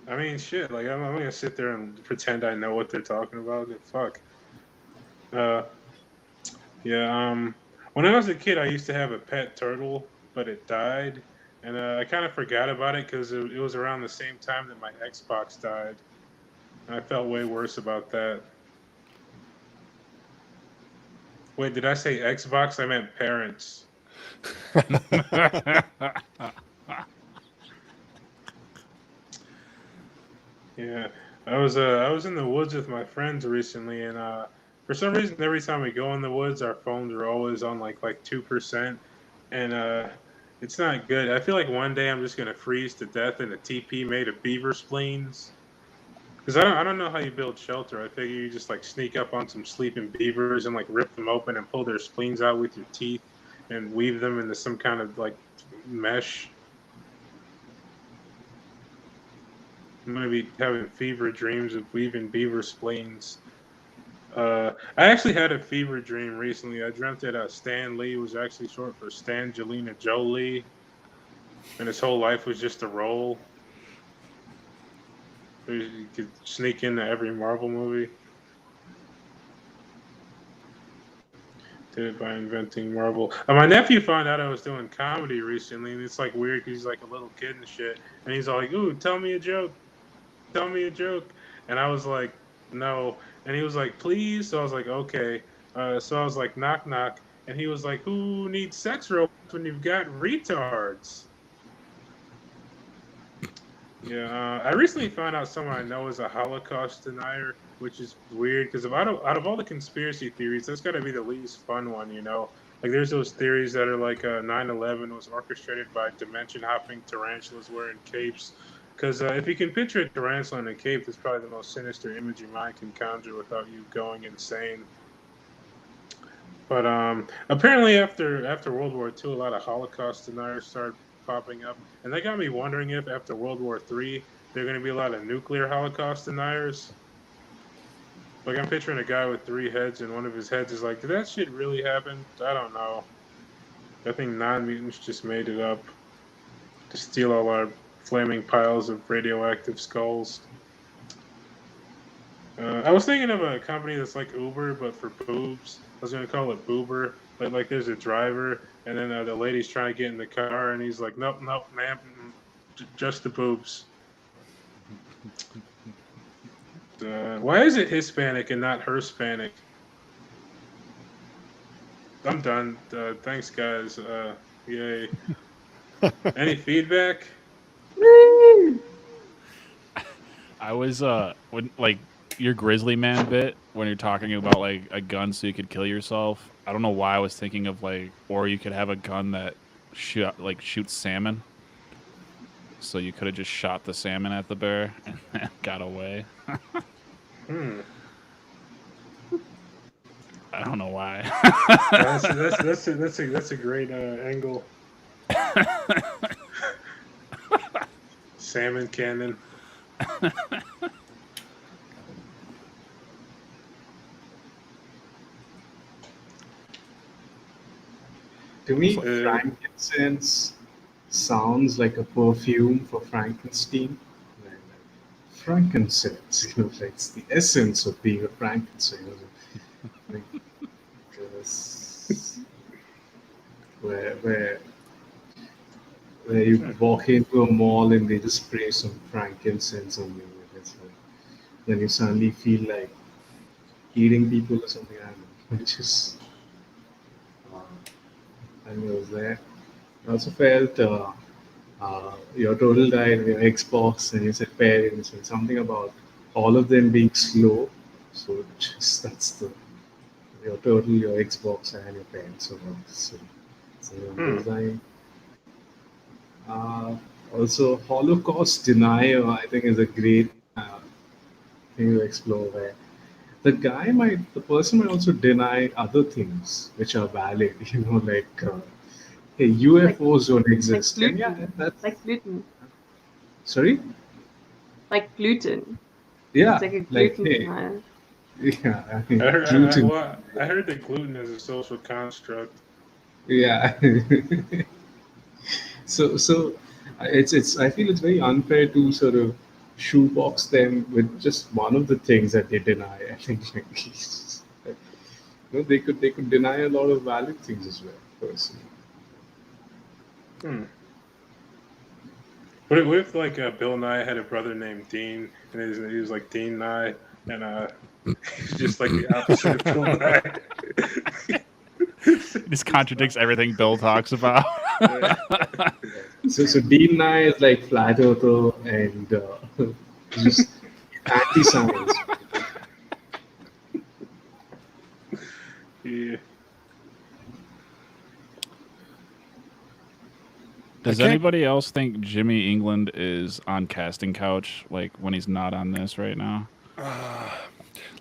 mean, shit. I'm gonna sit there and pretend I know what they're talking about. Fuck. Yeah. When I was a kid, I used to have a pet turtle, but it died, and I kind of forgot about it because it was around the same time that my Xbox died, and I felt way worse about that. Wait, did I say Xbox? I meant parents. Yeah, I was in the woods with my friends recently, and for some reason, every time we go in the woods, our phones are always on like 2%, and it's not good. I feel like one day I'm just gonna freeze to death in a teepee made of beaver spleens. Because I don't know how you build shelter. I figure you just sneak up on some sleeping beavers and rip them open and pull their spleens out with your teeth and weave them into some kind of mesh. I'm gonna be having fever dreams of weaving beaver spleens. I actually had a fever dream recently. I dreamt that Stan Lee was actually short for Stangelina Jolie, and his whole life was just a role. You could sneak into every Marvel movie. Did it by inventing Marvel. My nephew found out I was doing comedy recently, and it's like weird because he's like a little kid and shit. And he's all like, "Ooh, tell me a joke. Tell me a joke." And I was like, "No." And he was like, "Please." So I was like, "Okay." So I was like, "Knock, knock." And he was like, "Who needs sex robots when you've got retards?" Yeah, I recently found out someone I know is a Holocaust denier, which is weird because out of all the conspiracy theories, that's got to be the least fun one, you know? Like, there's those theories that are like 9/11 was orchestrated by dimension hopping tarantulas wearing capes. Because if you can picture a tarantula in a cape, that's probably the most sinister image your mind can conjure without you going insane. But apparently, after World War II, a lot of Holocaust deniers started popping up, and that got me wondering if after World War III, there are going to be a lot of nuclear Holocaust deniers. Like, I'm picturing a guy with 3 heads, and one of his heads is like, "Did that shit really happen?" I don't know. I think non-mutants just made it up to steal all our flaming piles of radioactive skulls. I was thinking of a company that's like Uber, but for boobs. I was going to call it Boober. But like, there's a driver, and then the lady's trying to get in the car, and he's like, "Nope, nope, ma'am, just the boobs." Why is it Hispanic and not Herspanic? I'm done. Thanks, guys. Yay. Any feedback? I was when like your Grizzly Man bit when you're talking about like a gun so you could kill yourself. I don't know why I was thinking of like, or you could have a gun that shoots salmon. So you could have just shot the salmon at the bear and got away. I don't know why. That's a great angle. Salmon cannon. To me, frankincense sounds like a perfume for Frankenstein. Frankincense, like it's the essence of being a Frankenstein. Like, where you walk into a mall and they just spray some frankincense on you. Then you suddenly feel like eating people or something. I don't know. Which is, I was there. I also felt your total died, your Xbox, and you said parents, and something about all of them being slow. So that's your total, your Xbox, and your parents. Also, Holocaust denier, I think, is a great thing to explore. Where the person might also deny other things which are valid. Like hey, UFOs don't exist. Like gluten. Yeah, that's Like gluten. sorry. Like gluten. Yeah, It's like a gluten hey, denier. yeah. I mean, I heard gluten. I heard that gluten is a social construct. Yeah. So it's I feel it's very unfair to sort of shoebox them with just one of the things that they deny. I think they could deny a lot of valid things as well, personally. What if like Bill Nye had a brother named Dean, and he was like Dean Nye, and he's just like the opposite of Bill Nye. It just contradicts everything Bill talks about. So Dean Nye is like flat earther and just anti-science. Yeah. Does anybody else think Jimmy England is on casting couch, like when he's not on this right now?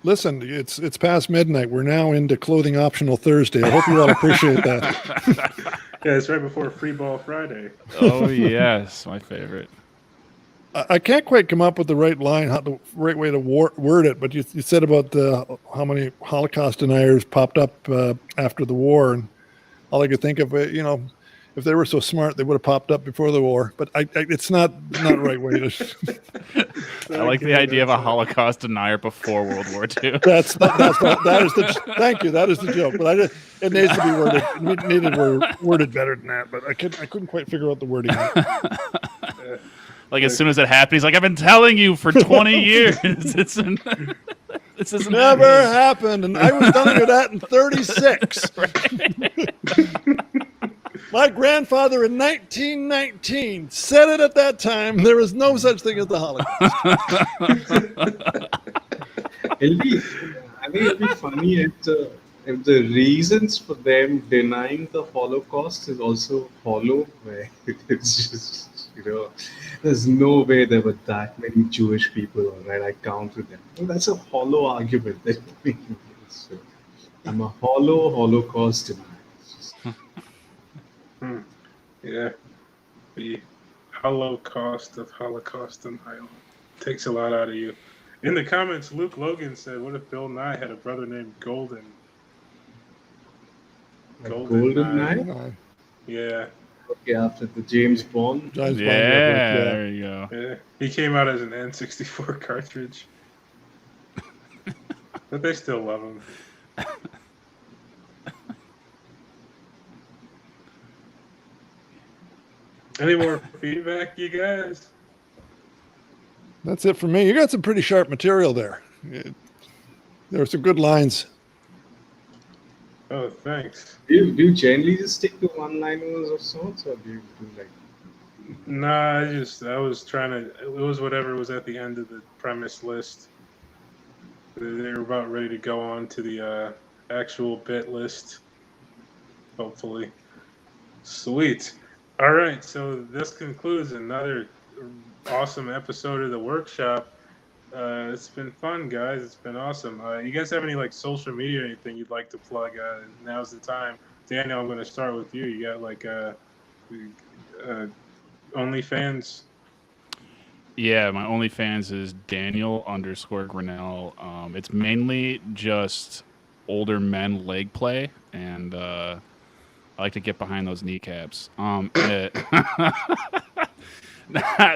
Listen, it's past midnight. We're now into clothing optional Thursday. I hope you all appreciate that. Yeah, it's right before Free Ball Friday. Oh yes, my favorite. I can't quite come up with the right line, the right way to word it, but you said about how many Holocaust deniers popped up after the war, and all I could think of, if they were so smart, they would have popped up before the war. But it's not the right way to. I like the idea of a Holocaust denier before World War II. That is the thank you. That is the joke. But it needs to be worded. It needed worded better than that. But I couldn't quite figure out the wording. Like as soon as it happened, he's like, "I've been telling you for 20 years. This isn't Never happened, and I was telling you that in 36. My grandfather in 1919 said it at that time. There was no such thing as the Holocaust. I think it'll be funny if the reasons for them denying the Holocaust is also hollow, where it's just, there's no way there were that many Jewish people, right? I counted them. Well, that's a hollow argument that so I'm a hollow Holocaust denier. Yeah. The Holocaust of Holocaust denial takes a lot out of you. In the comments, Luke Logan said, "What if Bill Nye had a brother named Golden?" Golden Knight? Yeah. Okay, after the James Bond. James Bond Yeah, reference, there you go. Yeah. He came out as an N64 cartridge. But they still love him. Any more feedback, you guys? That's it for me. You got some pretty sharp material there. There were some good lines. Oh, thanks. Do you generally just stick to one-liners of sorts, or do you do like? Nah, I was trying to. It was whatever was at the end of the premise list. They were about ready to go on to the actual bit list. Hopefully, sweet. All right, so this concludes another awesome episode of the workshop. It's been fun, guys. It's been awesome. You guys have any like social media or anything you'd like to plug? Now's the time. Daniel, I'm going to start with you. You got like OnlyFans? Yeah, my OnlyFans is Daniel_Grinnell. It's mainly just older men leg play, and I like to get behind those kneecaps.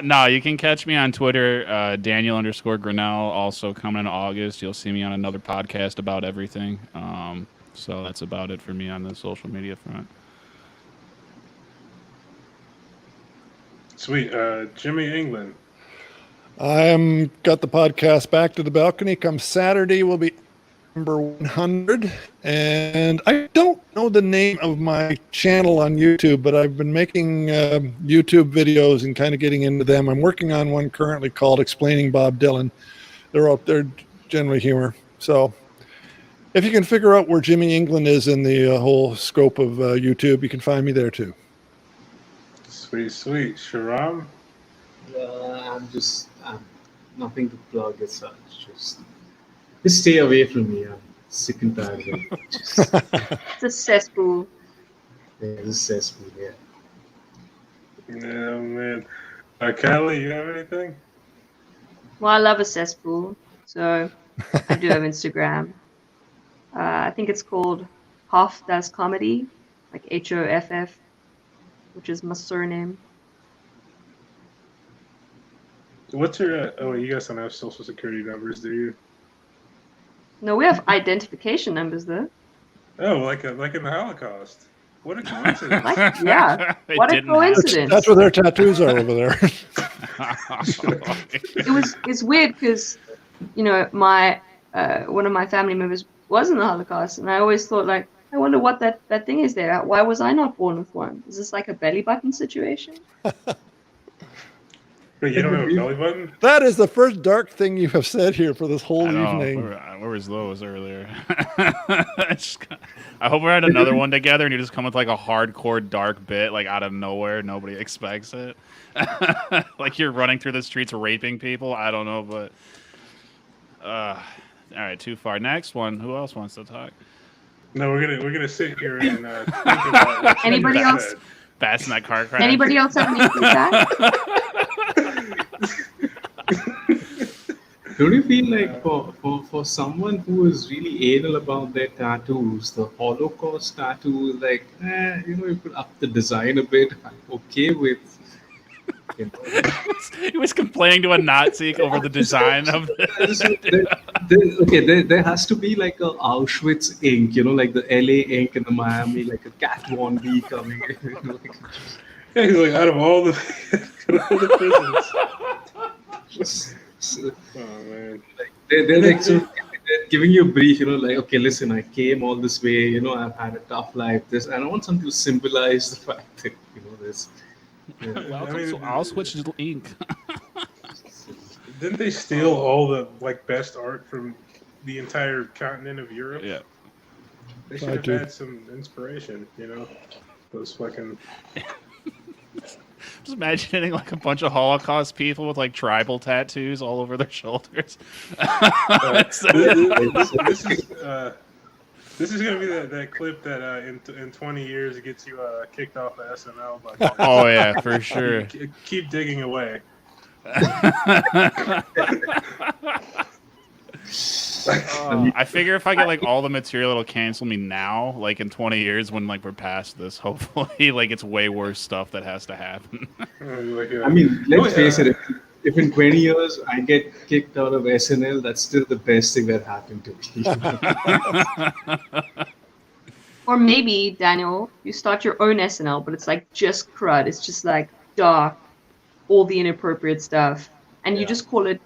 No, you can catch me on Twitter, Daniel_Grinnell. Also coming in August, you'll see me on another podcast about everything. So that's about it for me on the social media front. Sweet. Jimmy England. I'm got the podcast Back to the Balcony. Come Saturday will be number 100, and I don't know the name of my channel on YouTube, but I've been making YouTube videos and kind of getting into them. I'm working on one currently called Explaining Bob Dylan. They're generally humor. So if you can figure out where Jimmy England is in the whole scope of YouTube, you can find me there too. Sweet. Sharam? I'm nothing to plug as such. Just stay away from me. I'm sick and tired of it. It's a cesspool. Yeah, it's a cesspool, yeah. Yeah, man. Kelly, you have anything? Well, I love a cesspool, so I do have Instagram. I think it's called Hoff Das Comedy, like HOFF, which is my surname. What's your... you guys don't have social security numbers, do you? No, we have identification numbers though. Oh, like in the Holocaust. What a coincidence. Yeah, It what a didn't happen. coincidence. That's where their tattoos are over there. It's weird because, my one of my family members was in the Holocaust, and I always thought like, I wonder what that thing is there. Why was I not born with one? Is this like a belly button situation? Wait, you don't have a belly button? That is the first dark thing you have said here for this whole evening. Where was those earlier? I hope we're at another one together and you just come with like a hardcore dark bit like out of nowhere. Nobody expects it. Like you're running through the streets raping people. I don't know, but all right, too far. Next one. Who else wants to talk? No, we're gonna sit here and think about what Anybody you else? said. Fast in that car crash. Anybody else have any feedback? Don't you feel like for someone who is really anal about their tattoos, the Holocaust tattoo is like, you could up the design a bit. I'm okay with, He was complaining to a Nazi over the design of There has to be like a Auschwitz ink, like the LA ink and the Miami, like a Kat Von D coming in. Yeah, he's like, out of all the, out of all the prisons. Oh man. They're like so they're giving you a brief, like, okay, listen, I came all this way, I've had a tough life. This, and I want something to symbolize the fact that, this. Yeah. Welcome I mean, to Auschwitz Ink. Didn't they steal all the best art from the entire continent of Europe? Yeah. They should have had some inspiration, Those fucking. Just imagining like a bunch of Holocaust people with like tribal tattoos all over their shoulders. This is gonna be that clip that in 20 years it gets you kicked off of SNL. But Oh yeah, for sure. Keep digging away. I figure if I get like all the material, it'll cancel me now. Like in 20 years, when like we're past this, hopefully, like it's way worse stuff that has to happen. I mean, let's face it. If in 20 years I get kicked out of SNL, that's still the best thing that happened to me. Or maybe, Daniel, you start your own SNL, but it's like just crud. It's just like dark, all the inappropriate stuff, and you just call it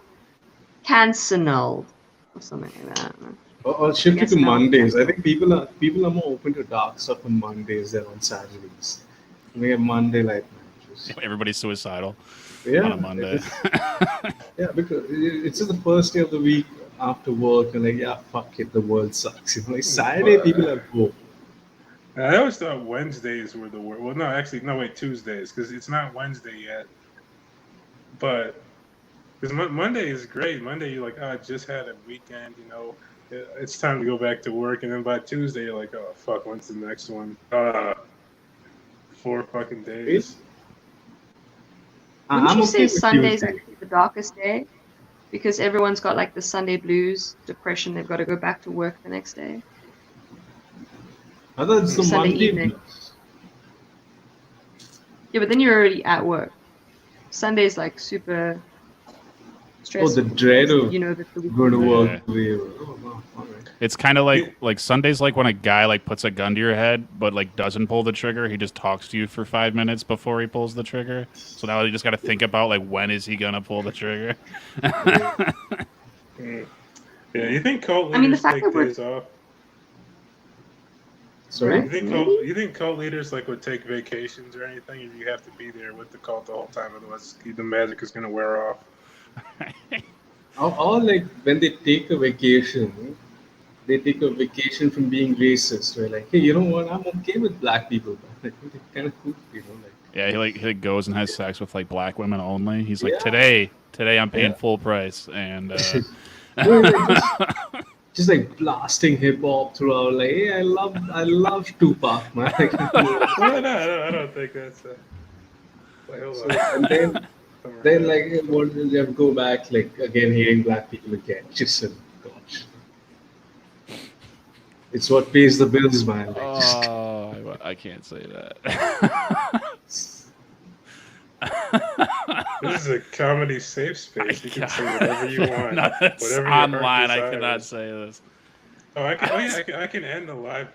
Canceled or something like that. Or shift it to SNL. Mondays. I think people are more open to dark stuff on Mondays than on Saturdays. We have Monday light matches. Everybody's suicidal Yeah, on a Monday. Yeah, because it's just the first day of the week after work, and like, yeah, fuck it, the world sucks. Like Saturday, people are bored. I always thought Wednesdays were the worst. Well, no, actually, no, wait, Tuesdays, because it's not Wednesday yet. But because Monday is great. Monday, you're like, oh, I just had a weekend, it's time to go back to work. And then by Tuesday, you're like, oh, fuck, when's the next one? 4 fucking days. Wouldn't I'm you okay say with Sunday's Tuesday. like the darkest day? Because everyone's got like the Sunday blues, depression, they've got to go back to work the next day. I thought it's the Sunday Monday evening. blues. Yeah, but then you're already at work. Sunday's like super Oh, stressful. the dread of that the weekend. going to work. Yeah. Oh, wow, all right. It's kind of like Sunday's like when a guy like puts a gun to your head, but like doesn't pull the trigger. He just talks to you for 5 minutes before he pulls the trigger. So now you just got to think about like when is he gonna pull the trigger. Yeah, you think cult I mean, the leaders fact take that we're- days off? Sorry? You think cult leaders would take vacations or anything, or you have to be there with the cult the whole time, otherwise the magic is gonna wear off? Or like when they take a vacation, they take a vacation from being racist. They're like, hey, you know what? I'm okay with black people, but like, it's kind of cool, like. Yeah, he goes and has sex with like black women only. He's like, Yeah. today I'm paying Yeah. full price, and Just like blasting hip hop throughout, like, hey, I love Tupac, man. I don't think that's. Wait, hold So, on. and then like, what will you have to go back, like again hating black people again? Just gosh, it's what pays the bills, man. Like, just, oh, I can't say that. This is a comedy safe space. You can say whatever you want. No, it's whatever your heart online. I desires. cannot say this. Oh, I can end the live